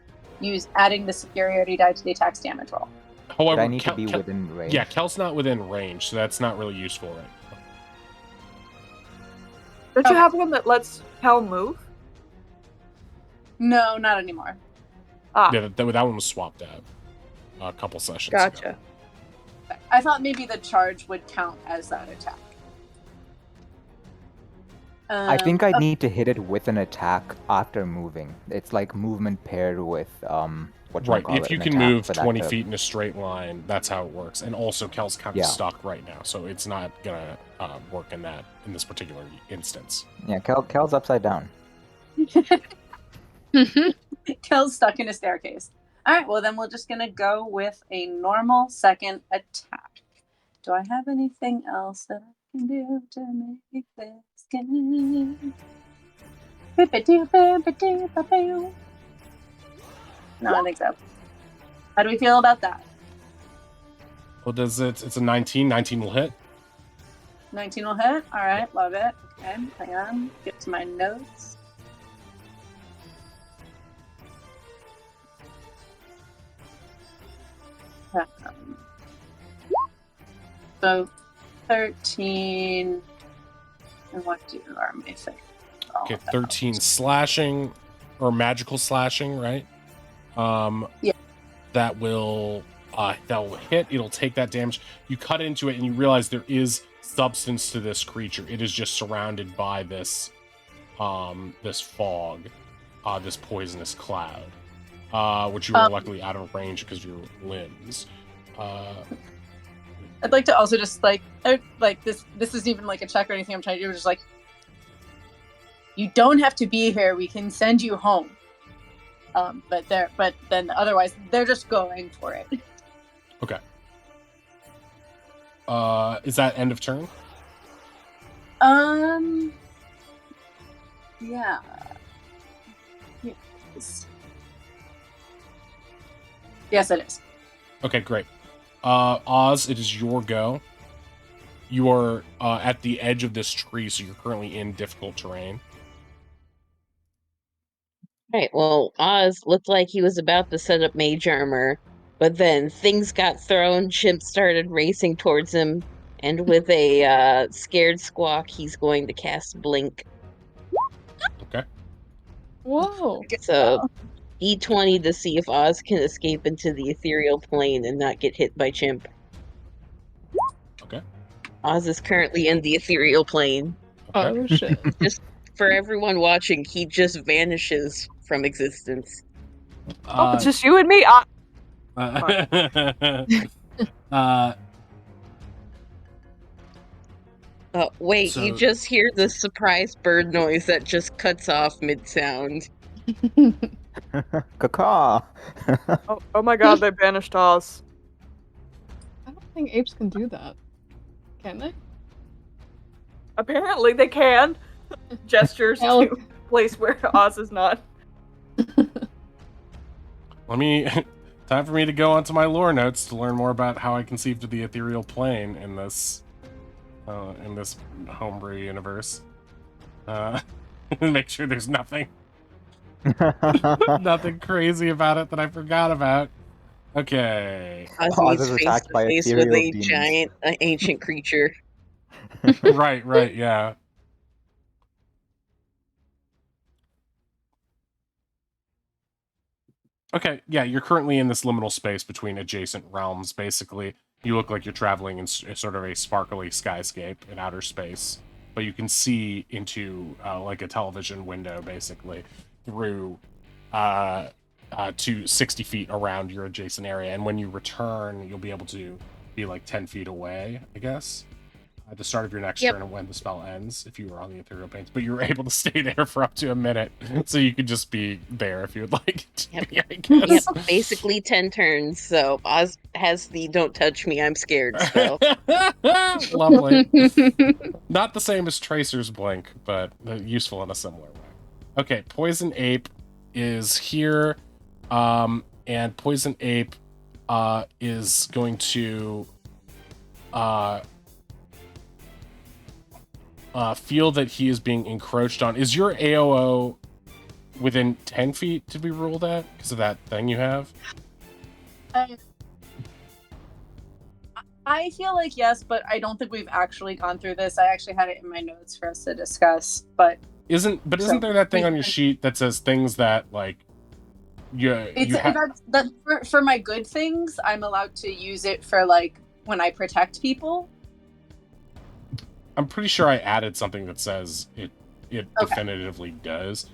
adding the superiority die to the attack's damage roll. However, I need to be within range. Yeah, Kel's not within range, so that's not really useful right now. Don't you have one that lets Kel move? No, not anymore. Yeah, that one was swapped out a couple sessions ago. Gotcha. I thought maybe the charge would count as that attack. I think I need to hit it with an attack after moving. It's like movement paired with Right, if you can move 20 feet in a straight line, that's how it works. And also, Kel's kind of stuck right now, so it's not gonna work in this particular instance. Yeah, Kel's upside down. Kel's stuck in a staircase. All right, well then we're just gonna go with a normal second attack. Do I have anything else that I can do to make this game? No, I think so. How do we feel about that? Well, it's a 19. 19 will hit. 19 will hit. All right, love it. Okay, hang on. Get to my notes. So 13. And what do our mythic? Okay, 13 slashing or magical slashing, right? Yeah. That will hit. It'll take that damage. You cut into it and you realize there is substance to this creature. It is just surrounded by this this fog, this poisonous cloud, which you are luckily out of range because of your limbs. I'd like to also just like this isn't even like a check or anything I'm trying to do. Just like, you don't have to be here. We can send you home. But then otherwise they're just going for it. Okay. Is that end of turn? Yeah. Yes. Yes, it is. Okay, great. Oz, it is your go. You are at the edge of this tree, so you're currently in difficult terrain. Right, well, Oz looked like he was about to set up mage armor, but then things got thrown, Chimp started racing towards him, and with a scared squawk, he's going to cast Blink. Okay. Whoa. So, D20 to see if Oz can escape into the ethereal plane and not get hit by Chimp. Okay. Oz is currently in the ethereal plane. Okay. Oh shit. For everyone watching, he just vanishes from existence. Oh, it's just you and me. Ah, Wait, So- you just hear the surprise bird noise that just cuts off mid-sound. Caw. oh my god, they banished Oz. I don't think apes can do that. Can they? Apparently they can. Gestures Yeah, look. to a place where Oz is not. Let me. Time for me to go onto my lore notes to learn more about how I conceived of the ethereal plane in this homebrew universe. Make sure there's nothing crazy about it that I forgot about. Okay. Oz Oz meets is face attacked to by face with ethereal a demons. giant, ancient creature. right, yeah. Okay, yeah, you're currently in this liminal space between adjacent realms, basically. You look like you're traveling in sort of a sparkly skyscape in outer space, but you can see into, like a television window, basically, through, to 60 feet around your adjacent area, and when you return, you'll be able to be, like, 10 feet away, I guess, at the start of your next Yep. turn and when the spell ends, if you were on the ethereal planes, but you were able to stay there for up to a minute, so you could just be there if you would like to Yep. be, I guess. Yep, basically 10 turns, so Oz has the don't touch me, I'm scared spell. Lovely. Not the same as Tracer's Blink, but useful in a similar way. Okay, Poison Ape is here, and Poison Ape is going to feel that he is being encroached on. Is your AOO within 10 feet to be ruled at because of that thing you have? I feel like yes, but I don't think we've actually gone through this. I actually had it in my notes for us to discuss, but Isn't there that thing on your sheet that says things that like for my good things, I'm allowed to use it for like when I protect people. I'm pretty sure I added something that says it Okay. definitively does.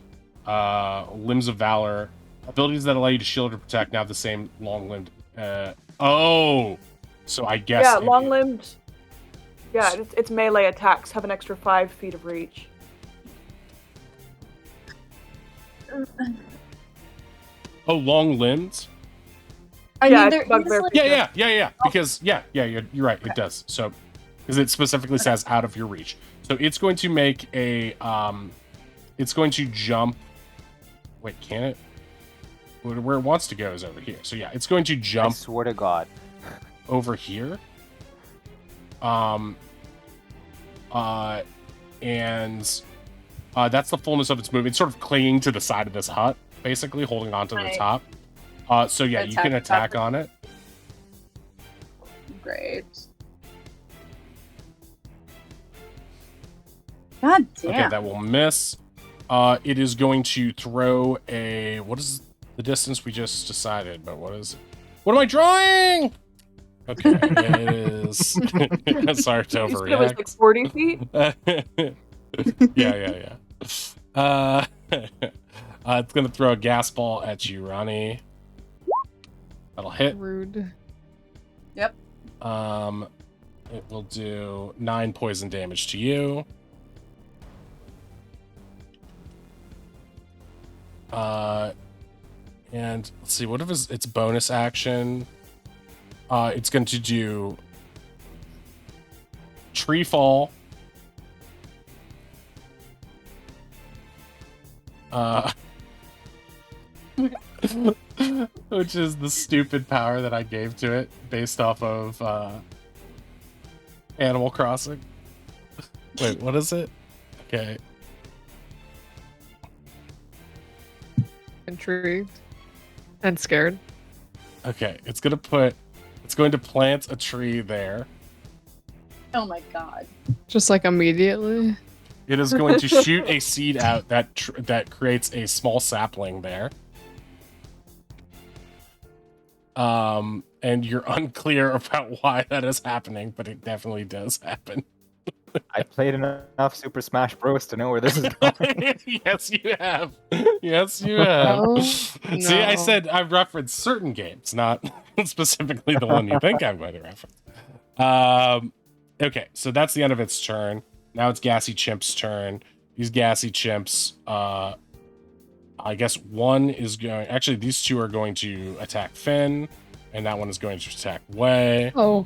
Limbs of Valor, abilities that allow you to shield or protect now have the same long-limbed. So I guess Yeah, long-limbed. Yeah, its melee attacks have an extra 5 feet of reach. Oh, long-limbed. I Yeah, mean, there it's bugbear is like, feature. Yeah. Because you're right. It does. So because it specifically says out of your reach. So it's going to make a it's going to jump. Wait, can it? Where it wants to go is over here. So yeah, it's going to I jump swear to God. over here. And that's the fullness of its movement. It's sort of clinging to the side of this hut, basically holding onto the Right. top. So yeah, you can attack on it. great. God damn. Okay, that will miss. It is going to throw a. What is the distance we just decided? But what is it? What am I drawing? Okay, it is. Sorry to You said it was overreact. like 40 feet? Yeah. It's gonna throw a gas ball at you, Ronnie. That'll hit. Rude. Yep. It will do 9 poison damage to you. And let's see, what if its bonus action? It's going to do tree fall. Which is the stupid power that I gave to it based off of Animal Crossing. Wait, what is it? Okay. Intrigued. And scared. Okay, it's going to plant a tree there. Oh my god. Just like immediately. It is going to shoot a seed out that creates a small sapling there. And you're unclear about why that is happening, but it definitely does happen. I played enough Super Smash Bros. To know where this is going. Yes, you have. Yes, you have. Oh, See, I no. said I referenced certain games, not specifically the one you think I'm going to reference. Okay, so that's the end of its turn. Now it's Gassy Chimp's turn. These Gassy Chimps, I guess one is going. Actually, these two are going to attack Finn, and that one is going to attack Wei. Oh,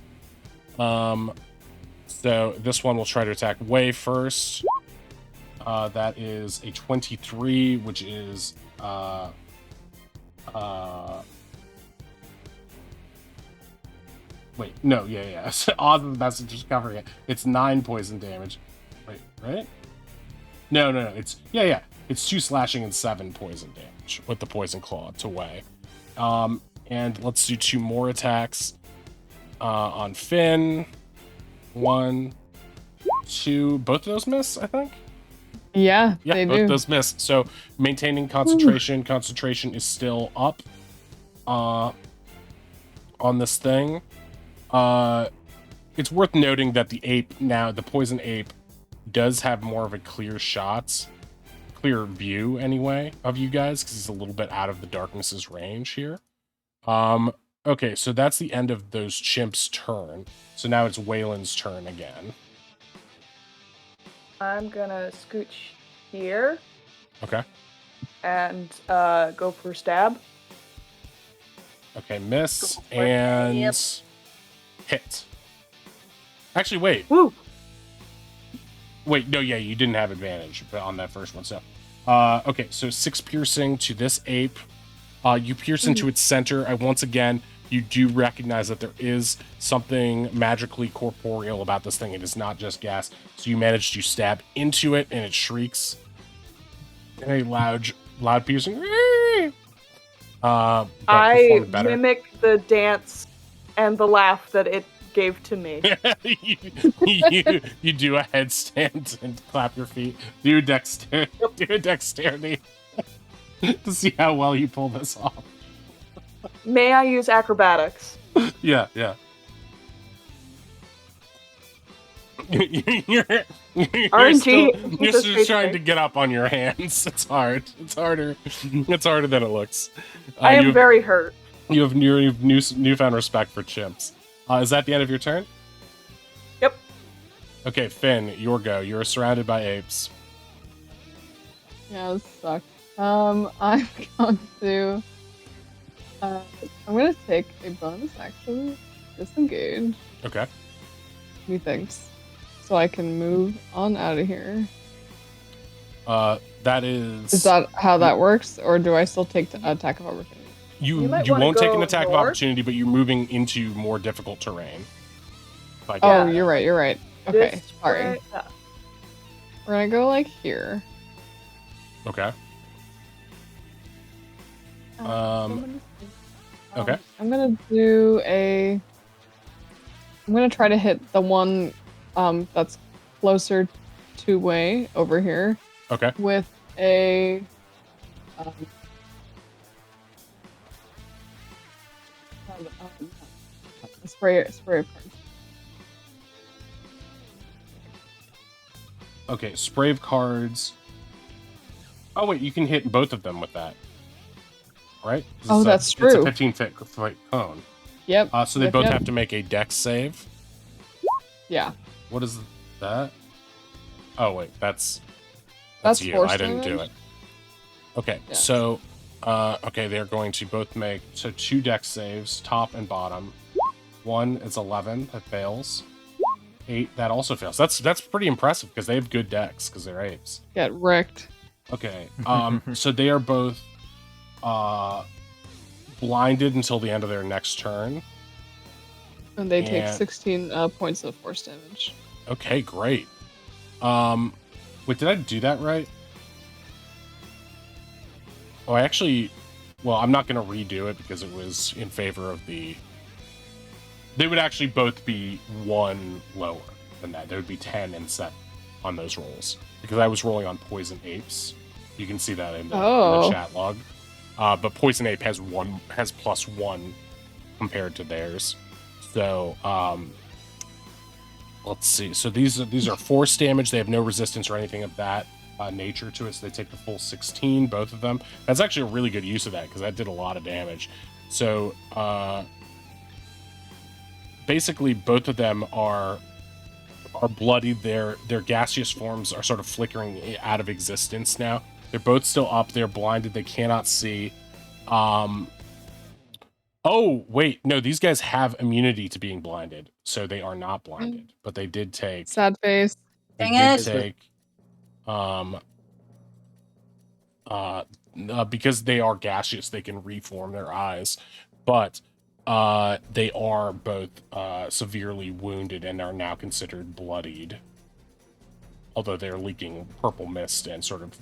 So this one will try to attack Wei first. That is a 23, which is wait, no, yeah. So odds of the message is covering it. It's 9 poison damage. Wait, right? No. It's yeah. It's 2 slashing and 7 poison damage with the poison claw to Wei. And let's do 2 more attacks on Finn. 1, 2. Both of those miss, I think. yeah, Yeah, they both do. those miss. So maintaining concentration. Ooh. Concentration is still up on this thing. It's worth noting that the ape now, the poison ape, does have more of a clear view anyway of you guys because he's a little bit out of the darkness's range here. Okay, so that's the end of those chimps' turn. So now it's Waylon's turn again. I'm gonna scooch here Okay. and go for a stab. Okay, miss Go for it. and Yep. hit. Actually, wait. Woo! Wait, no, yeah, you didn't have advantage on that first one. So, okay, so 6 piercing to this ape. You pierce into its center. Once again, you do recognize that there is something magically corporeal about this thing. It is not just gas. So you manage to stab into it, and it shrieks. A loud piercing. But I performed better. mimic the dance and the laugh that it gave to me. you do a headstand and clap your feet. Do a dexterity to see how well you pull this off. May I use acrobatics? Yeah. You're RNG. you're still trying to get up on your hands. It's hard. It's harder than it looks. I am very hurt. You have newfound respect for chimps. Is that the end of your turn? Yep. Okay, Finn, your go. You're surrounded by apes. Yeah, this sucks. I'm going to. I'm gonna take a bonus action, disengage. Okay. Methinks, so I can move on out of here. That is. Is that how that works, or do I still take the attack of opportunity? You might won't wanna take an go attack of north. opportunity, but you're moving into more difficult terrain. Like, Oh, you're right. Okay, This sorry. way- yeah. We're gonna go like here. Okay. Okay. I'm gonna do a. I'm gonna try to hit the one that's closer to Wei over here Okay. with a spray of cards. Okay. Spray of cards. Oh wait, you can hit both of them with that, right? 'Cause Oh, it's that's It's true. a 15-foot cone. Yep. So they Yep, both yep. have to make a dex save. Yeah. What is that? Oh wait, that's That's you. force I didn't do damage. it. Okay, Yeah. so okay, they're going to both make 2 dex saves, top and bottom. One is 11, that fails. 8, that also fails. That's pretty impressive because they have good decks because they're apes. Get wrecked. Okay, so they are both blinded until the end of their next turn. And they take And- 16 points of force damage. Okay, great. Wait, did I do that right? Oh, I'm not going to redo it because it was in favor of the... They would actually both be 1 lower than that. There would be 10 and 7 on those rolls because I was rolling on Poison Apes. You can see that in the chat log. But Poison Ape has +1 compared to theirs. So, let's see. So these are force damage. They have no resistance or anything of that nature to it. So they take the full 16, both of them. That's actually a really good use of that because that did a lot of damage. So basically, both of them are bloodied. Their gaseous forms are sort of flickering out of existence now. They're both still up. They're blinded. They cannot see. Oh, wait. No, these guys have immunity to being blinded. So they are not blinded. But they did take... Sad face. They Dang did it. take... because they are gaseous, they can reform their eyes. But they are both severely wounded and are now considered bloodied. Although they're leaking purple mist and sort of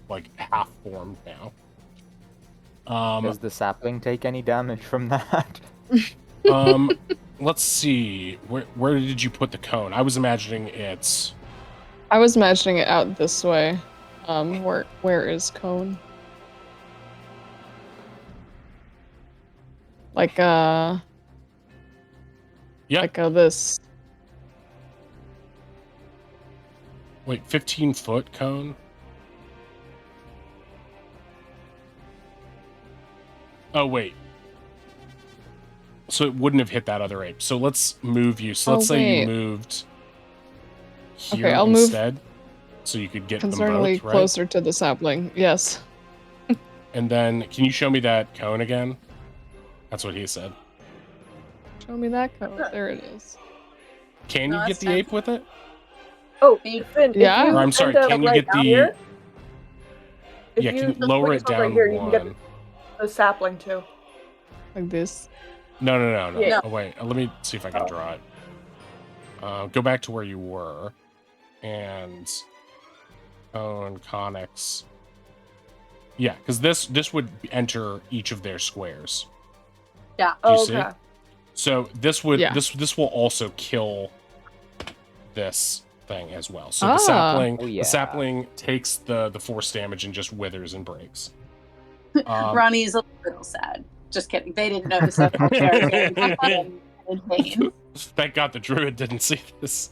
like half formed now. Does the sapling take any damage from that? Let's see. Where did you put the cone? I was imagining it's... I was imagining it out this way. Where is cone? Like Yeah. like this. Wait, 15-foot cone? Oh, wait. So it wouldn't have hit that other ape. So let's move you. So let's say you moved here Okay, I'll move instead. So you could get them Concerningly both, right? closer to the sapling. Yes. And then, can you show me that cone again? That's what he said. Show me that cone. There it is. Can No, you get that's the fine. ape with it? Oh, You- Finn, Yeah? if you Or I'm sorry, end up can you right get the... here, if Yeah, you can you just lower put it yourself down right here, you can get one? the sapling too. Like this. No. Yeah. Oh, wait. Let me see if I can draw it. Go back to where you were. And... Cone, conics. Yeah, because this would enter each of their squares. Yeah. Do you Oh, see? okay. So this would Yeah. this will also kill this thing as well. So Ah. Oh, yeah. the sapling takes the force damage and just withers and breaks. Ronnie is a little sad. Just kidding. They didn't notice that. They're in pain. Thank God the druid didn't see this.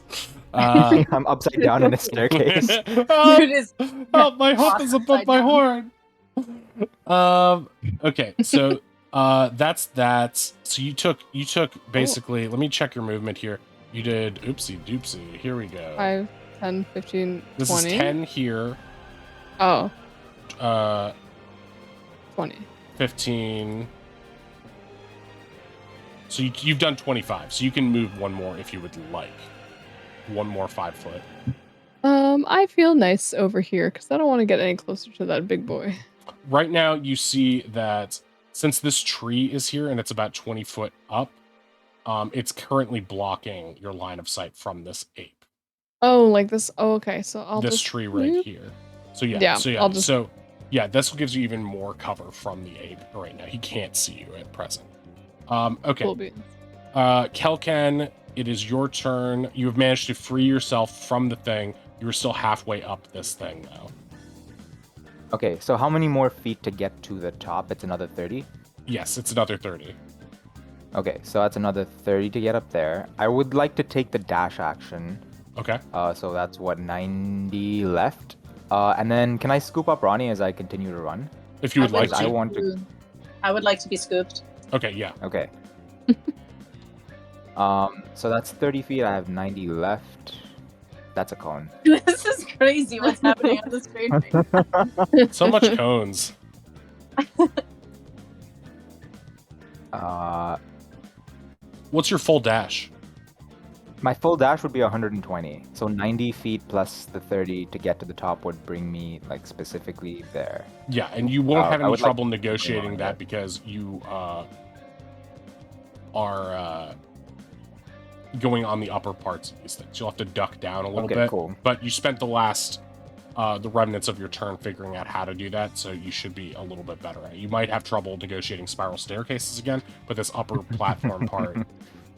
I'm upside down in a staircase. Oh, Dude is my hoof is above upside my down. horn. Okay, so that's that. So you took basically. Let me check your movement here. You did oopsie doopsie. Here we go. 5, 10, 15, 20. This is 10 here. Oh, 20. 20. 15. So you've done 25. So you can move one more if you would like. One more 5 foot. I feel nice over here because I don't want to get any closer to that big boy. Right now, you see that since this tree is here and it's about 20 foot up, it's currently blocking your line of sight from this ape. Oh, like this. Oh, okay. So I'll This just tree right move. here. So yeah, Yeah, so yeah, I'll just- so yeah, this gives you even more cover from the ape right now. He can't see you at present. Okay. Cool beans. Kelkan, it is your turn. You have managed to free yourself from the thing. You were still halfway up this thing, though. Okay, so how many more feet to get to the top? It's another 30? Yes, it's another 30. Okay, so that's another 30 to get up there. I would like to take the dash action. Okay. So that's what, 90 left? And then can I scoop up Ronnie as I continue to run? If you would like Because I to. want to... I would like to be scooped. Okay, yeah. Okay. So that's 30 feet. I have 90 left. That's a cone. This is crazy what's happening on the screen. So much cones. What's your full dash? My full dash would be 120. So 90 feet plus the 30 to get to the top would bring me like specifically there. Yeah, and you won't have I any would like trouble to negotiating on that it. because you are going on the upper parts of these things. You'll have to duck down a little Okay, bit. cool. But you spent the last the remnants of your turn figuring out how to do that, so you should be a little bit better at it. You might have trouble negotiating spiral staircases again, but this upper platform part.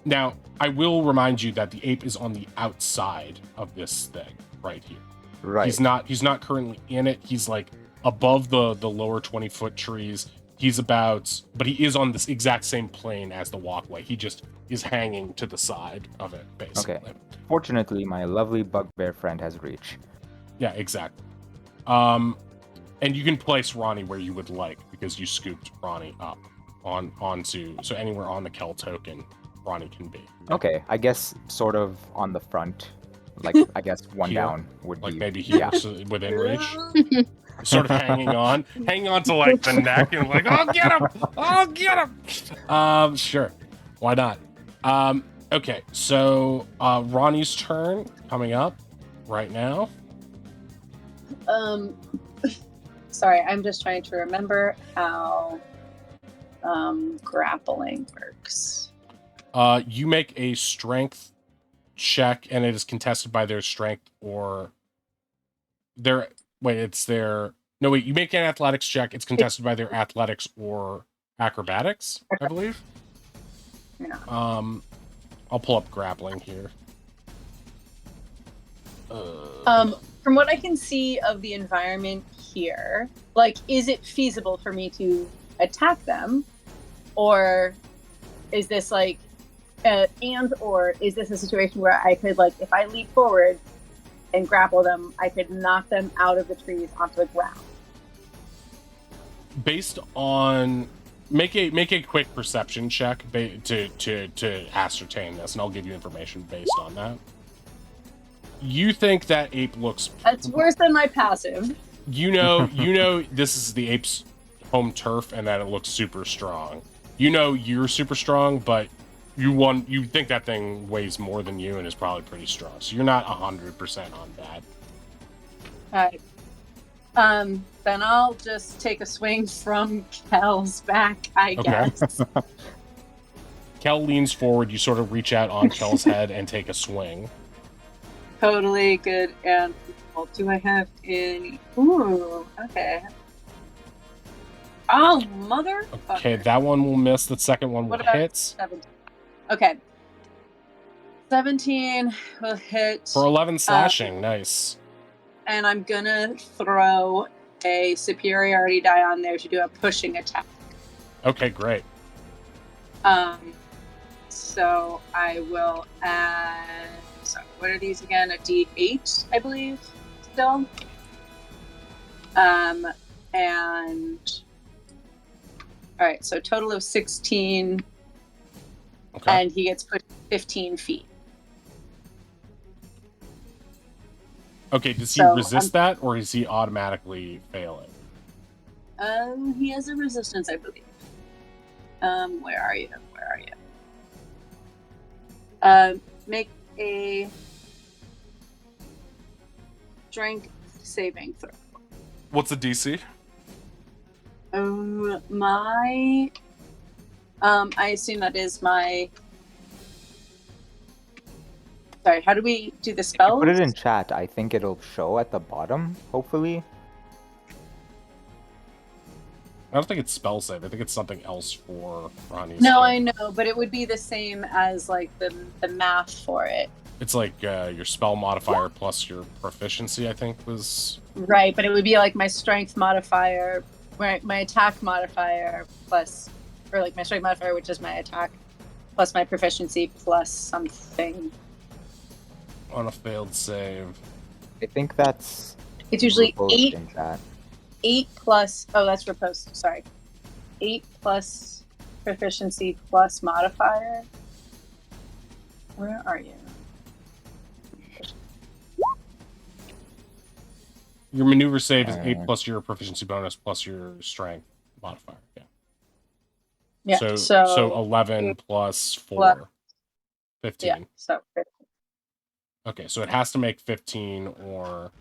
Now, I will remind you that the ape is on the outside of this thing right here. Right. He's not currently in it. He's like above the lower 20-foot trees. but he is on this exact same plane as the walkway. He just is hanging to the side of it, basically. Okay. Fortunately, my lovely bugbear friend has reach. Yeah, exactly. And you can place Ronnie where you would like, because you scooped Ronnie up onto, so anywhere on the Kel token, Ronnie can be. Okay, I guess sort of on the front, like I guess one Here? down would Like be maybe here, Yeah. so within reach. Sort of hanging on to like the neck, and like, I'll get him. Sure, why not? Okay, so Ronnie's turn coming up right now. Sorry, I'm just trying to remember how grappling works. You make a strength check, and it is contested by their strength or their. Wait, it's their. No, wait. You make an athletics check. It's contested by their athletics or acrobatics, I believe. Yeah. I'll pull up grappling here. From what I can see of the environment here, like, is it feasible for me to attack them, or is this like, or is this a situation where I could, like, if I leap forward and grapple them, I could knock them out of the trees onto the ground? Based on make a quick perception check to ascertain this, and I'll give you information based on that. You think that ape looks... That's worse than my passive. You know this is the ape's home turf, and that it looks super strong. You know you're super strong, but you think that thing weighs more than you and is probably pretty strong. So you're not 100% on that. Alright. Then I'll just take a swing from Kel's back, I guess. Kel leans forward. You sort of reach out on Kel's head and take a swing. Totally good. And well, do I have any? Ooh, okay. Oh, mother. Okay, that one will miss. The second one will hit. 17? Okay. 17 will hit. For 11 slashing. Nice. And I'm gonna throw a superiority die on there to do a pushing attack. Okay, great. So I will add. So what are these again? A D8, I believe, still. And all right, so total of 16. Okay. And he gets pushed 15 feet. Okay, does he So, resist that, or is he automatically failing? He has a resistance, I believe. Where are you? Make a strength saving throw. What's the DC? I assume that is my. Sorry, how do we do the spell? Put it in chat. I think it'll show at the bottom, hopefully. I don't think it's spell save. I think it's something else for Ronnie's. No, turn. I know, but it would be the same as like the math for it. It's like your spell modifier plus your proficiency, I think, was... Right, but it would be like my strength modifier, my attack modifier plus, or like my strength modifier, which is my attack, plus my proficiency plus something. On a failed save. I think that's... It's usually proposed 8 in chat. 8 plus, oh, that's proposed, sorry. 8 plus proficiency plus modifier. Where are you? Your maneuver save is 8 Alright. plus your proficiency bonus plus your strength modifier. Yeah. Yeah, So 11 plus 4. Plus- 15. yeah, so Okay, so it has to make 15 or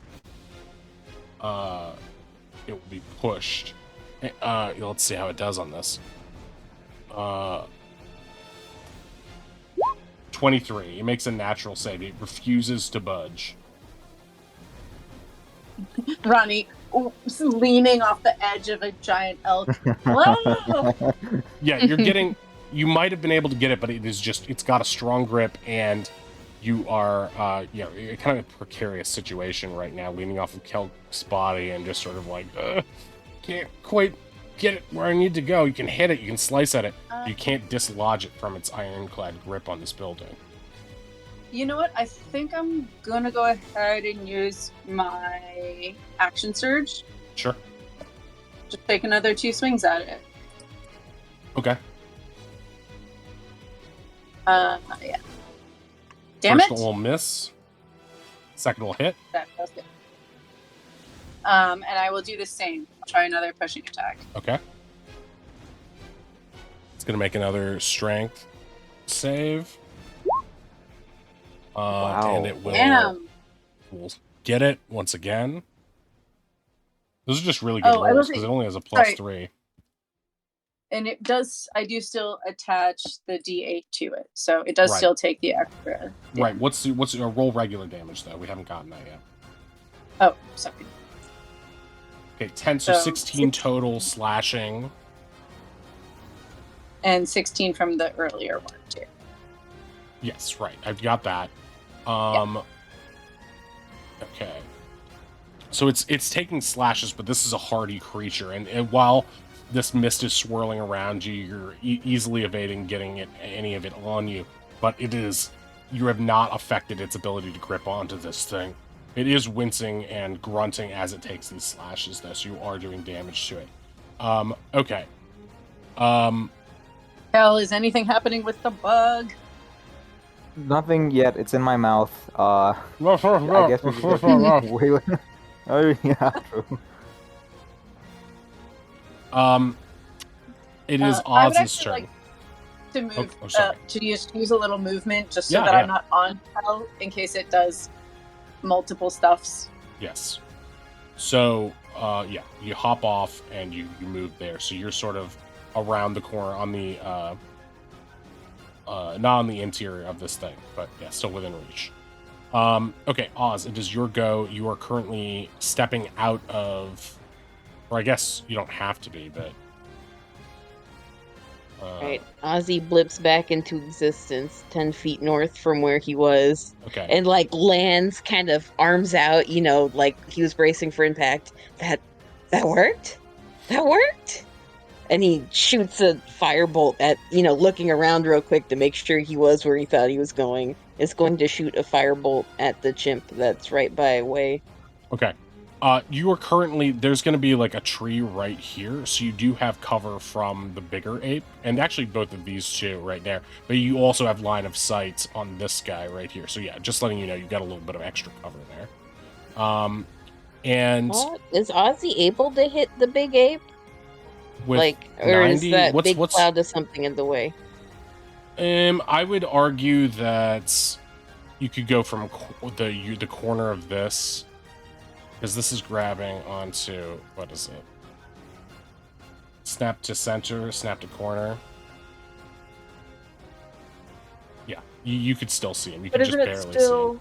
it will be pushed. Let's see how it does on this. 23. It makes a natural save. It refuses to budge. Ronnie leaning off the edge of a giant elk. Whoa! Yeah, you're getting... You might have been able to get it, but it's got a strong grip, and you are, in kind of a precarious situation right now, leaning off of Kelk's body and just sort of like, can't quite get it where I need to go. You can hit it. You can slice at it. Uh, You can't dislodge it from its ironclad grip on this building. You know what? I think I'm gonna go ahead and use my action surge. Sure. Just take another 2 swings at it. Okay. Yeah. Damn First it! one will miss. Second will hit. That was good. And I will do the same. I'll try another pushing attack. Okay. It's gonna make another strength save. Wow. And it will, Damn. will get it once again. Those are just really good Oh, I rolls wasn't- because it only has a plus sorry. 3. And it does. I do still attach the D8 to it, so it does Right. still take the extra. Right. What's your roll regular damage though? We haven't gotten that yet. Oh, sorry. Okay, 10, so So, 16 total slashing. And 16 from the earlier one too. Yes, right. I've got that. Okay. So it's taking slashes, but this is a hardy creature, and while this mist is swirling around you, you're easily evading getting any of it on you. But you have not affected its ability to grip onto this thing. It is wincing and grunting as it takes these slashes, though, so you are doing damage to it. Okay. Cal, is anything happening with the bug? Nothing yet. It's in my mouth. I guess we should just wait. Oh yeah, true. It is I would Oz's actually turn. like to move sorry. to use a little movement just so Yeah, that yeah. I'm not on Cal in case it does multiple stuffs. Yes. So, yeah, you hop off and you move there. So you're sort of around the corner on the, not on the interior of this thing, but yeah, still within reach. Okay, Oz, it is your go. You are currently stepping out of, or I guess you don't have to be, but. Right. Ozzy blips back into existence 10 feet north from where he was. Okay. And like lands kind of arms out, like he was bracing for impact. That worked? That worked? And he shoots a firebolt at, looking around real quick to make sure he was where he thought he was going. It's going to shoot a firebolt at the chimp that's right by way. Okay. You are currently, there's going to be like a tree right here, so you do have cover from the bigger ape, and actually both of these two right there, but you also have line of sight on this guy right here. So yeah, just letting you know, you've got a little bit of extra cover there. And What? Is Ozzy able to hit the big ape? with or 90, is that what's big cloud of something in the way? I would argue that you could go from the corner of this, because this is grabbing onto, what is it? Snap to center, snap to corner. Yeah, you could still see him. You But could just isn't it barely see still? him.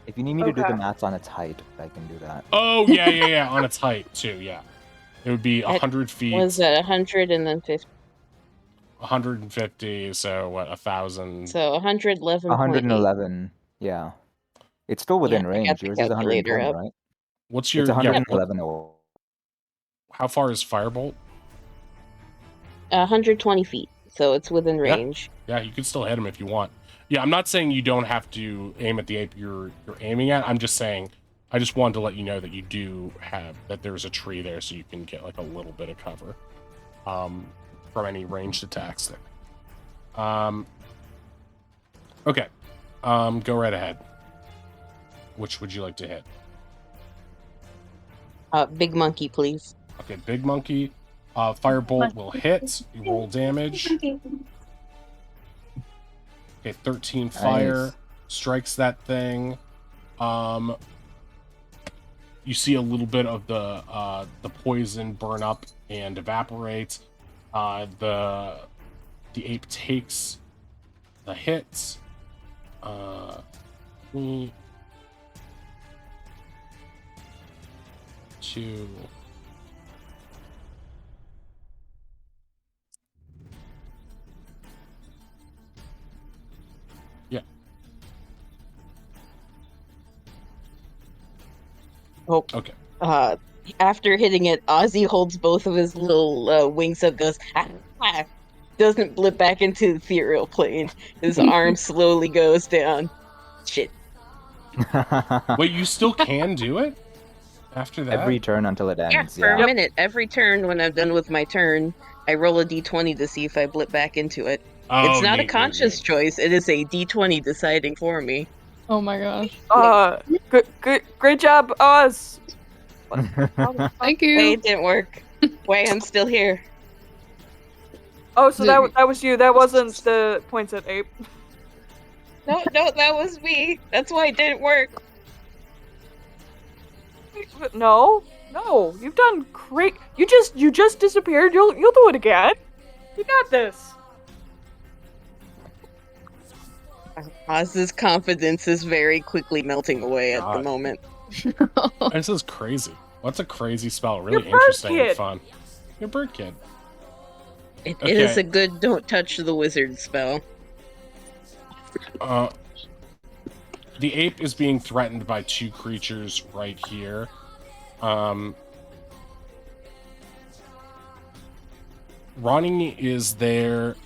If you need me to do the Okay. maths on its height, I can do that. Oh, yeah, on its height, too, yeah. It would be At- 100 feet, Was that 100 and then 50? 150, so what, 1,000? So 111.8. 111. Yeah. It's still within Yeah, I got range. the Yours is calculator 110, up. right? What's your, It's yeah, 111. how far is Firebolt? 120 feet, so it's within Yeah. range. Yeah, you could still hit him if you want. Yeah, I'm not saying you don't have to aim at the ape you're aiming at. I'm just saying, I just wanted to let you know that you do have, that there's a tree there so you can get like a little bit of cover from any ranged attacks there. Okay, go right ahead. Which would you like to hit? Big monkey, please. Okay, big monkey. Firebolt will hit. You roll damage. Okay, 13 fire. Nice. Strikes that thing. You see a little bit of the poison burn up and evaporate. The ape takes the hit. Three, 2. Yeah. Oh, Okay. After hitting it, Ozzy holds both of his little wings up, goes, ah, doesn't blip back into the ethereal plane. His arm slowly goes down. Shit. Wait, you still can do it after that? Every turn until it Yeah, ends. for a Yeah. minute. Every turn when I'm done with my turn, I roll a d20 to see if I blip back into it. Oh, It's not a neat, conscious neat. choice. It is a d20 deciding for me. Oh my gosh. Great job, Oz. Thank Hey, you. it didn't work. Wait, I'm still here. Oh, so Did- that was you. That wasn't the points at Ape. No, that was me. That's why it didn't work. No, you've done great. You just disappeared. You'll do it again. You got this. Oz's confidence is very quickly melting away at the God. moment. This is crazy. What's a crazy spell? Really Bird interesting and Kid. fun. Your bird kid. It is Okay. a good don't touch the wizard spell. The ape is being threatened by two creatures right here. Ronnie is there.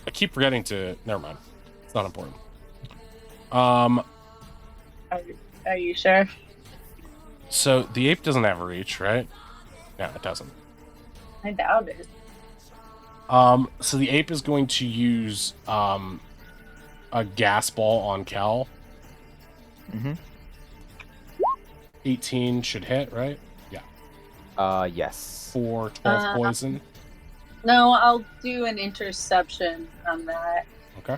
I keep forgetting to. Never mind. It's not important. Are you sure? So the ape doesn't have reach, right? No, it doesn't. I doubt it. So the ape is going to use a gas ball on Cal. Mm-hmm. 18 should hit, right? Yeah. Yes. For 12 poison. No, I'll do an interception on that. Okay.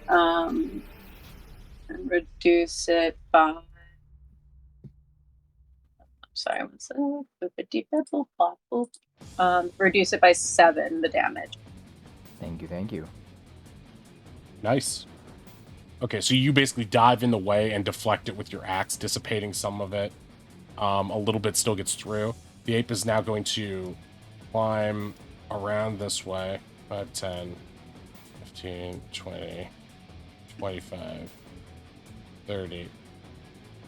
And reduce it by. Sorry, what's that? Reduce it by 7, the damage. Thank you. Nice. Okay, so you basically dive in the way and deflect it with your axe, dissipating some of it. A little bit still gets through. The ape is now going to climb around this way. 5, 10, 15, 20, 25, 30.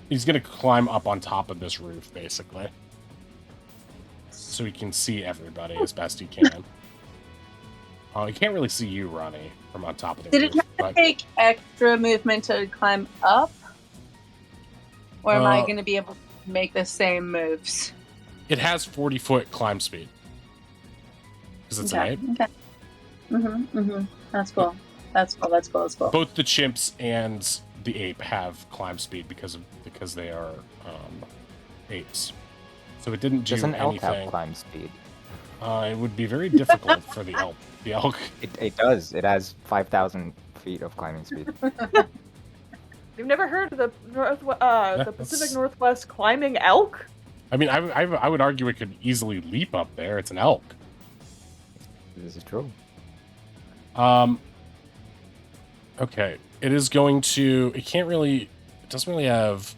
He's going to climb up on top of this roof, basically. So he can see everybody as best he can. He can't really see you, Ronnie, from on top of the Did roof. it have to take extra movement to climb up? Or am I going to be able to make the same moves? It has 40-foot climb speed. Because it's an ape. Okay. That's cool. That's cool. Both the chimps and the ape have climb speed because they are apes. So it didn't do Does an elk anything. have climb speed? It would be very difficult for the elk. The elk. It does. It has 5,000 feet of climbing speed. You've never heard of the that's- Pacific Northwest climbing elk? I mean, I would argue it could easily leap up there. It's an elk. This is true. Okay. It is going to. It can't really. It doesn't really have.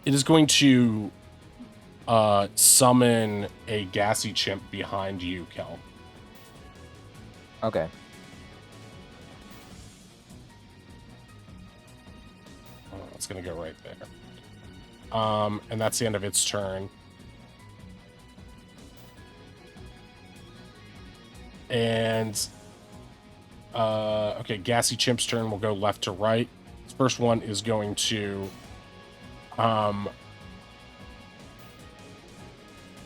It is going to summon a gassy chimp behind you, Kel. Okay. Oh, it's going to go right there. And that's the end of its turn. And okay, gassy chimp's turn will go left to right. This first one is going to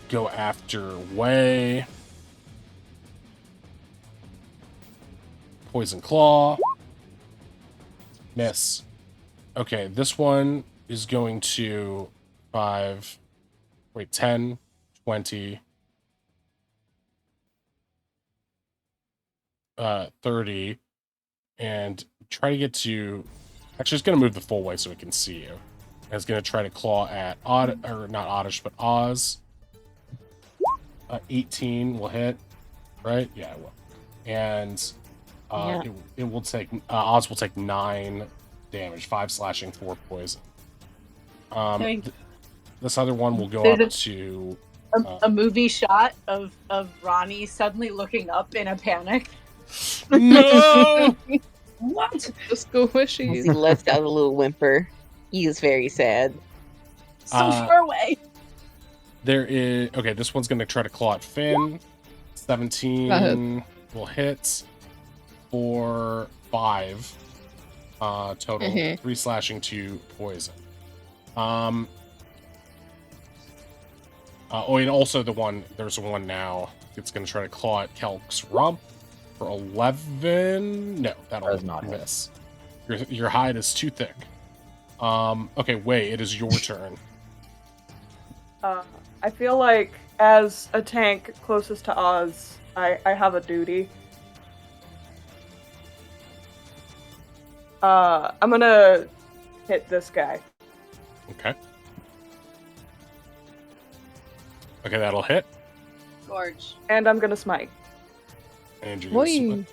go after Way. Poison Claw. Miss. Okay, this one is going to 10, 20, 30, and try to get to. Actually, it's going to move the full way so it can see you. And it's going to try to claw at not Oddish, but Oz. 18 will hit, right? Yeah, it will. And it will take Oz will take 9 damage, 5 slashing, 4 poison. This other one will go up to a movie shot of Ronnie suddenly looking up in a panic. No! not. Just go As he wishies. lets out a little whimper. He is very sad. So Uh, far away. There is okay. This one's gonna try to claw at Finn. 17 will hit for 5 total. Mhm. 3 slashing, 2 poison. And also there's one now. It's gonna try to claw at Kelk's rump for 11. No, that'll Does not hit. miss. Your hide is too thick. Okay, Wei, it is your turn. I feel like as a tank closest to Oz, I have a duty. I'm gonna hit this guy. Okay. Okay, that'll hit. George. And I'm gonna smite. And you're gonna Boing.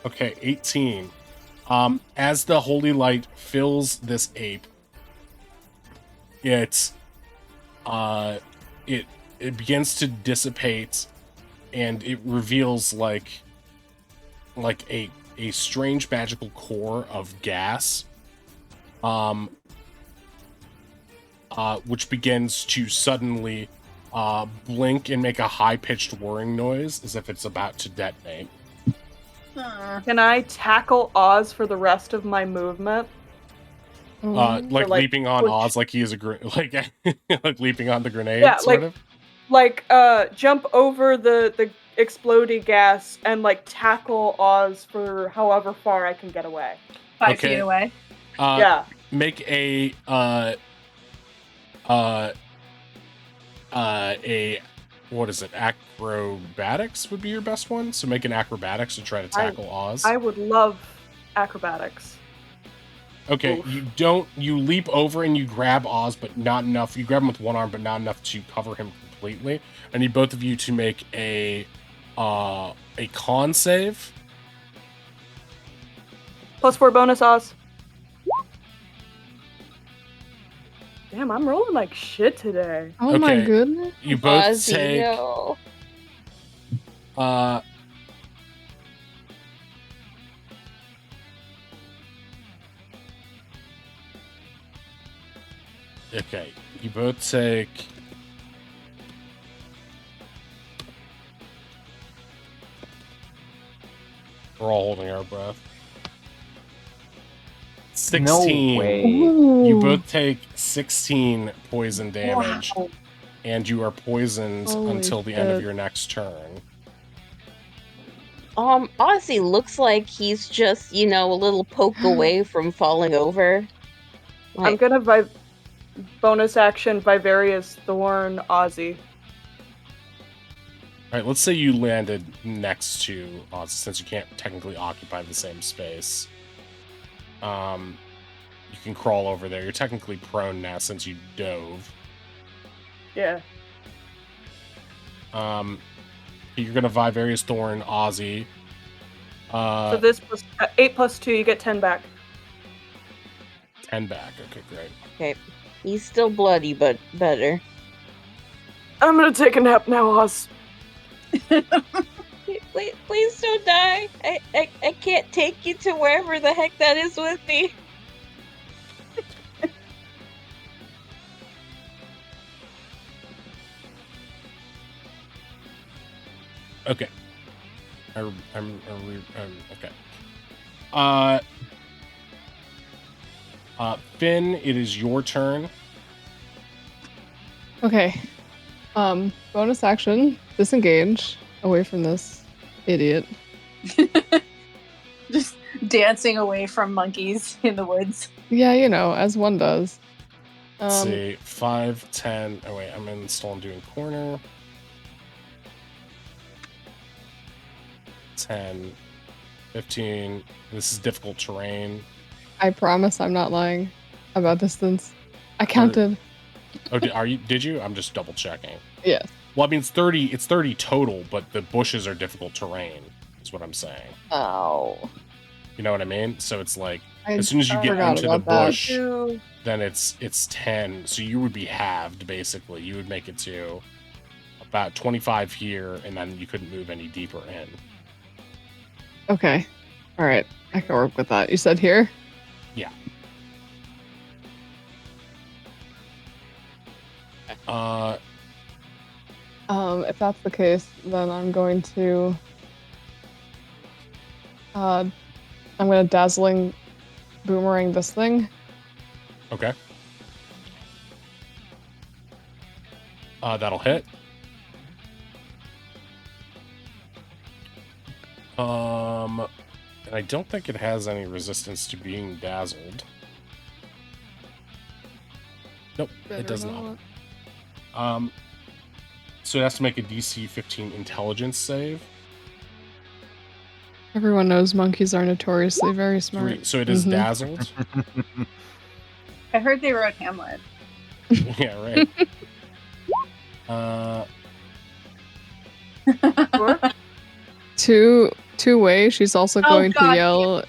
Okay, 18. As the holy light fills this ape, it begins to dissipate, and it reveals like a strange magical core of gas, which begins to suddenly blink and make a high-pitched whirring noise as if it's about to detonate. Can I tackle Oz for the rest of my movement? Like like, leaping on push. Oz like he is like like leaping on the grenade, Yeah, sort like- of. Like, jump over the exploding gas and, like, tackle Oz for however far I can get away. 5 Okay. feet away. Yeah. Make a what is it? Acrobatics would be your best one. So make an acrobatics to try to tackle Oz. I would love acrobatics. Okay, Oof. you leap over and you grab Oz, but not enough. You grab him with one arm, but not enough to cover him completely. I need both of you to make a con save. +4 bonus, Oz. Damn, I'm rolling like shit today. Oh my Okay. goodness. You both Ozzy, take no. Okay, you both take. We're all holding our breath. 16. No way. You both take 16 poison damage, Wow. and you are poisoned Holy until the end of shit. your next turn. Ozzy looks like he's just, a little poke away from falling over. I'm gonna bonus action Vivarius Thorn Ozzy. All right, let's say you landed next to Oz, since you can't technically occupy the same space. You can crawl over there. You're technically prone now since you dove. Yeah. You're gonna Vivarius Thorn Ozzy. So this plus 8 plus 2, you get 10 back. 10 back. Okay, great. Okay. He's still bloody, but better. I'm gonna take a nap now, Oz. Please don't die. I can't take you to wherever the heck that is with me. Okay. Okay. Finn, it is your turn. Okay. Bonus action. Disengage away from this idiot. Just dancing away from monkeys in the woods. Yeah, as one does. Let's see. 5, 10. Oh, wait. I'm still doing corner. 10, 15. This is difficult terrain. I promise I'm not lying about distance. I counted. Oh, did you? I'm just double checking. Yes. Well, I mean, it's 30 total, but the bushes are difficult terrain, is what I'm saying. Oh. You know what I mean? So it's like, I as soon as you get forgot into the about that. bush, then it's 10. So you would be halved, basically. You would make it to about 25 here, and then you couldn't move any deeper in. Okay. All right, I can work with that. You said here. Yeah. If that's the case, then I'm going to dazzling boomerang this thing. Okay. That'll hit. And I don't think it has any resistance to being dazzled. Nope, it does not. So it has to make a DC 15 intelligence save. Everyone knows monkeys are notoriously very smart. 3. So it is dazzled. I heard they wrote Hamlet. Yeah, right. Sure. Two-way, she's also going to yell,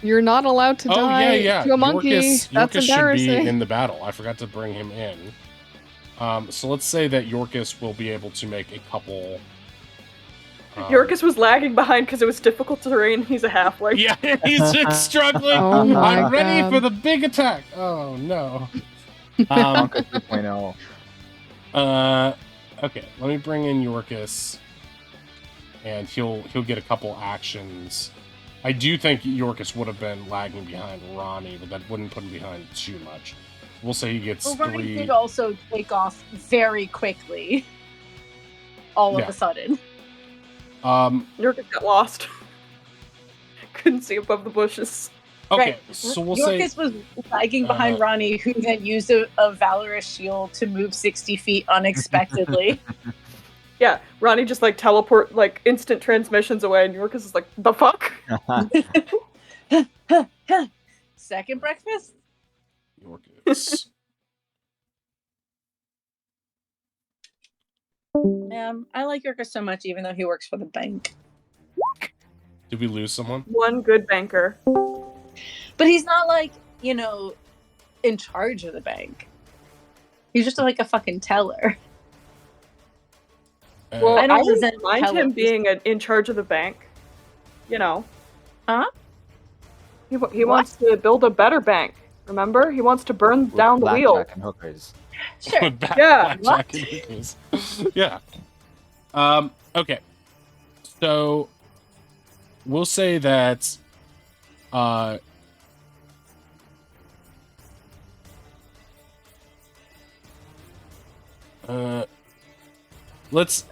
"You're not allowed to die to a monkey." Yorkus That's embarrassing. should be in the battle. I forgot to bring him in. So let's say that Yorkus will be able to make a couple. Yorkus was lagging behind because it was difficult terrain. He's a halfling. Yeah, he's just struggling. Oh my I'm ready God. for the big attack. Oh no. Monka 2.0. Okay, let me bring in Yorkus, and he'll get a couple actions. I do think Yorkus would have been lagging behind Ronnie, but that wouldn't put him behind too much. We'll say he gets Well, Ronnie 3. did also take off very quickly. All of Yeah. a sudden. Yorkus got lost. Couldn't see above the bushes. Okay, Right. so we'll Yorkus say was lagging behind Ronnie, who then used a valorous shield to move 60 feet unexpectedly. Yeah, Ronnie just like teleport, like instant transmissions away, and Yorkus is like, the fuck? Second breakfast? Yorkus. I like Yorkus so much, even though he works for the bank. Did we lose someone? One good banker. But he's not like, in charge of the bank. He's just like a fucking teller. Well, I I don't don't resent mind him tellers. being in charge of the bank. You know. Huh? He wants to build a better bank. Remember? He wants to burn With down the wheel. blackjack and hookers. Sure. Yeah, Blackjack and hookers. Yeah. Okay. So we'll say that let's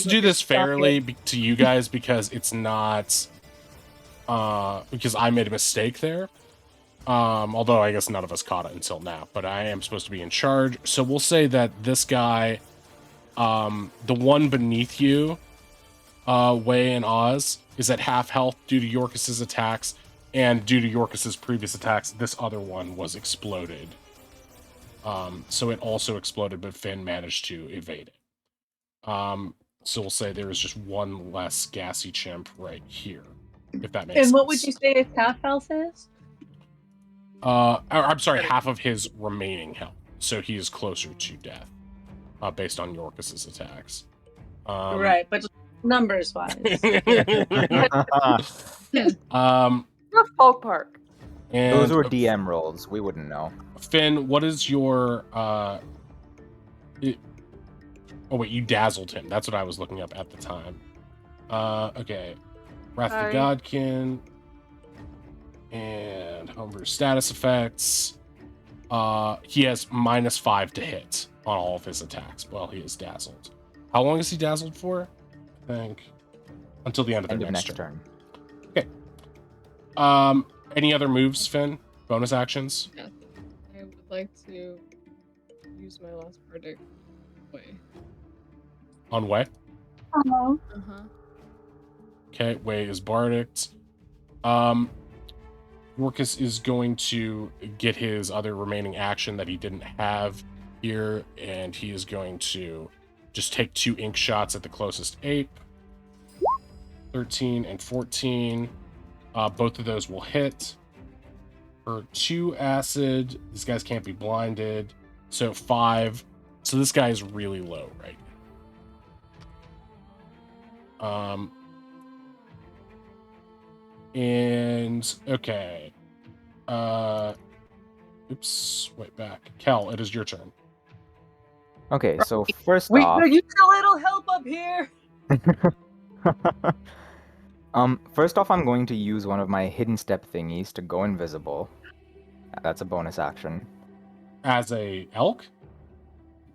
do this fairly to you guys, because it's not because I made a mistake there. Although I guess none of us caught it until now, but I am supposed to be in charge. So we'll say that this guy, the one beneath you, Wei and Oz, is at half health due to Yorkus's attacks, and due to Yorkus's previous attacks, this other one was exploded. So it also exploded, but Finn managed to evade it. So we'll say there is just one less gassy chimp right here, if that makes sense. And what would you say his half health is? I'm sorry, half of his remaining health. So he is closer to death, based on Yorkus's attacks. Right, but just numbers wise. Rough ballpark. And Those were DM rolls. We wouldn't know. Finn, what is your oh wait, you dazzled him. That's what I was looking up at the time. Okay. Wrath of the Godkin and Homebrew status effects. He has -5 to hit on all of his attacks while he is dazzled. How long is he dazzled for? I think until the end of their next turn. Okay. Any other moves, Finn? Bonus actions? Yeah. I would like to use my last verdict. Way. On Wei? Oh. Okay, Wei is Bardic. Yorkus is going to get his other remaining action that he didn't have here, and he is going to just take 2 ink shots at the closest ape. 13 and 14. Both of those will hit. For 2 acid, these guys can't be blinded. So 5. So this guy is really low right now. And okay. Oops, wait back. Kel, it is your turn. Okay, so first We off, could use a little help up here. first off, I'm going to use one of my hidden step thingies to go invisible. That's a bonus action. As a elk?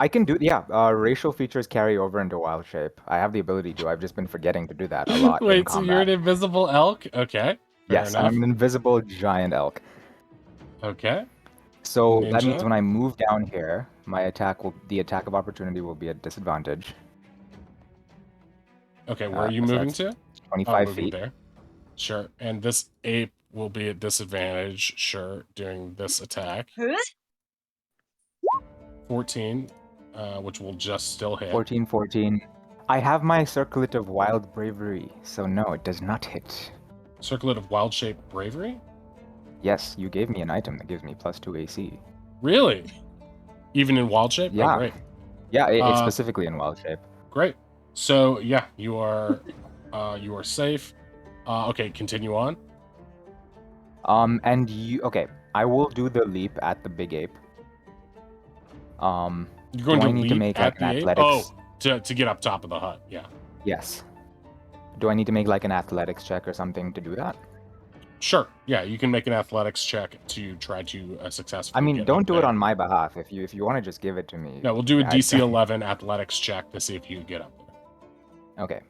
I can do, yeah, racial features carry over into wild shape. I have the ability to. I've just been forgetting to do that a lot in Wait, so you're an combat. invisible elk? Okay. Fair Yes, enough. I'm an invisible giant elk. Okay. So that means Ninja. when I move down here, the attack of opportunity will be at disadvantage. Okay, where are you So moving that's to? 25 moving feet. there. Sure. And this ape will be at disadvantage, sure, during this attack. 14, which will just still hit. 14, 14. I have my circlet of wild bravery, so no, it does not hit. Circlet of wild shape bravery? Yes, you gave me an item that gives me +2 AC. Really? Even in wild shape? Yeah. Oh, great. Yeah, it's specifically in wild shape. Great. So yeah, you are safe. Okay, continue on. And you okay? I will do the leap at the big ape. You're Do going I to need to leap make at like an the ape? athletics? Oh, to get up top of the hut. Yeah. Yes. Do I need to make like an athletics check or something to do that? Sure. Yeah, you can make an athletics check to try to successfully. I mean, get don't up do it there. on my behalf. If you want to just give it to me. No, we'll do a I- DC 11 athletics check to see if you get up there. Okay.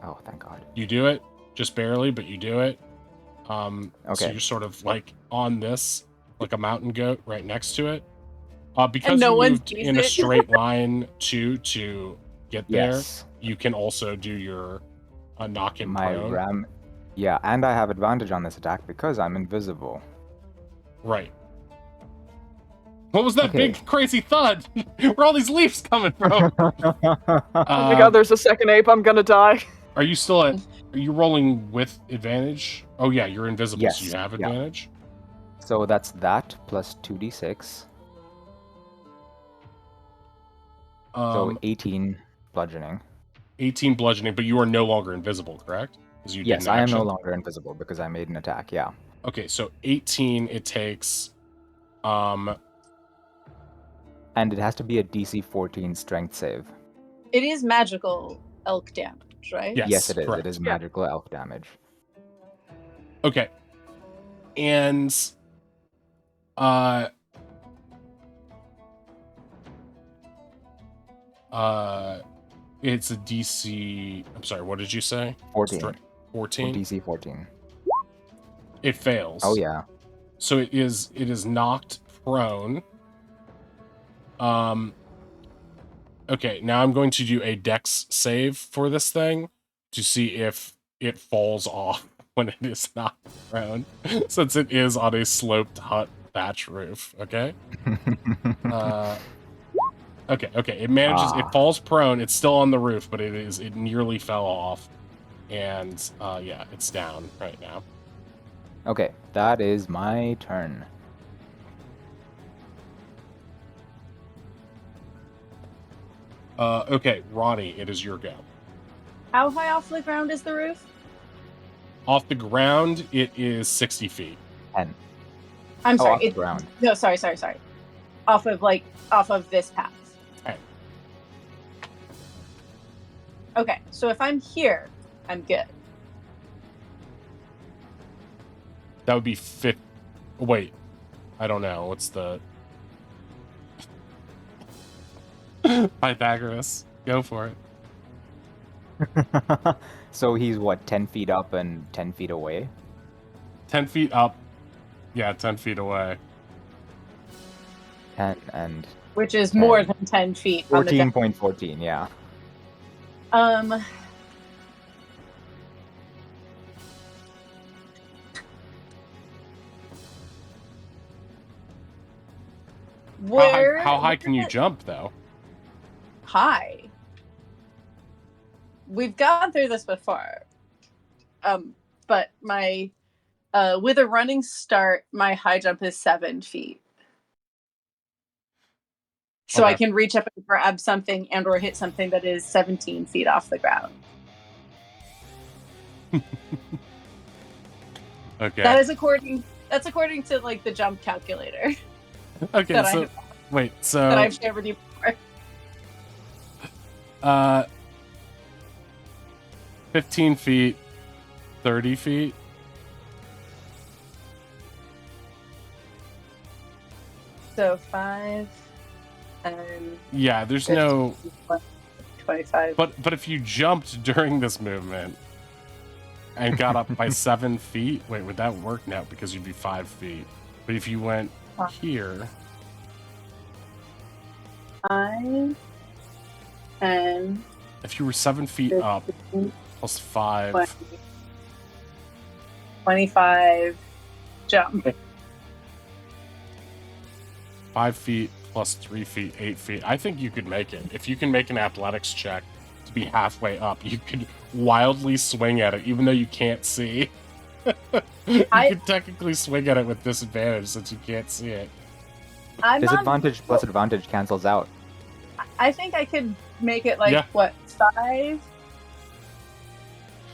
Oh, thank God. You do it, just barely, but you do it. So Okay. you're sort of like on this, like a mountain goat, right next to it. Because And no you one moved sees in a it. straight line to get there, Yes. you can also do your knock in My prone. ram. Yeah, and I have advantage on this attack because I'm invisible. Right. What was that Okay. big crazy thud? Where are all these leaves coming from? Oh my god, there's a second ape. I'm gonna die. Are you still at? Are you rolling with advantage? Oh yeah, you're invisible, so you Yes, have yeah. advantage. So that's that plus 2d6. So 18 bludgeoning. 18 bludgeoning, but you are no longer invisible, correct? Because you did Yes, an I am no action. longer invisible because I made an attack. Yeah. Okay, so 18 it takes. And it has to be a DC 14 strength save. It is magical elk damage, right? Yes, It is. correct. It is Yeah. magical elf damage. Okay. And it's a DC. I'm sorry, what did you say? 14. 14. DC 14. It fails. Oh yeah. So it is knocked prone. Okay, now I'm going to do a dex save for this thing to see if it falls off when it is knocked prone, since it is on a sloped hut thatch roof. Okay. Okay. It manages. It falls prone. It's still on the roof, but it nearly fell off, and yeah, it's down right now. Okay, that is my turn. Okay, Ronnie, it is your go. How high off the ground is the roof? Off the ground, it is 60 feet. 10. I'm sorry. Off the ground. No, sorry. Off of this path. Okay. Okay, so if I'm here, I'm good. That would be fit. Wait, I don't know. What's the Pythagoras? Go for it. So he's what, 10 feet up and 10 feet away? 10 feet up. Yeah, 10 feet away. 10 and Which is 10. more than 10 feet. on the 14.14, yeah. Where? How high can you jump, though? High. We've gone through this before. But my with a running start, my high jump is 7 feet. So Okay. I can reach up and grab something and or hit something that is 17 feet off the ground. Okay. That's according to like the jump calculator Okay. that So wait. that So I've shared with you before. 15 feet, 30 feet. So 5 and Yeah. There's 15, no. 25. But if you jumped during this movement and got up by 7 feet, wait, would that work now? Because you'd be 5 feet. But if you went here, 5 and if you were 7 feet 15, up plus 5, 20, 25 jump. 5 feet plus 3 feet, 8 feet. I think you could make it. If you can make an athletics check to be halfway up, you could wildly swing at it, even though you can't see. You could technically swing at it with disadvantage since you can't see it. Disadvantage plus advantage cancels out. I think I could make it like, Yeah. what, 5,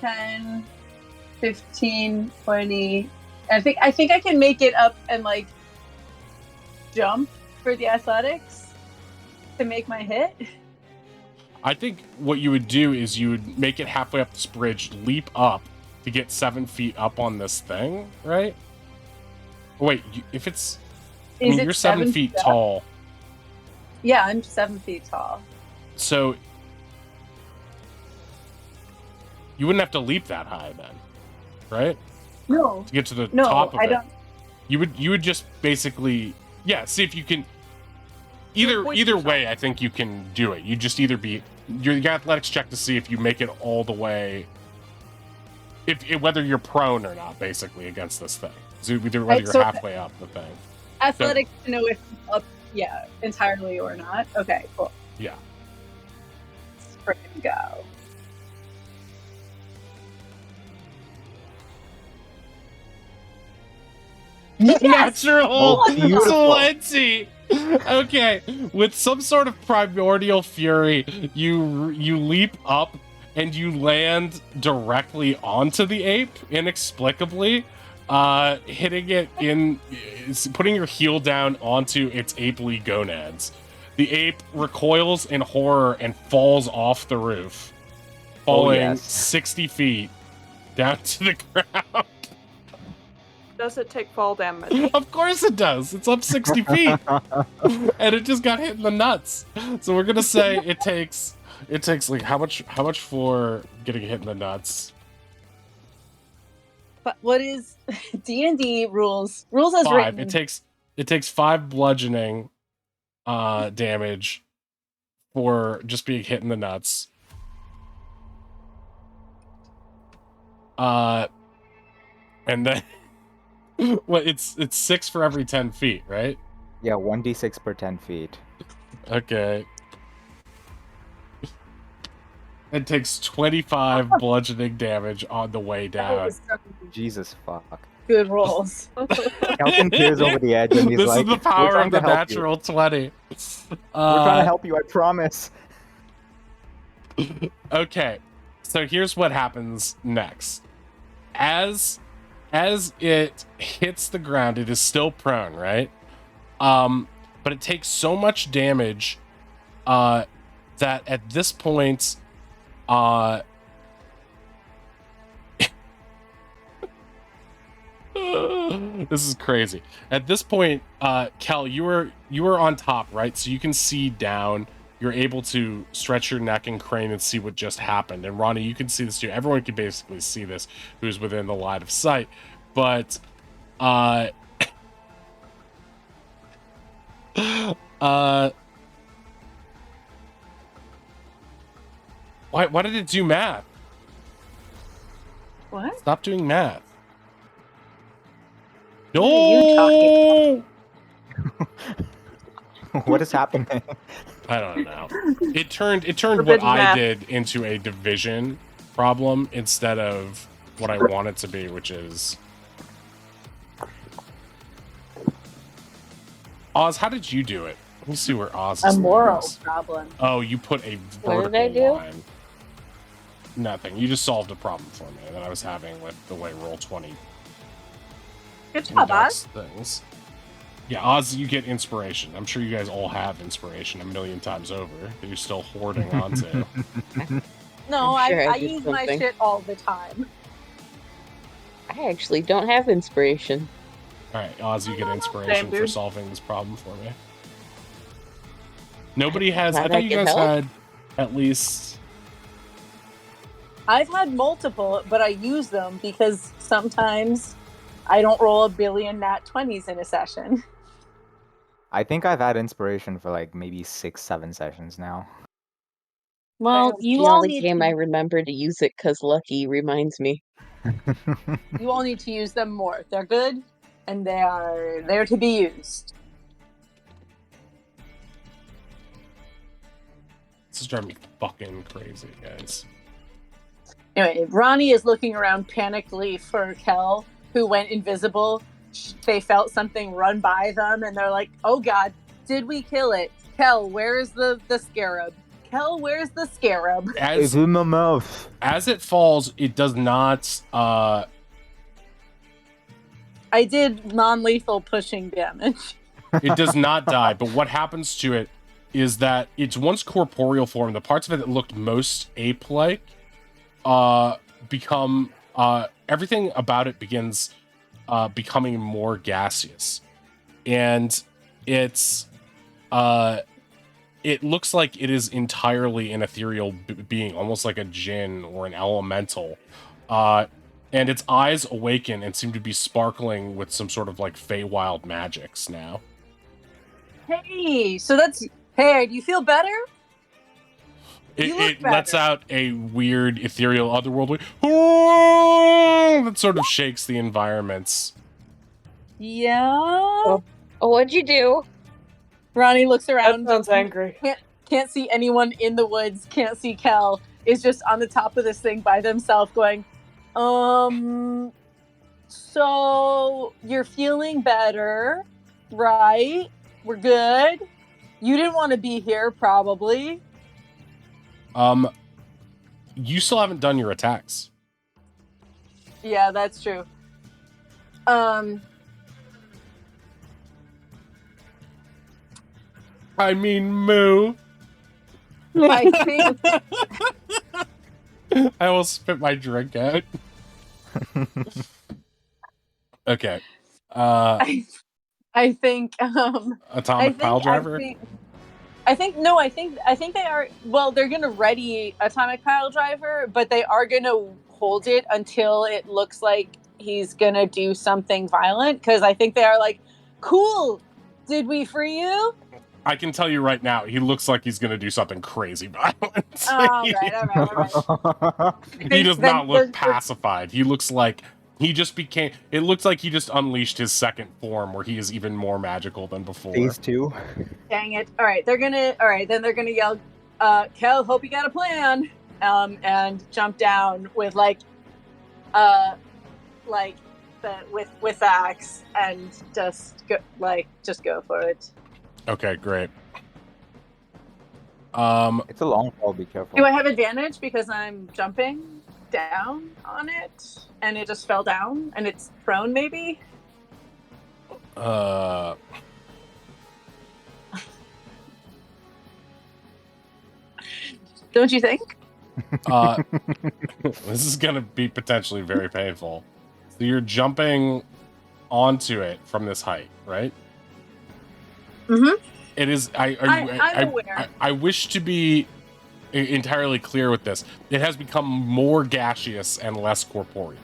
10, 15, 20. I think I can make it up and like jump for the athletics to make my hit. I think what you would do is you would make it halfway up this bridge, leap up to get 7 feet up on this thing, right? Wait, if it's... I mean, you're 7 feet tall. Yeah, I'm 7 feet tall. So you wouldn't have to leap that high then, right? No. To get to the No, top of I it. don't. You would just basically, yeah, see if you can... Either way, I think you can do it. You just either be... Your athletics check to see if you make it all the way... whether you're prone or not, basically, against this thing. So either whether you're halfway up the thing. Athletics to know if I'm up, yeah, entirely or not. Okay, cool. Yeah. Let's freaking go. Natural Oh, beautiful. 20. Okay, with some sort of primordial fury, you leap up and you land directly onto the ape inexplicably, hitting it putting your heel down onto its apely gonads. The ape recoils in horror and falls off the roof, falling 60 feet down to the ground. Does it take fall damage? Of course it does. It's up 60 feet. And it just got hit in the nuts. So we're gonna say it takes like how much for getting hit in the nuts? But what is D&D rules? Rules as 5. written. It takes 5 bludgeoning damage for just being hit in the nuts. And then well, it's 6 for every 10 feet, right? Yeah, 1d6 per 10 feet. Okay. It takes 25 bludgeoning damage on the way down. Jesus fuck. Good rolls. Kelton peers over the edge and he's This like, is the power "We're of the trying to help you. natural 20. We're trying to help you, I promise." Okay, so here's what happens next. As it hits the ground, it is still prone, right? But it takes so much damage that at this point, this is crazy. At this point, Kel, you were on top, right? So you can see down. You're able to stretch your neck and crane and see what just happened. And Ronnie, you can see this too. Everyone can basically see this who's within the line of sight. But why did it do math? What? Stop doing math. What are you No. What is happening? I don't know. It turned what Forbidden I math. did into a division problem instead of what I want it to be, which is Oz. How did you do it? Let me see where Oz is. A moral problem. Oh, you put a What vertical did I do? line. Nothing. You just solved a problem for me that I was having with the way Roll20 Good job, Oz. things. Yeah, Oz, you get inspiration. I'm sure you guys all have inspiration a million times over that you're still hoarding onto. No, I'm sure I I did use my something. shit all the time. I actually don't have inspiration. All right, Oz, you get Same, inspiration for dude. solving this problem for me. Nobody has. I Glad thought I you could guys help. had at least. I've had multiple, but I use them because sometimes I don't roll a billion nat 20s in a session. I think I've had inspiration for like maybe 6-7 sessions now. Well, It's you the all only need game I to, remember to use it because Lucky reminds me. you all need to use them more. They're good, and they are there to be used. This is driving me fucking crazy, guys. Anyway, Ronnie is looking around panically for Kel, who went invisible. They felt something run by them, and they're like, "Oh God, did we kill it? Kel, where's the scarab? Kel, where's the scarab?" It's in my mouth. As it falls, it does not. I did non-lethal pushing damage. It does not die. But what happens to it is that its once corporeal form, the parts of it that looked most ape-like, become everything about it begins becoming more gaseous, and it's it looks like it is entirely an ethereal being, almost like a djinn or an elemental, and its eyes awaken and seem to be sparkling with some sort of like Feywild magics now. Hey, so that's hey. Do you feel better? You look It lets better. out a weird ethereal otherworldly that sort of shakes the environments. Yeah. Oh, what'd you do? Ronnie looks That around. sounds angry. Can't see anyone in the woods. Can't see Kel. Is just on the top of this thing by themselves, going, So you're feeling better, right? We're good. You didn't want to be here, probably. You still haven't done your attacks. Yeah, that's true. I mean, moo. I think I almost spit my drink out. Okay. I think Atomic Pile Driver? I think they are, well, they're gonna ready Atomic Pile Driver, but they are gonna hold it until it looks like he's gonna do something violent, because I think they are like, cool, did we free you? I can tell you right now, he looks like he's going to do something crazy violent. All right. He does Then not look they're- pacified. He looks like he just became... It looks like he just unleashed his second form, where he is even more magical than before. Phase 2. Dang it. All right, then they're gonna yell, Kel, hope you got a plan. And jump down with with the axe and just go for it. Okay, great. It's a long fall, be careful. Do I have advantage because I'm jumping down on it and it just fell down and it's prone, maybe? Don't you think? This is gonna be potentially very painful. So you're jumping onto it from this height, right? Mm-hmm. It is. I'm aware. I wish to be entirely clear with this. It has become more gaseous and less corporeal.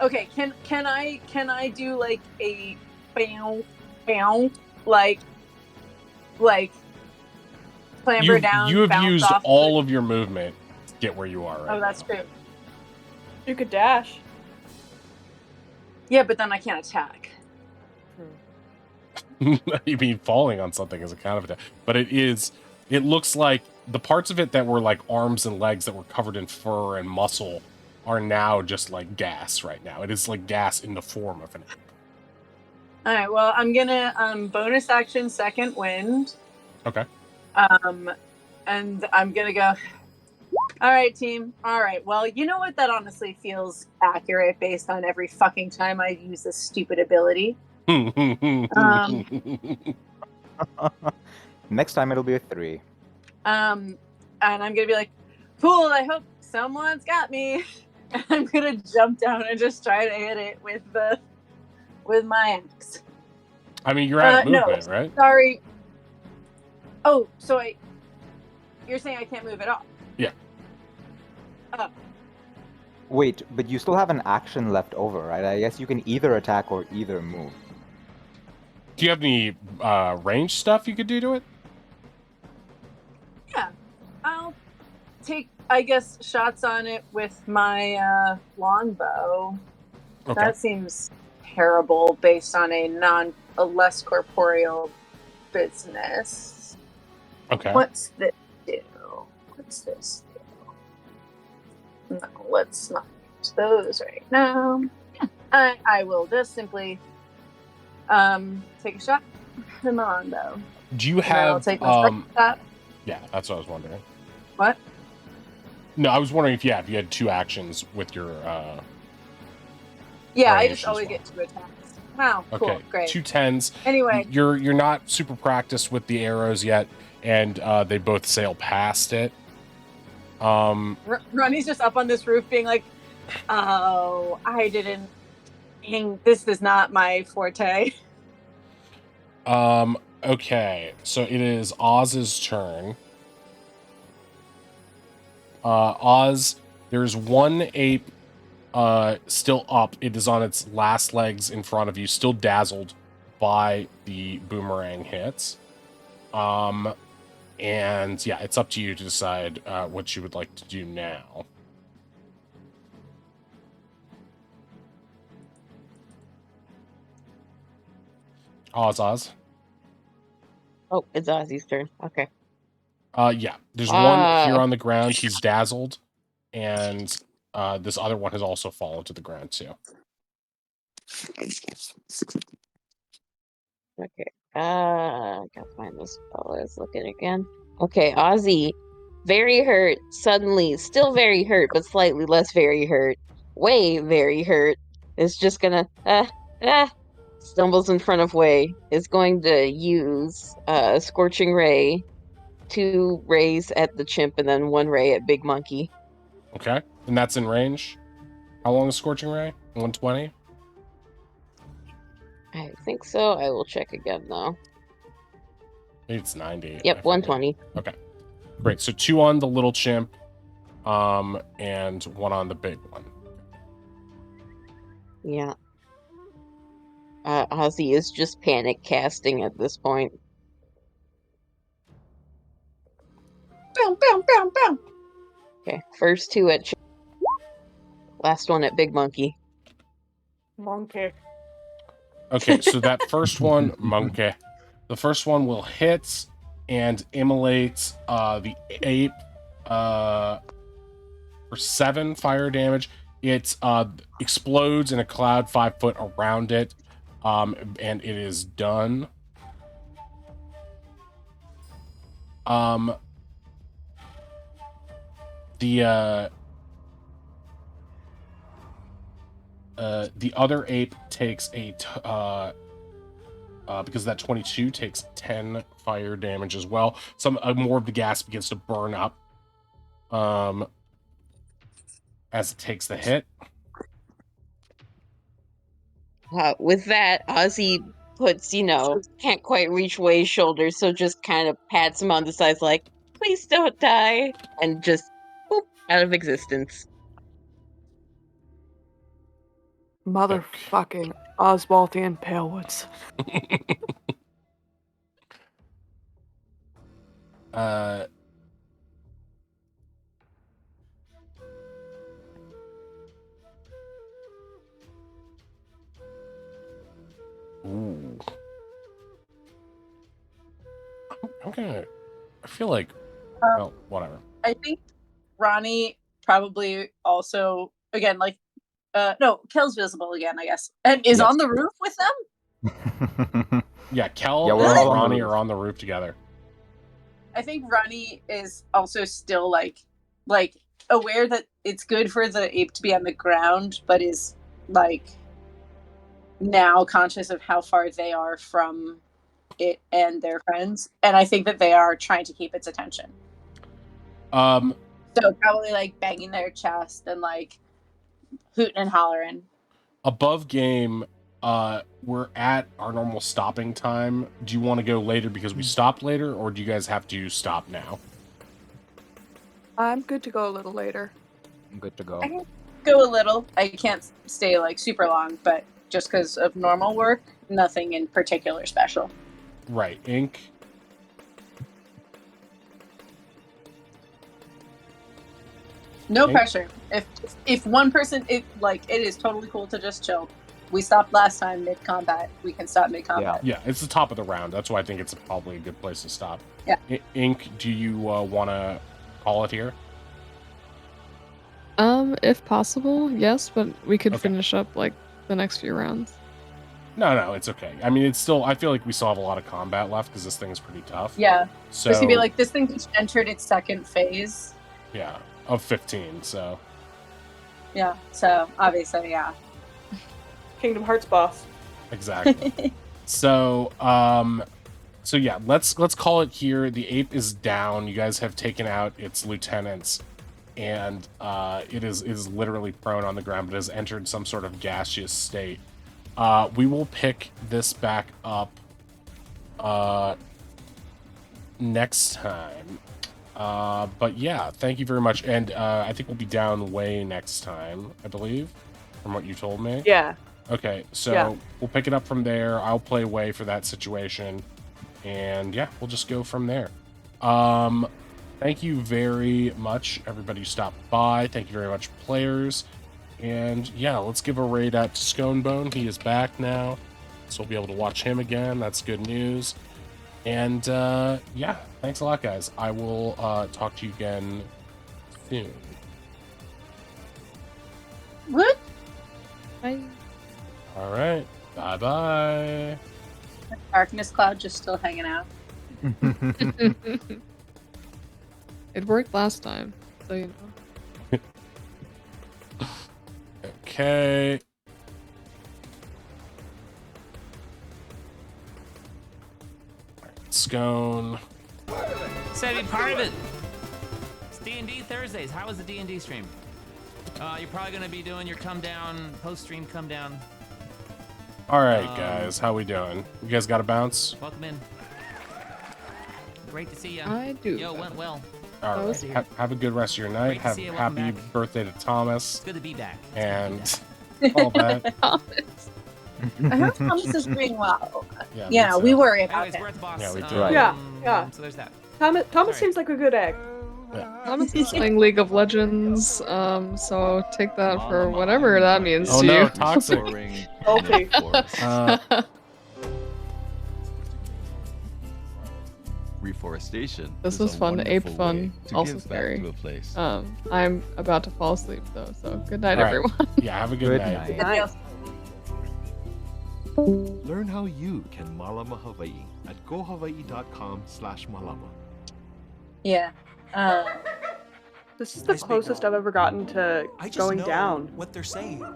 Okay, can I do like a bow like clamber down? You have bounce used off all of your movement to get where you are right Oh, that's now. true. You could dash. Yeah, but then I can't attack. You mean falling on something is a kind of attack, but it looks like the parts of it that were like arms and legs that were covered in fur and muscle are now just like gas right now. It is like gas in the form of an ape. All right. Well, I'm gonna bonus action second wind. Okay. And I'm gonna go. All right, team. All right. Well, you know what? That honestly feels accurate based on every fucking time I use this stupid ability. Next time it'll be a 3. And I'm gonna be like, cool. I hope someone's got me. And I'm gonna jump down and just try to hit it with my axe. I mean, you're out of movement, no, right? Sorry. Oh, so you're saying I can't move at all? Yeah. Oh. Wait, but you still have an action left over, right? I guess you can either attack or either move. Do you have any range stuff you could do to it? Yeah. I'll take, I guess, shots on it with my longbow. Okay. That seems terrible based on a less corporeal business. Okay. What's this do? What's this do? No, let's not use those right now. I will just simply take a shot with my longbow. Do you And then I'll have take my second shot. Yeah, that's what I was wondering. What? No, I was wondering if you had 2 actions with your Yeah, I range just as always well. get 2 attacks. Wow, Okay. cool, great. 2 10s. Anyway, You're not super practiced with the arrows yet, and they both sail past it. Ronnie's just up on this roof being like, oh, this is not my forte. Okay, so it is Oz's turn. Oz, there's one ape still up. It is on its last legs in front of you, still dazzled by the boomerang hits. And yeah, it's up to you to decide what you would like to do now. Oz. Oh, it's Ozzy's turn. Okay. Yeah, there's one here on the ground. He's dazzled, and this other one has also fallen to the ground too. Okay. I gotta find this spell I was looking again. Okay, Ozzy, very hurt, suddenly, still very hurt, but slightly less very hurt. Way very hurt. Is just gonna stumbles in front of Way. Is going to use Scorching Ray, 2 rays at the chimp and then 1 ray at Big Monkey. Okay, and that's in range. How long is Scorching Ray? 120? I think so. I will check again though. Maybe it's 90. Yep, 120. Okay, great. So 2 on the little chimp, and 1 on the big one. Yeah. Ozzy is just panic casting at this point. Boom, boom, boom, boom. Okay, first 2 at chimp. Last one at Big Monkey. Monkey. Okay, so that first one, monkey. The first one will hit and immolate the ape for 7 fire damage. It explodes in a cloud 5 foot around it, and it is done. The other ape takes because that 22 takes 10 fire damage as well. Some more of the gas begins to burn up as it takes the hit. With that, Ozzy puts, can't quite reach Way's shoulders, so just kind of pats him on the side, like, please don't die, and just boop, out of existence. Motherfucking Oswaldian Palewoods. Ooh. I feel like, well, whatever. I think Ronnie probably also, again, like, no, Kel's visible again, I guess, and is on the roof with them. Yeah, Kel Yeah, and we're all on the Ronnie roof. are on the roof together. I think Ronnie is also still like aware that it's good for the ape to be on the ground, but is like now conscious of how far they are from it and their friends, and I think that they are trying to keep its attention. So probably like banging their chest and like hooting and hollering. Above game, we're at our normal stopping time. Do you want to go later because we stopped later, or do you guys have to stop now? I'm good to go a little later. I'm good to go. I can go a little. I can't stay like super long, but just because of normal work, nothing in particular special. Right, Ink. No Okay. pressure. If one person, it is totally cool to just chill. We stopped last time mid combat. We can stop mid combat. Yeah, it's the top of the round. That's why I think it's probably a good place to stop. Yeah. Ink, do you want to call it here? If possible, yes, but we could Okay. finish up like the next few rounds. No, it's okay. I mean, it's still. I feel like we still have a lot of combat left because this thing's pretty tough. Yeah. So Just to be like, this thing just entered its second phase. yeah, of 15. So Yeah. So obviously, yeah. Kingdom Hearts boss. exactly. So yeah, let's call it here. The ape is down. You guys have taken out its lieutenants, and it is literally prone on the ground, but has entered some sort of gaseous state. We will pick this back up next time. But yeah, thank you very much. And I think we'll be down way next time, I believe, from what you told me. Yeah. Okay, so Yeah. we'll pick it up from there. I'll play way for that situation. And yeah, we'll just go from there. Thank you very much, everybody who stopped by. Thank you very much, players. And yeah, let's give a raid out to Sconebone. He is back now, so we'll be able to watch him again. That's good news. And yeah, thanks a lot, guys. I will talk to you again soon. What? Bye. All right, bye-bye. Darkness cloud just still hanging out. It worked last time, so you know. Okay. Scone. Say be part of it. It's D&D Thursdays. How was the D&D stream? You're probably gonna be doing your come down, post-stream come down. All right, guys, how we doing? You guys got to bounce? Welcome in. Great to see you. I do. Yo, went well. All That right. was Have a good rest of your night. Great to Have see you. Welcome happy back. birthday to Thomas It's good to be back. It's and good all that. I hope Thomas is doing well. Yeah, Yeah, me we too. worry to be about back. Anyways, we're him. at the boss. Yeah, we do. Right. Yeah. So there's that. Thomas Sorry. seems like a good egg. Thomas is playing League of Legends, so take that for whatever that means Oh to no, you. toxic. Okay. Reforestation. This is was a fun, ape wonderful fun, way to also give scary. Back to a place. I'm about to fall asleep though, so good night, All right. everyone. Yeah, have a good Good night. night. Nice. Learn how you can Malama Hawaii at gohawaii.com/malama. Yeah. This is the closest I've ever gotten to I just going know down. what they're saying.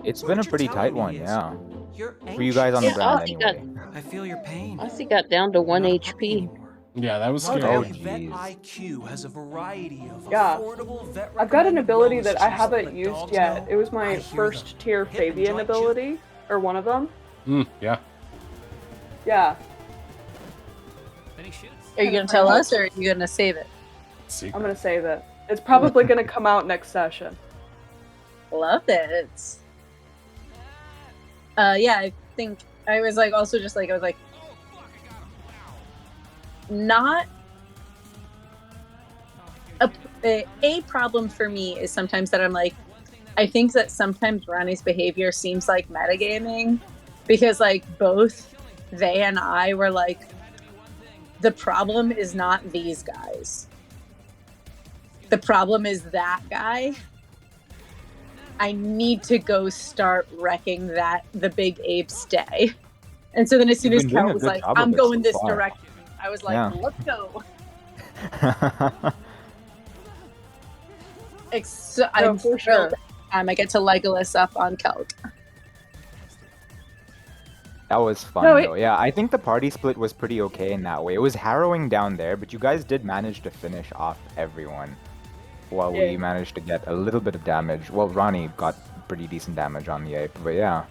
It's What been a you're pretty telling tight one, me is yeah. You're For you guys on the Yeah, ground Ozzy anyway. I feel your pain. Ozzy got down to 1 You're not a puppy HP. anymore. Yeah, that was Our scary. Oh, Vet jeez. IQ has a variety of Yeah. affordable vet I've got an recommended ability wellness that I treats haven't let used dogs yet. know It was I my hear first them. tier Hip and Fabian joint chew. ability, or one of them. Yeah. Yeah, Then he shoots. Are you gonna tell us, or are you gonna save it? Secret. I'm gonna save it. It's probably gonna come out next session. Love it. Yeah, I think I was like also just like I was like not a problem for me is sometimes that I'm like I think that sometimes Ronnie's behavior seems like metagaming because like both they and I were like the problem is not these guys. The problem is that guy. I need to go start wrecking the big ape stay. And so then as soon You've as been doing Carol a was good like, job of I'm it going so this far. direction, I was like, Yeah. let's go. I'm for thrilled sure. every time I get to Legolas up on Kelt. That was fun, No, though. Yeah, I think the party split was pretty okay in that way. It was harrowing down there, but you guys did manage to finish off everyone. While we Yeah. managed to get a little bit of damage. Well, Ronnie got pretty decent damage on the ape, but yeah.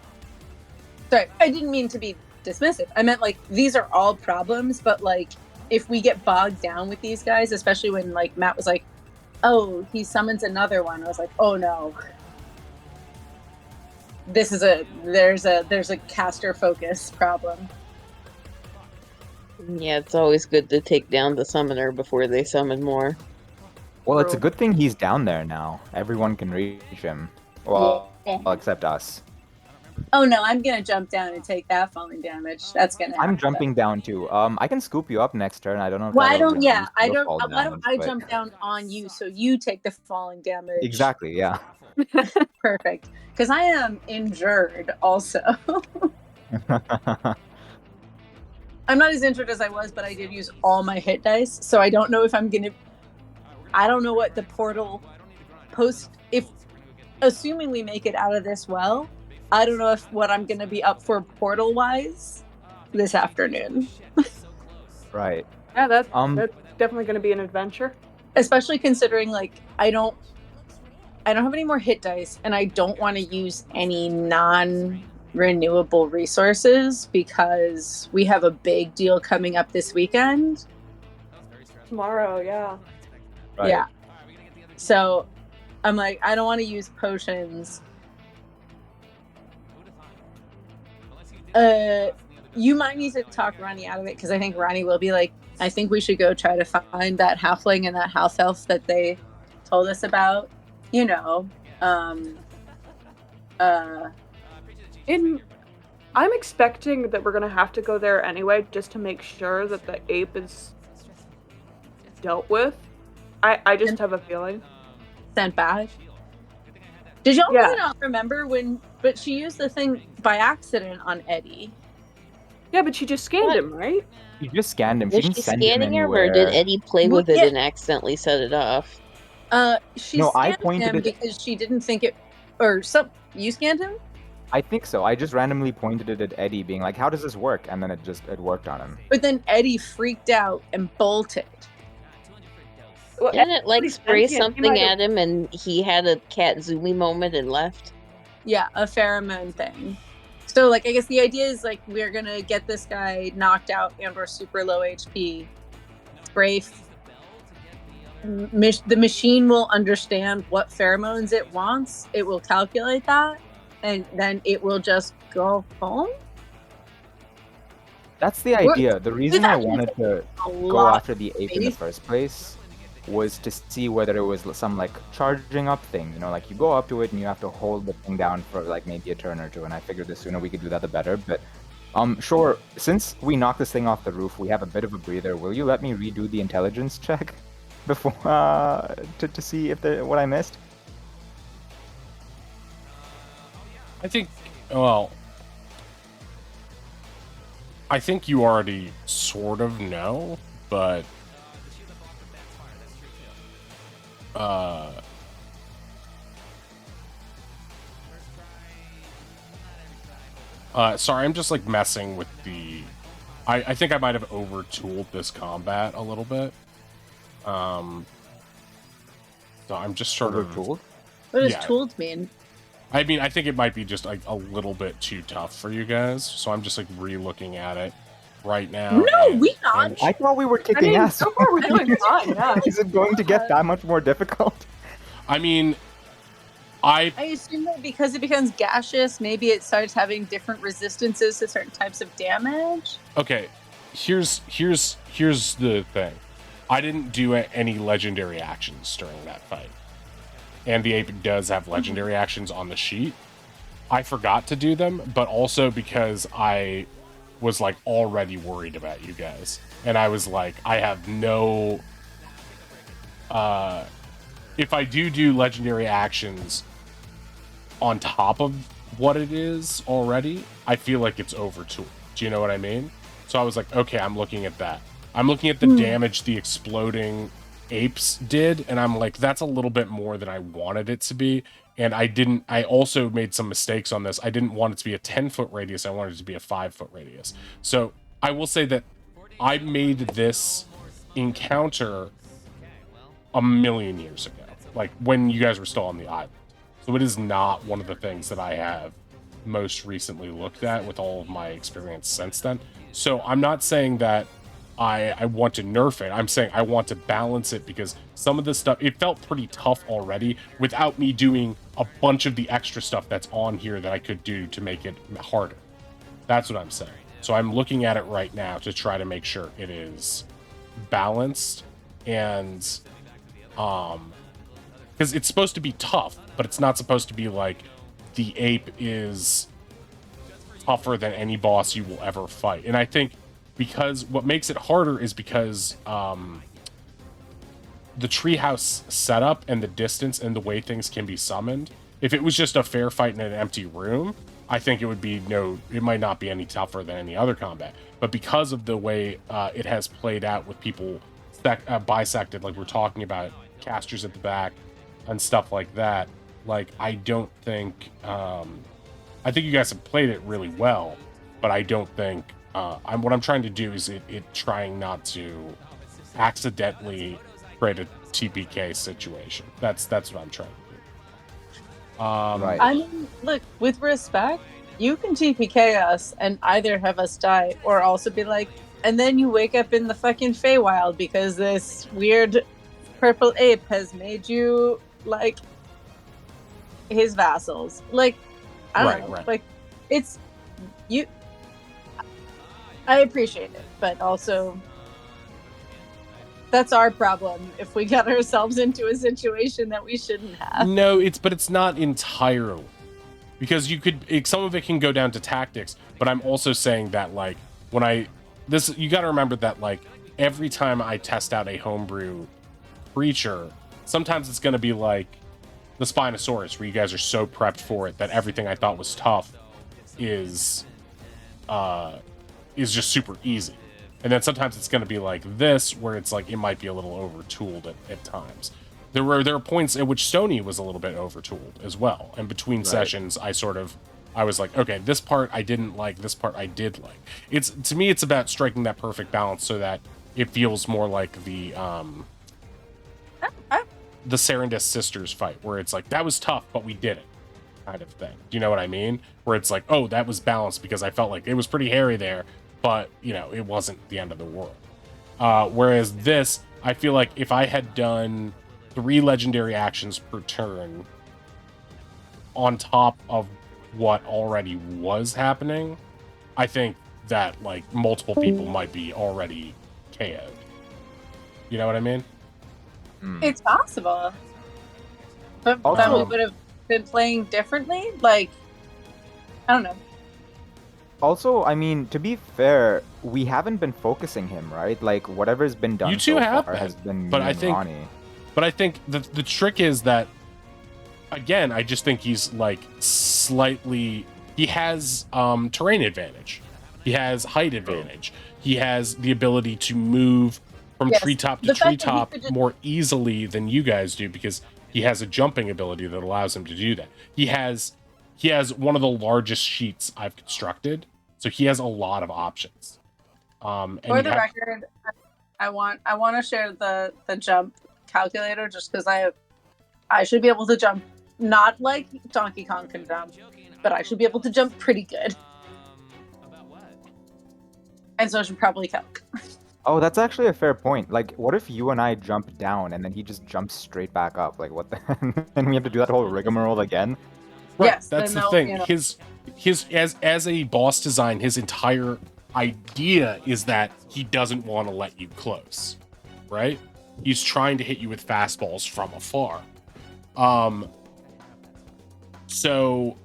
Sorry, I didn't mean to be dismissive. I meant like these are all problems, but like if we get bogged down with these guys, especially when like Matt was like, "Oh, he summons another one," I was like, "Oh no." There's a caster focus problem. Yeah, it's always good to take down the summoner before they summon more. Well, it's a True. good thing he's down there now. Everyone can reach him. Well, except us. Oh no, I'm gonna jump down and take that falling damage. That's gonna happen. I'm jumping down too. I can scoop you up next turn. I don't know if Why that'll don't reduce I your don't fall why don't damage, I but jump down on you so you take the falling damage? exactly, yeah. Perfect. Because I am injured also. I'm not as injured as I was, but I did use all my hit dice, so I don't know if I'm gonna. I don't know what the portal post. If assuming we make it out of this well, I don't know if what I'm gonna be up for portal wise this afternoon. Right. Yeah, that's Um, definitely going to be an adventure. Especially considering like I don't have any more hit dice, and I don't want to use any non-renewable resources because we have a big deal coming up this weekend. Tomorrow, yeah. right. Yeah. So I'm like, I don't want to use potions. You might need to talk Ronnie out of it because I think Ronnie will be like, I think we should go try to find that halfling and that half elf that they told us about. You know, I'm expecting that we're gonna have to go there anyway, just to make sure that the ape is dealt with. I just have a feeling. sent back. Did y'all Yeah. really not remember when? But she used the thing by accident on Eddie. Yeah, but she just scanned What? him, right? You just scanned him. She Was didn't she send him scanning him, or anywhere. did Eddie play Well, with it yeah. and accidentally set it off? She No, I scanned pointed him it- because she didn't think it, or some. You scanned him. I think so. I just randomly pointed it at Eddie, being like, "How does this work?" And then it worked on him. But then Eddie freaked out and bolted. Well, Didn't it like everybody's spray sentient. He something might have- at him and he had a cat zoomy moment and left? Yeah, a pheromone thing. So, like, I guess the idea is like we're gonna get this guy knocked out and/or super low HP. Spray. The machine will understand what pheromones it wants. It will calculate that, and then it will just go home. That's the idea. The reason I actually wanted to A go lot. after the ape in the first place was to see whether it was some like charging up thing. You know, like you go up to it and you have to hold the thing down for like maybe a turn or two. And I figured the sooner we could do that, the better. But sure. Since we knocked this thing off the roof, we have a bit of a breather. Will you let me redo the intelligence check before to see if what I missed? I think, well, I think you already sort of know, but sorry, I'm just like messing with the. I think I might have overtooled this combat a little bit. So I'm just sort of. Overtooled? What does Yeah. tooled mean? I mean, I think it might be just like a little bit too tough for you guys, so I'm just like re-looking at it right now. No, and- we not. and- I thought we were I kicking mean, ass. so far we're doing fine. Yeah. Is it going to get that much more difficult? I mean, I I assume that because it becomes gaseous, maybe it starts having different resistances to certain types of damage. okay. Here's the thing. I didn't do any legendary actions during that fight, and the ape does have legendary actions on the sheet. I forgot to do them, but also because I was like already worried about you guys, and I was like, I have no. If I do legendary actions on top of what it is already, I feel like it's overtooled. Do you know what I mean? So I was like, okay, I'm looking at that. I'm looking at the damage the exploding apes did, and I'm like, that's a little bit more than I wanted it to be. And I also made some mistakes on this. I didn't want it to be a 10-foot radius. I wanted it to be a 5-foot radius. So I will say that I made this encounter a million years ago, like when you guys were still on the island. So it is not one of the things that I have most recently looked at with all of my experience since then. So I'm not saying that I want to nerf it. I'm saying I want to balance it, because some of the stuff, it felt pretty tough already without me doing a bunch of the extra stuff that's on here that I could do to make it harder. That's what I'm saying. So I'm looking at it right now to try to make sure it is balanced, and because it's supposed to be tough, but it's not supposed to be like the ape is tougher than any boss you will ever fight. And I think because what makes it harder is because the treehouse setup and the distance and the way things can be summoned. If it was just a fair fight in an empty room, I think it would be it might not be any tougher than any other combat. But because of the way it has played out with people bisected, like we're talking about, casters at the back and stuff like that, like I don't think I think you guys have played it really well, but I don't think what I'm trying to do is trying not to accidentally create a TPK situation. That's what I'm trying to do. Right. I mean, look, with respect, you can TPK us and either have us die or also be like, and then you wake up in the fucking Feywild because this weird purple ape has made you like his vassals. Like, I don't know. Right. Like, it's you. I appreciate it, but also that's our problem if we get ourselves into a situation that we shouldn't have. No, it's not entirely, because some of it can go down to tactics, but I'm also saying that like you got to remember that like every time I test out a homebrew creature, sometimes it's going to be like the Spinosaurus, where you guys are so prepped for it that everything I thought was tough is just super easy. And then sometimes it's going to be like this, where it's like it might be a little over-tooled at times. There are points at which Stony was a little bit over-tooled as well. And between sessions, I was like, okay, this part I didn't like, this part I did like. To me, it's about striking that perfect balance so that it feels more like the Serendis sisters fight, where it's like, that was tough, but we did it, kind of thing. Do you know what I mean? Where it's like, oh, that was balanced because I felt like it was pretty hairy there, but it wasn't the end of the world. Whereas this, I feel like if I had done 3 legendary actions per turn on top of what already was happening, I think that like multiple people might be already KO'd. You know what I mean? It's possible, but Also- then we would have been playing differently. Like, I don't know. Also, I mean, to be fair, we haven't been focusing him, right? Like, whatever's been done You two so have far been, has been but me I and think- Ronnie. But I think the trick is that, again, I just think he's like slightly, he has terrain advantage. He has height advantage. He has the ability to move from Yes, treetop to the fact that he treetop could just- more easily than you guys do, because he has a jumping ability that allows him to do that. He has one of the largest sheets I've constructed, so he has a lot of options. And For you the have- record, I want to share the jump calculator just because I should be able to jump, not like Donkey Kong can jump, but I should be able to jump pretty good, About what? and so I should probably calc. Oh, that's actually a fair point. Like, what if you and I jump down and then he just jumps straight back up? Like, what the? And we have to do that whole rigmarole again? Right, Yes, that's then the they'll, thing. you know- His as a boss design, his entire idea is that he doesn't want to let you close, right? He's trying to hit you with fastballs from afar. So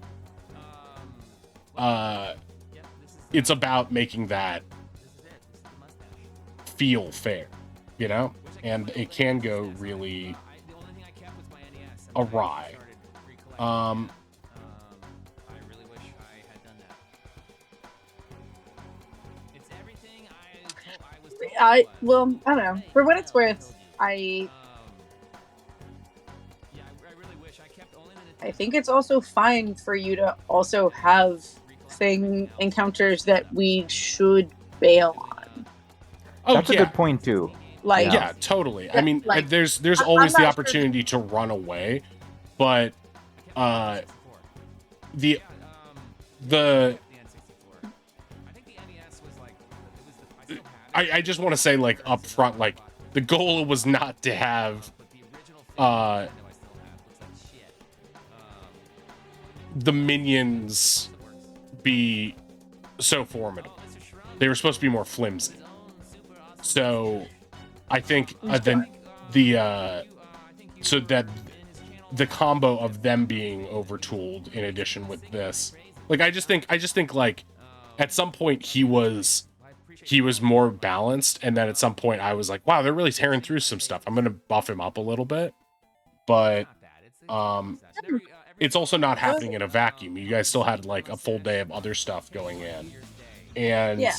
it's about making that feel fair, and it can go really awry. I really wish I had done that. It's everything I was told it was. I don't know. For what it's worth, I think it's also fine for you to also have thing encounters that we should bail on. Oh That's a yeah, good point too. Like, yeah, totally. I Yeah, mean, like, there's I'm always the not sure opportunity to run away, but the I just want to say, like, up front, like, the goal was not to have the minions be so formidable. They were supposed to be more flimsy. So I think so that the combo of them being overtooled in addition with this, like, I just think like at some point he was more balanced, and then at some point I was like, wow, they're really tearing through some stuff. I'm gonna buff him up a little bit, but it's also not happening in a vacuum. You guys still had like a full day of other stuff going in, and Yeah.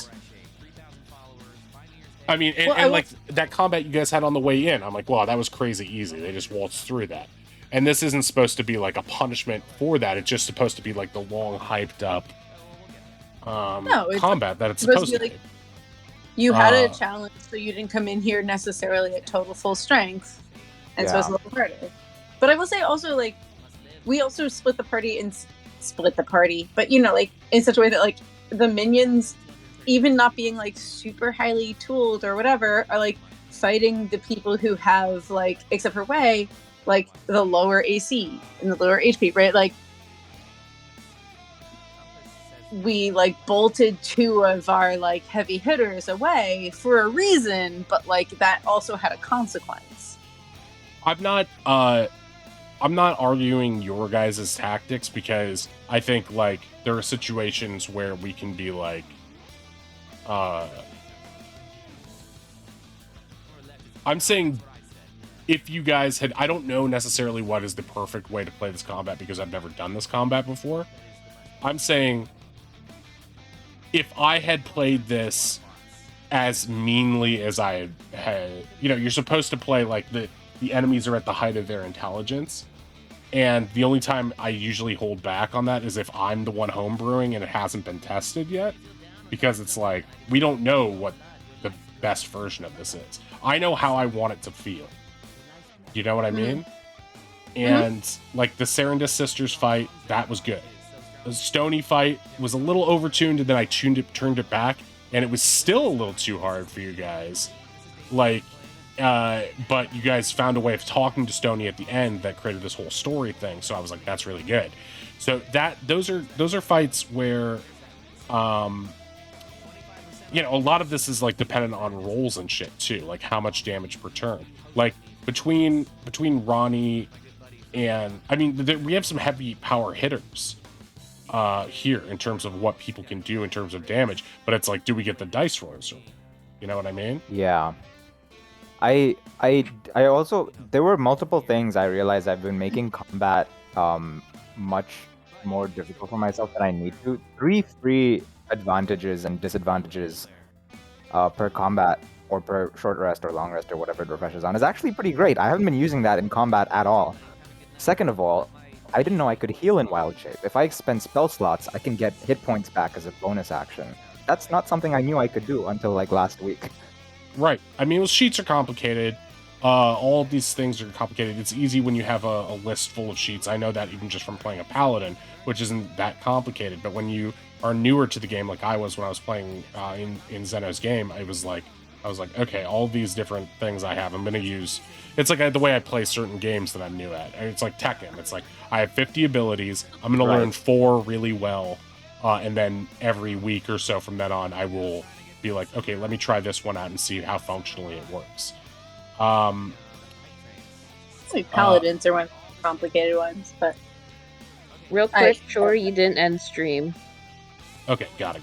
I mean, and like that combat you guys had on the way in, I'm like, wow, that was crazy easy. They just waltzed through that. And this isn't supposed to be like a punishment for that. It's just supposed to be like the long hyped up combat that it's supposed to be. Like, you had a challenge, so you didn't come in here necessarily at total full strength, and so it's a little harder. But I will say also, like, we also split the party, but you know, like, in such a way that like the minions, even not being like super highly tooled or whatever, are like fighting the people who have, like, except for Wei, like the lower AC and the lower HP, right? Like, we like bolted two of our like heavy hitters away for a reason, but like that also had a consequence. I'm not arguing your guys' tactics, because I think like there are situations where we can be like I'm saying if you guys had, I don't know necessarily what is the perfect way to play this combat because I've never done this combat before. I'm saying if I had played this as meanly as I had, you know, you're supposed to play like the enemies are at the height of their intelligence. And the only time I usually hold back on that is if I'm the one homebrewing and it hasn't been tested yet. Because it's like, we don't know what the best version of this is. I know how I want it to feel. You know what I mean? And like the Serendis sisters fight, that was good. The Stony fight was a little overtuned, and then I turned it back, and it was still a little too hard for you guys. Like, but you guys found a way of talking to Stony at the end that created this whole story thing. So I was like, that's really good. So those are fights where, you know, a lot of this is like dependent on rolls and shit too, like how much damage per turn. Like between Ronnie and, I mean, we have some heavy power hitters here in terms of what people can do in terms of damage, but it's like, do we get the dice rolls? You know what I mean? Yeah. I also, there were multiple things I realized I've been making combat much more difficult for myself than I need to. 3 free advantages and disadvantages per combat or per short rest or long rest or whatever it refreshes on is actually pretty great. I haven't been using that in combat at all. Second of all, I didn't know I could heal in Wild Shape. If I expend spell slots, I can get hit points back as a bonus action. That's not something I knew I could do until like last week. Right. I mean, well, sheets are complicated. All of these things are complicated. It's easy when you have a list full of sheets. I know that even just from playing a paladin, which isn't that complicated. But when you are newer to the game, like I was when I was playing in Zeno's game, I was like, okay, all these different things I have, I'm going to use. It's like the way I play certain games that I'm new at. And it's like Tekken. It's like I have 50 abilities. I'm going to learn 4 really well. And then every week or so from then on, I will be like, okay, let me try this one out and see how functionally it works. Like paladins are one of the complicated ones, but real quick, sure, you didn't end stream. Okay, got it.